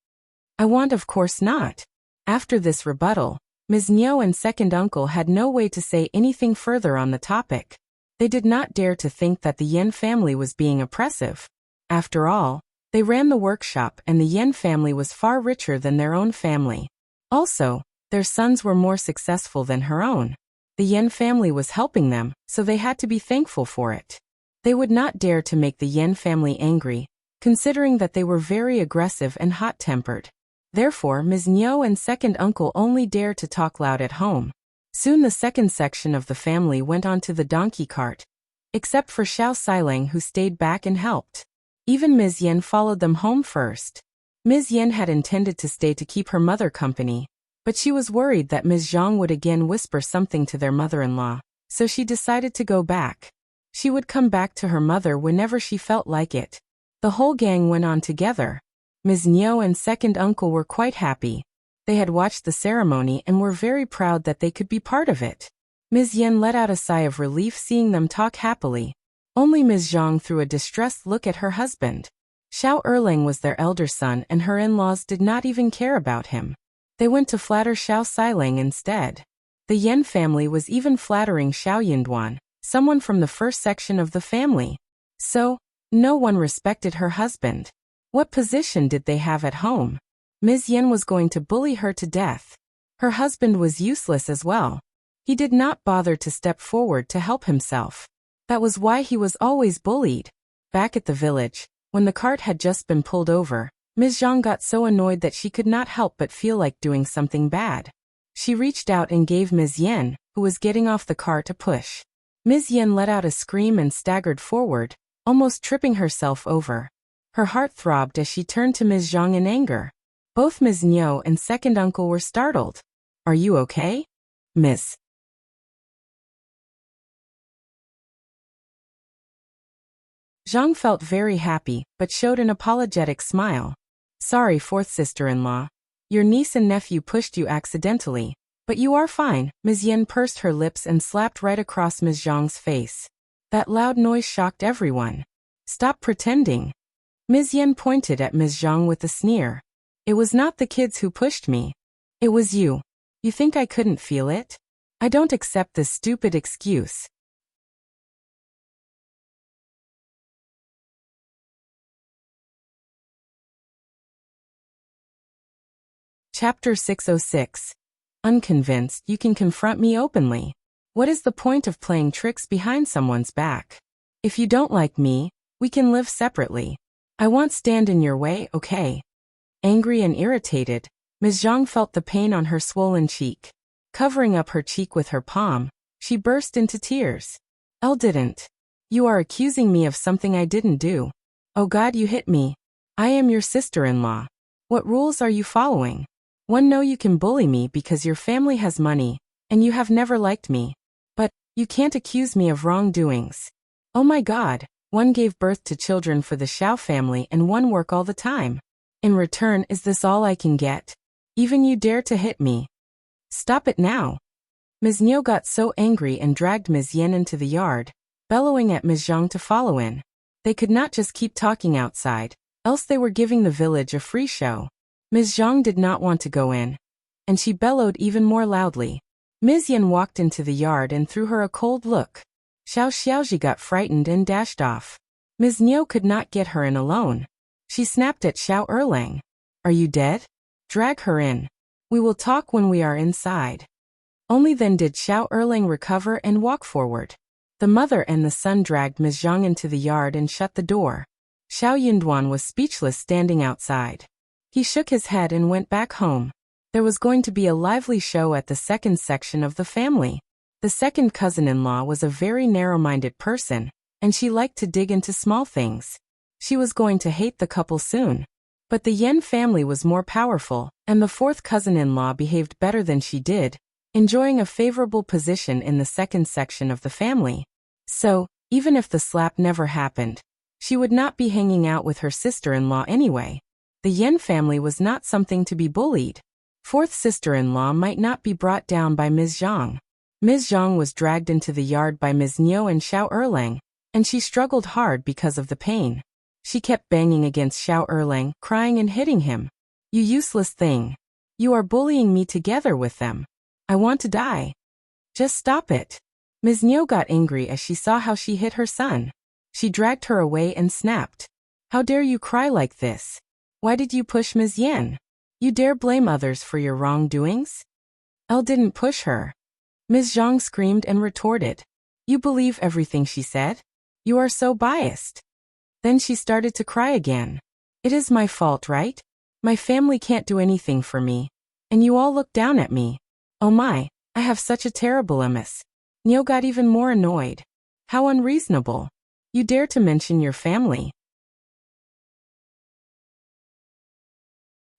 "I want, of course not." After this rebuttal, Ms. Niu and second uncle had no way to say anything further on the topic. They did not dare to think that the Yen family was being oppressive. After all, they ran the workshop and the Yen family was far richer than their own family. Also, their sons were more successful than her own. The Yen family was helping them, so they had to be thankful for it. They would not dare to make the Yen family angry, considering that they were very aggressive and hot-tempered. Therefore, Ms. Niu and second uncle only dared to talk loud at home. Soon the second section of the family went on to the donkey cart, except for Xiao Siling, who stayed back and helped. Even Ms. Yen followed them home first. Ms. Yen had intended to stay to keep her mother company, but she was worried that Ms. Zhang would again whisper something to their mother-in-law, so she decided to go back. She would come back to her mother whenever she felt like it. The whole gang went on together. Ms. Niu and second uncle were quite happy. They had watched the ceremony and were very proud that they could be part of it. Ms. Yen let out a sigh of relief seeing them talk happily. Only Ms. Zhang threw a distressed look at her husband. Xiao Erlang was their elder son and her in-laws did not even care about him. They went to flatter Xiao Xilang instead. The Yan family was even flattering Xiao Yinduan, someone from the first section of the family. So, no one respected her husband. What position did they have at home? Ms. Yan was going to bully her to death. Her husband was useless as well. He did not bother to step forward to help himself. That was why he was always bullied. Back at the village, when the cart had just been pulled over, Ms. Zhang got so annoyed that she could not help but feel like doing something bad. She reached out and gave Ms. Yan, who was getting off the cart, a push. Ms. Yan let out a scream and staggered forward, almost tripping herself over. Her heart throbbed as she turned to Ms. Zhang in anger. Both Ms. Niu and second uncle were startled. "Are you okay, Miss?" Zhang felt very happy, but showed an apologetic smile. "Sorry, fourth sister-in-law. Your niece and nephew pushed you accidentally. But you are fine." Ms. Yan pursed her lips and slapped right across Ms. Zhang's face. That loud noise shocked everyone. "Stop pretending." Ms. Yan pointed at Ms. Zhang with a sneer. "It was not the kids who pushed me. It was you. You think I couldn't feel it? I don't accept this stupid excuse." Chapter 606. Unconvinced, you can confront me openly. What is the point of playing tricks behind someone's back? If you don't like me, we can live separately. I won't stand in your way, okay? Angry and irritated, Ms. Zhang felt the pain on her swollen cheek. Covering up her cheek with her palm, she burst into tears. "Elle didn't. You are accusing me of something I didn't do. Oh God, you hit me. I am your sister-in-law. What rules are you following? One, know you can bully me because your family has money, and you have never liked me. But, you can't accuse me of wrongdoings. Oh my God, one gave birth to children for the Xiao family and one work all the time. In return, is this all I can get? Even you dare to hit me? Stop it now." Ms. Niu got so angry and dragged Ms. Yan into the yard, bellowing at Ms. Zhang to follow in. They could not just keep talking outside, else they were giving the village a free show. Ms. Zhang did not want to go in, and she bellowed even more loudly. Ms. Yan walked into the yard and threw her a cold look. Xiao Xiaoji got frightened and dashed off. Ms. Niu could not get her in alone. She snapped at Xiao Erlang. "Are you dead? Drag her in. We will talk when we are inside." Only then did Xiao Erlang recover and walk forward. The mother and the son dragged Ms. Zhang into the yard and shut the door. Xiao Yinduan was speechless standing outside. He shook his head and went back home. There was going to be a lively show at the second section of the family. The second cousin-in-law was a very narrow-minded person, and she liked to dig into small things. She was going to hate the couple soon. But the Yan family was more powerful, and the fourth cousin-in-law behaved better than she did, enjoying a favorable position in the second section of the family. So, even if the slap never happened, she would not be hanging out with her sister-in-law anyway. The Yan family was not something to be bullied. Fourth sister-in-law might not be brought down by Ms. Zhang. Ms. Zhang was dragged into the yard by Ms. Niu and Xiao Erlang, and she struggled hard because of the pain. She kept banging against Xiao Erlang, crying and hitting him. "You useless thing. You are bullying me together with them. I want to die. Just stop it." Ms. Niu got angry as she saw how she hit her son. She dragged her away and snapped. "How dare you cry like this? Why did you push Ms. Yan? You dare blame others for your wrongdoings? Elle didn't push her." Ms. Zhang screamed and retorted. "You believe everything she said? You are so biased." Then she started to cry again. "It is my fault, right? My family can't do anything for me. And you all look down at me. Oh my, I have such a terrible MS." Niu got even more annoyed. "How unreasonable. You dare to mention your family.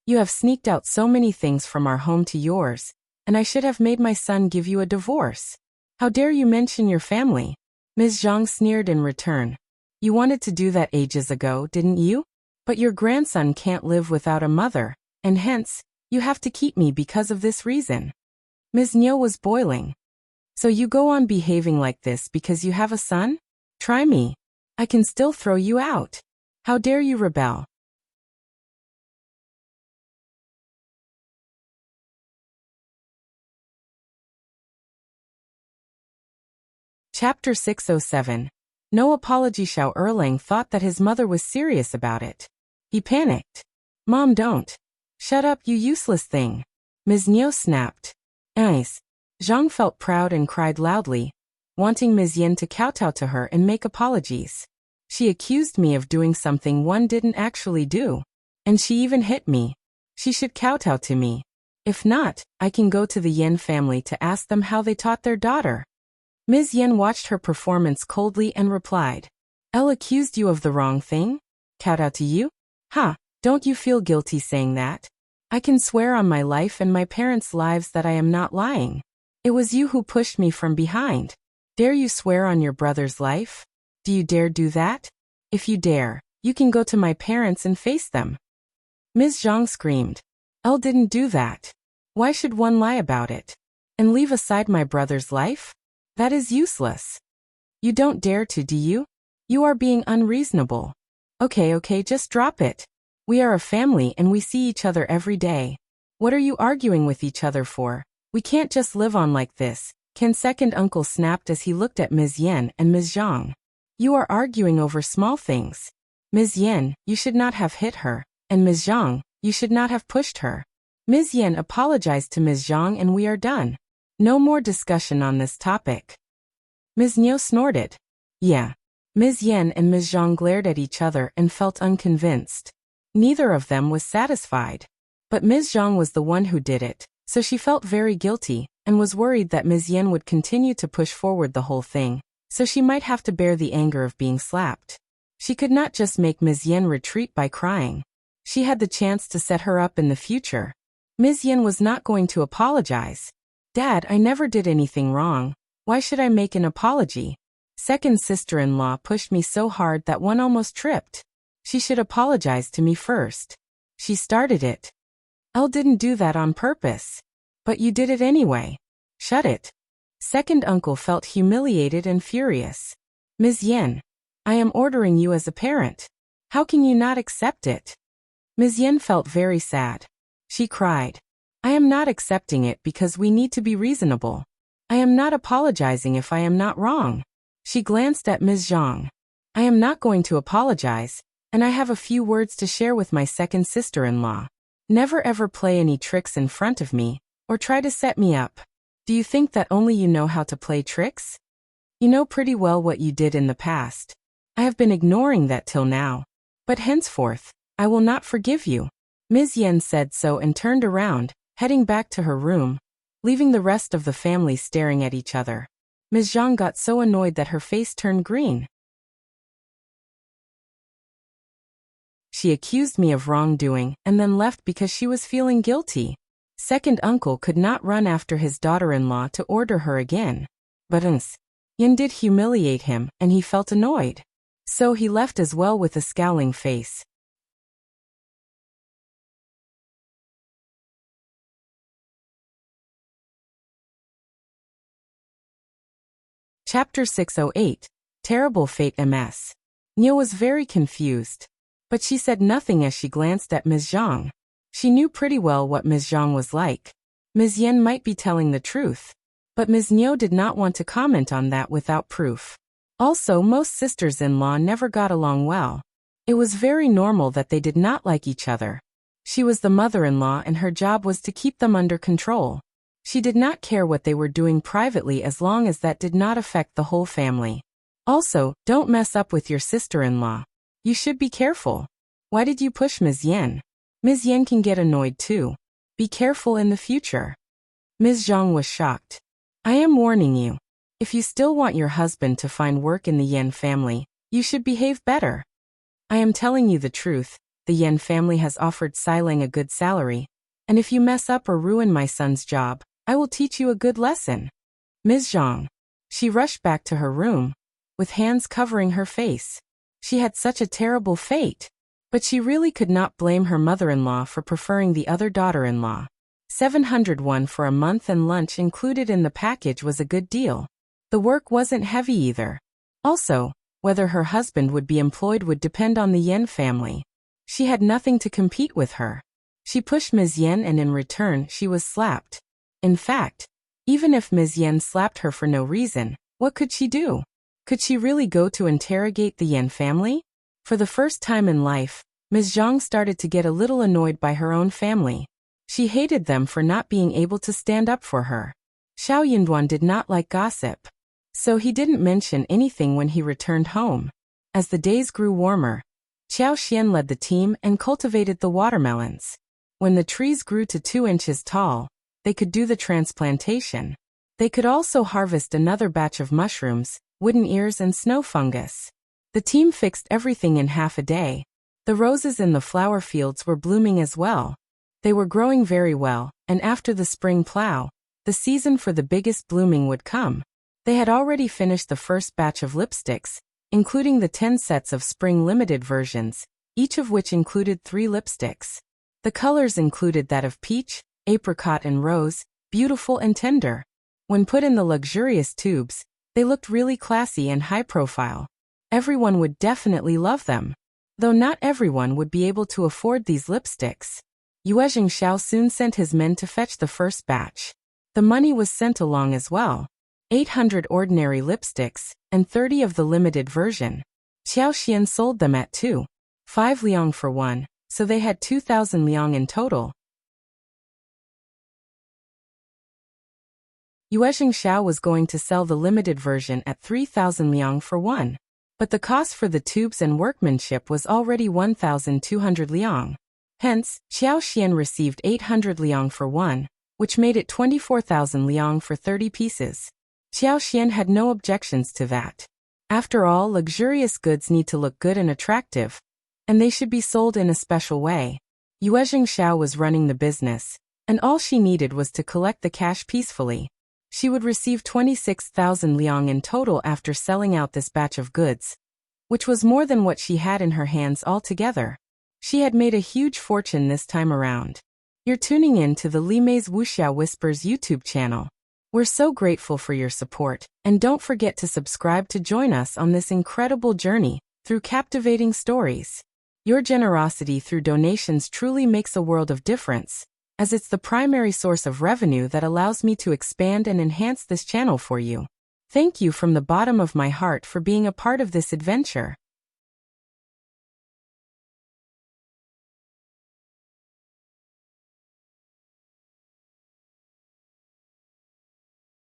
You have sneaked out so many things from our home to yours, and I should have made my son give you a divorce. How dare you mention your family?" Ms. Zhang sneered in return. "You wanted to do that ages ago, didn't you? But your grandson can't live without a mother, and hence, you have to keep me because of this reason." Ms. Niu was boiling. "So you go on behaving like this because you have a son? Try me. I can still throw you out. How dare you rebel? Chapter 607. No apology. Xiao Erlang thought that his mother was serious about it. He panicked. Mom, don't. Shut up, you useless thing. Ms. Niu snapped. Nice. Zhang felt proud and cried loudly, wanting Ms. Yin to kowtow to her and make apologies. She accused me of doing something one didn't actually do. And she even hit me. She should kowtow to me. If not, I can go to the Yin family to ask them how they taught their daughter. Ms. Yin watched her performance coldly and replied, Elle accused you of the wrong thing? Kowtow to you? Ha, don't you feel guilty saying that? I can swear on my life and my parents' lives that I am not lying. It was you who pushed me from behind. Dare you swear on your brother's life? Do you dare do that? If you dare, you can go to my parents and face them. Ms. Zhang screamed. Elle didn't do that. Why should one lie about it? And leave aside my brother's life? That is useless. You don't dare to, do you? You are being unreasonable. Okay, just drop it. We are a family and we see each other every day. What are you arguing with each other for? We can't just live on like this. Ken's second uncle snapped as he looked at Ms. Yen and Ms. Zhang. You are arguing over small things. Ms. Yen, you should not have hit her, and Ms. Zhang, you should not have pushed her. Ms. Yen apologized to Ms. Zhang and we are done. No more discussion on this topic. Ms. Niu snorted. Yeah. Ms. Yen and Ms. Zhang glared at each other and felt unconvinced. Neither of them was satisfied. But Ms. Zhang was the one who did it, so she felt very guilty, and was worried that Ms. Yen would continue to push forward the whole thing, so she might have to bear the anger of being slapped. She could not just make Ms. Yen retreat by crying. She had the chance to set her up in the future. Ms. Yen was not going to apologize. Dad, I never did anything wrong. Why should I make an apology? Second sister-in-law pushed me so hard that one almost tripped. She should apologize to me first. She started it. Elle didn't do that on purpose. But you did it anyway. Shut it. Second uncle felt humiliated and furious. Ms. Yen, I am ordering you as a parent. How can you not accept it? Ms. Yen felt very sad. She cried. I am not accepting it because we need to be reasonable. I am not apologizing if I am not wrong. She glanced at Ms. Zhang. I am not going to apologize, and I have a few words to share with my second sister-in-law. Never ever play any tricks in front of me, or try to set me up. Do you think that only you know how to play tricks? You know pretty well what you did in the past. I have been ignoring that till now. But henceforth, I will not forgive you. Ms. Yen said so and turned around, heading back to her room, leaving the rest of the family staring at each other. Ms. Zhang got so annoyed that her face turned green. She accused me of wrongdoing and then left because she was feeling guilty. Second uncle could not run after his daughter-in-law to order her again. But Yin did humiliate him and he felt annoyed. So he left as well with a scowling face. Chapter 608. Terrible Fate MS. Niu was very confused. But she said nothing as she glanced at Ms. Zhang. She knew pretty well what Ms. Zhang was like. Ms. Yen might be telling the truth. But Ms. Niu did not want to comment on that without proof. Also, most sisters-in-law never got along well. It was very normal that they did not like each other. She was the mother-in-law and her job was to keep them under control. She did not care what they were doing privately as long as that did not affect the whole family. Also, don't mess up with your sister-in-law. You should be careful. Why did you push Ms. Yen? Ms. Yen can get annoyed too. Be careful in the future. Ms. Zhang was shocked. I am warning you. If you still want your husband to find work in the Yen family, you should behave better. I am telling you the truth. The Yen family has offered Silang a good salary. And if you mess up or ruin my son's job, I will teach you a good lesson. Ms. Zhang. She rushed back to her room, with hands covering her face. She had such a terrible fate. But she really could not blame her mother-in-law for preferring the other daughter-in-law. 701 for a month and lunch included in the package was a good deal. The work wasn't heavy either. Also, Whether her husband would be employed would depend on the Yen family. She had nothing to compete with her. She pushed Ms. Yen and in return she was slapped. In fact, even if Ms. Yen slapped her for no reason, what could she do? Could she really go to interrogate the Yen family? For the first time in life, Ms. Zhang started to get a little annoyed by her own family. She hated them for not being able to stand up for her. Xiao Yinduan did not like gossip, so he didn't mention anything when he returned home. As the days grew warmer, Qiao Xian led the team and cultivated the watermelons. When the trees grew to 2 inches tall, they could do the transplantation. They could also harvest another batch of mushrooms, wooden ears and snow fungus. The team fixed everything in half a day. The roses in the flower fields were blooming as well. They were growing very well, and after the spring plow, the season for the biggest blooming would come. They had already finished the first batch of lipsticks, including the 10 sets of spring limited versions, each of which included 3 lipsticks. The colors included that of peach, apricot and rose, beautiful and tender. When put in the luxurious tubes, they looked really classy and high profile. Everyone would definitely love them. Though not everyone would be able to afford these lipsticks. Yue Jingxiao soon sent his men to fetch the first batch. The money was sent along as well. 800 ordinary lipsticks, and 30 of the limited version. Qiao Xian sold them at 2.5 liang for one, so they had 2,000 liang in total. Yue Jingxiao was going to sell the limited version at 3,000 liang for one. But the cost for the tubes and workmanship was already 1,200 liang. Hence, Qiao Xian received 800 liang for one, which made it 24,000 liang for 30 pieces. Qiao Xian had no objections to that. After all, luxurious goods need to look good and attractive, and they should be sold in a special way. Yue Jingxiao was running the business, and all she needed was to collect the cash peacefully. She would receive 26,000 liang in total after selling out this batch of goods, which was more than what she had in her hands altogether. She had made a huge fortune this time around. You're tuning in to the Li Mei's Wuxia Whispers YouTube channel. We're so grateful for your support, and don't forget to subscribe to join us on this incredible journey through captivating stories. Your generosity through donations truly makes a world of difference, as it's the primary source of revenue that allows me to expand and enhance this channel for you. Thank you from the bottom of my heart for being a part of this adventure.